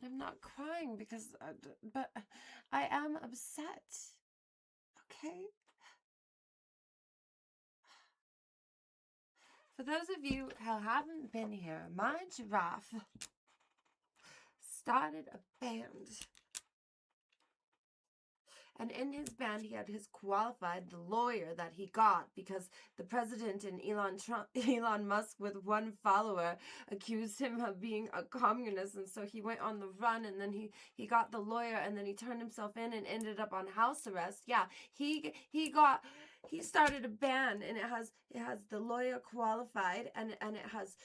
I'm not crying because, but I am upset. Okay? For those of you who haven't been here, my giraffe started a band. And in his band, he had his qualified, the lawyer that he got because the president and Elon Musk, with one follower, accused him of being a communist. And so he went on the run, and then he got the lawyer, and then he turned himself in and ended up on house arrest. Yeah, he started a band, and it has the lawyer qualified, and it has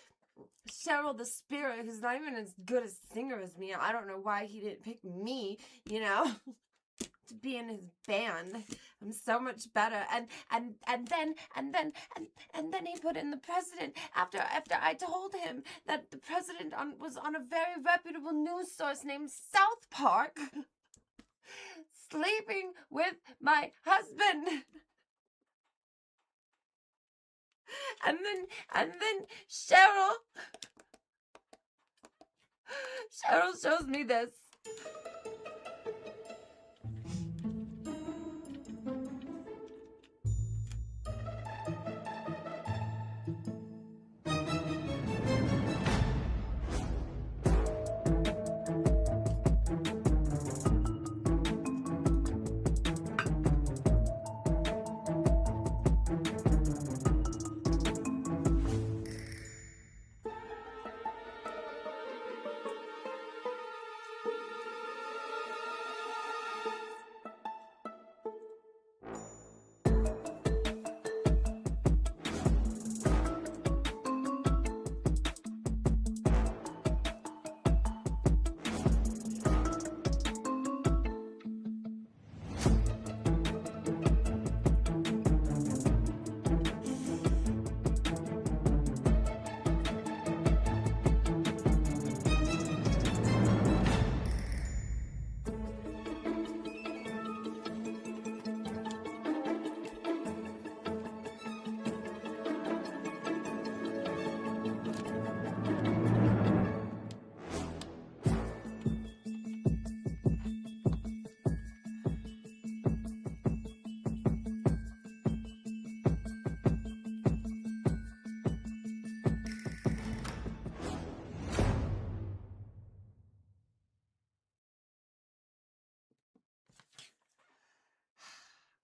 Cheryl the spirit, who's not even as good a singer as me. I don't know why he didn't pick me, you know. To be in his band. I'm so much better. And then he put in the president after I told him that the president was on a very reputable news source named South Park sleeping with my husband. And then Cheryl shows me this.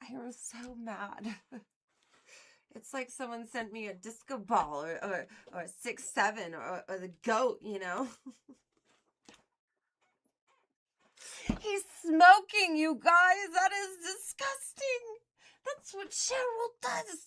I am so mad. It's like someone sent me a disco ball or a 6-7 or the goat, you know? He's smoking, you guys. That is disgusting. That's what Cheryl does.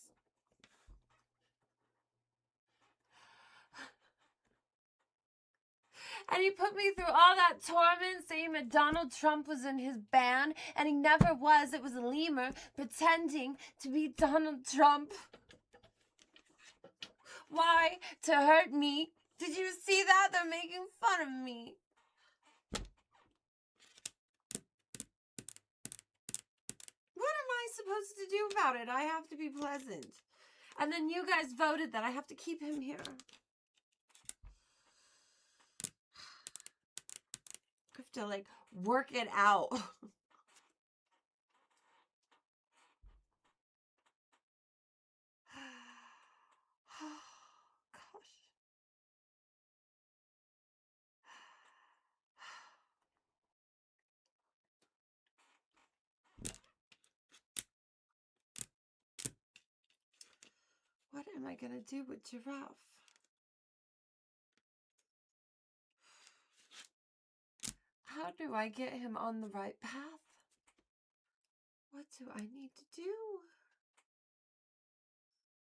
And he put me through all that torment saying that Donald Trump was in his band, and he never was. It was a lemur pretending to be Donald Trump. Why? To hurt me. Did you see that? They're making fun of me. What am I supposed to do about it? I have to be pleasant. And then you guys voted that I have to keep him here. I have to, like, work it out. Oh, gosh. What am I going to do with Giraffe? How do I get him on the right path? What do I need to do?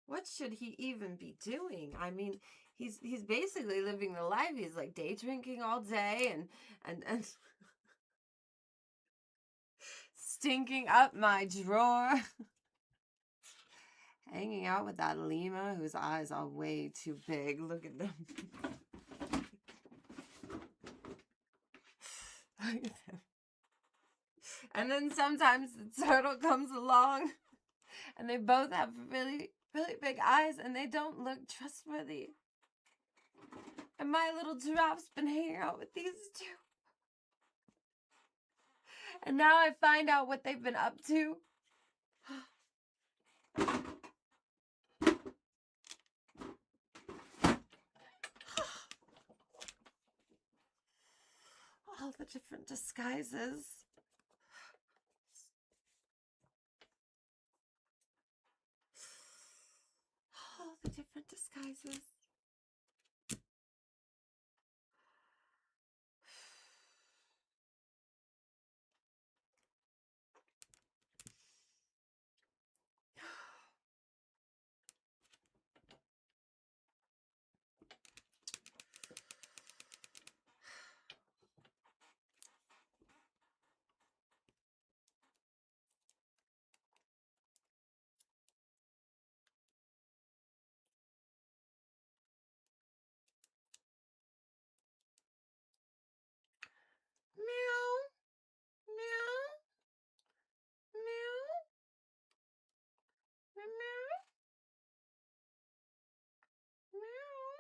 What should he even be doing? I mean, he's basically living the life. He's like day drinking all day and stinking up my drawer. Hanging out with that lemur whose eyes are way too big. Look at them. Look at them. And then sometimes the turtle comes along and they both have really, really big eyes and they don't look trustworthy. And my little giraffe's been hanging out with these two. And now I find out what they've been up to. All the different disguises. All the different disguises. Meow. Meow. Meow. Meow. Meow.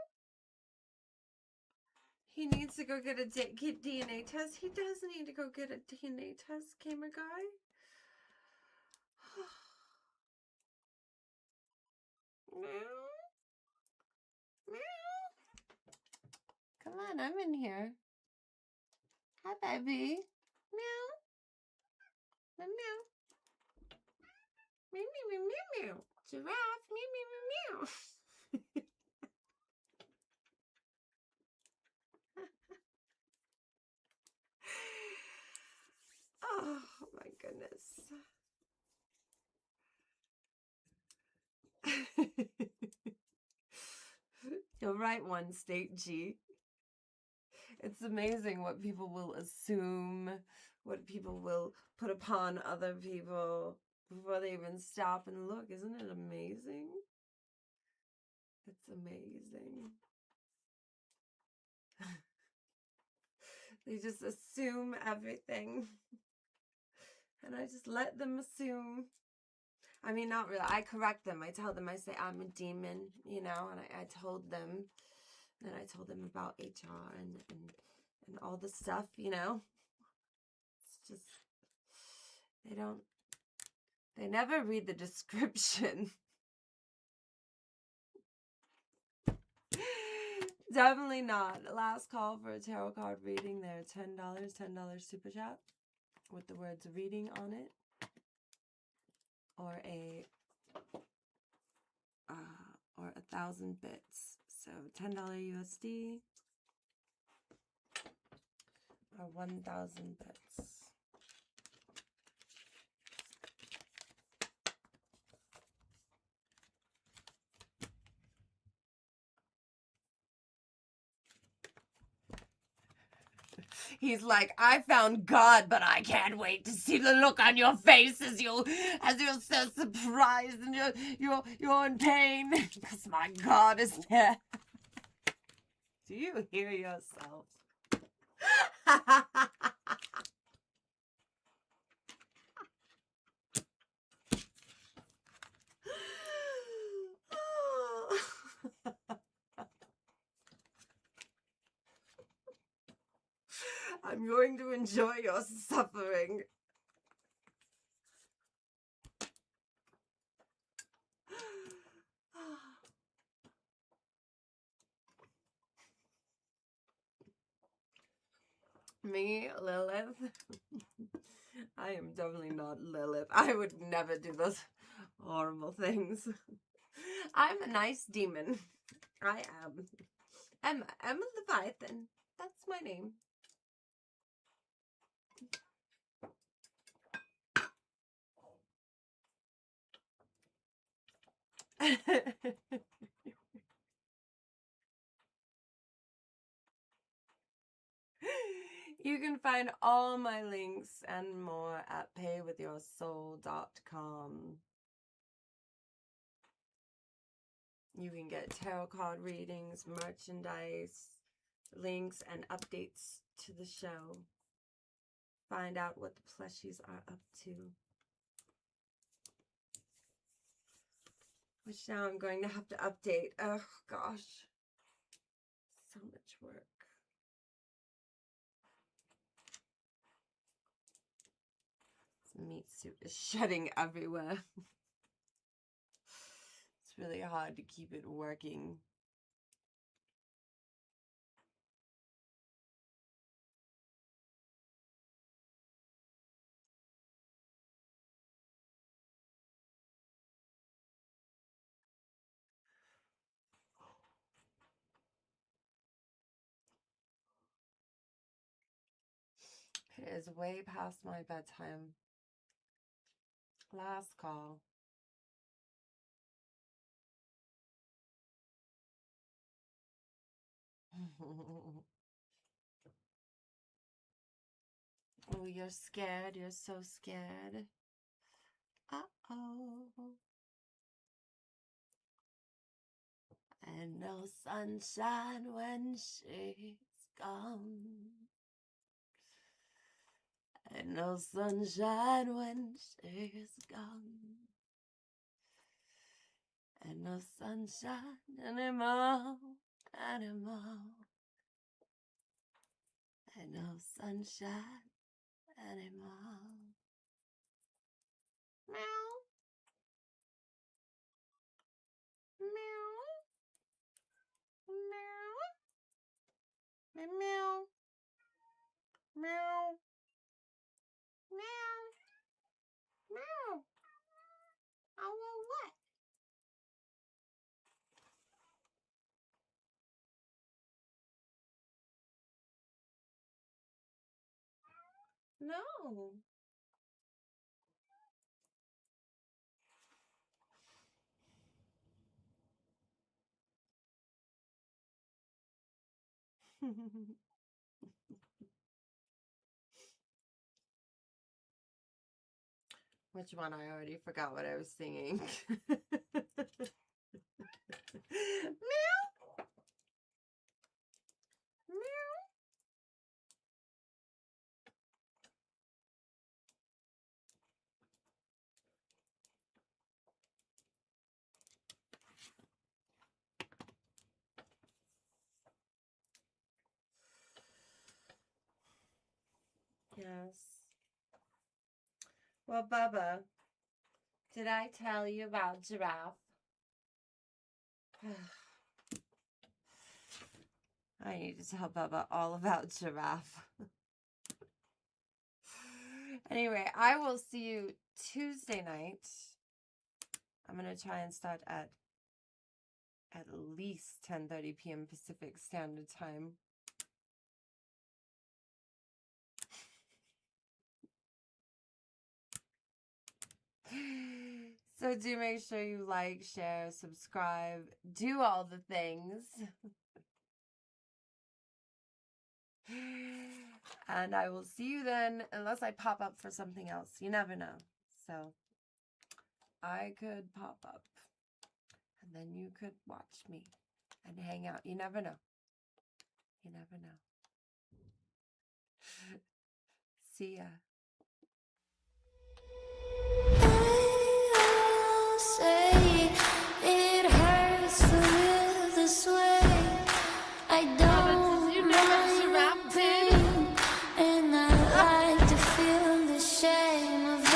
He needs to go get a DNA test. He does need to go get a DNA test, gamer guy. Meow. Meow. Come on, I'm in here. Hi, baby. Meow. Meow. Meow, meow, meow, meow, meow. Giraffe. Meow, meow, meow, meow. Oh, my goodness. You're right, one state G. It's amazing what people will assume, what people will put upon other people before they even stop and look. Isn't it amazing? It's amazing. They just assume everything. And I just let them assume. I mean, not really. I correct them. I tell them, I say, I'm a demon, you know, and I told them. And I told them about HR and all the stuff, you know. It's just, they never read the description. Definitely not. Last call for a tarot card reading. They're $10 super chat with the words reading on it. or or 1,000 bits. So $10 USD or 1,000 bits. He's like, I found God, but I can't wait to see the look on your face as you're so surprised and you're in pain because my God is there. Do you hear yourself? I'm going to enjoy your suffering. Me, Lilith? I am definitely not Lilith. I would never do those horrible things. I'm a nice demon. I am. I'm a Leviathan. That's my name. You can find all my links and more at paywithyoursoul.com. You can get tarot card readings, merchandise, links, and updates to the show. Find out what the plushies are up to. Which now I'm going to have to update. Oh, gosh. So much work. This meat suit is shedding everywhere. It's really hard to keep it working. It is way past my bedtime. Last call. Oh, you're scared. You're so scared. Uh-oh. And no sunshine when she's gone. And no sunshine when she's gone. And no sunshine anymore. And no sunshine anymore. Meow. Meow. Meow. Meow. Meow. Meow. Meow. I want what? No. Which one? I already forgot what I was singing. Meow. Meow. Yes. Well, Bubba, did I tell you about Giraffe? I need to tell Bubba all about Giraffe. Anyway, I will see you Tuesday night I'm gonna try and start at least 10:30 p.m. Pacific Standard Time. So do make sure you like, share, subscribe, do all the things. And I will see you then, unless I pop up for something else. You never know. So I could pop up, and then you could watch me and hang out. You never know. You never know. See ya. Say it hurts to live this way. I don't mind the pain, and I like to feel the shame of it.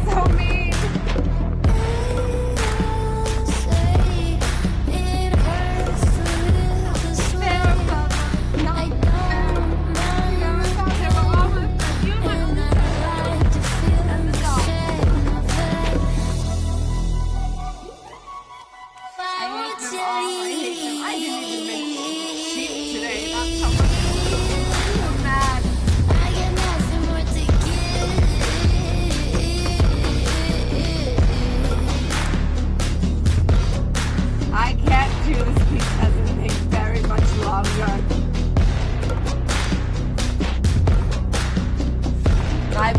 So mean. I can't do this because it takes very much longer. My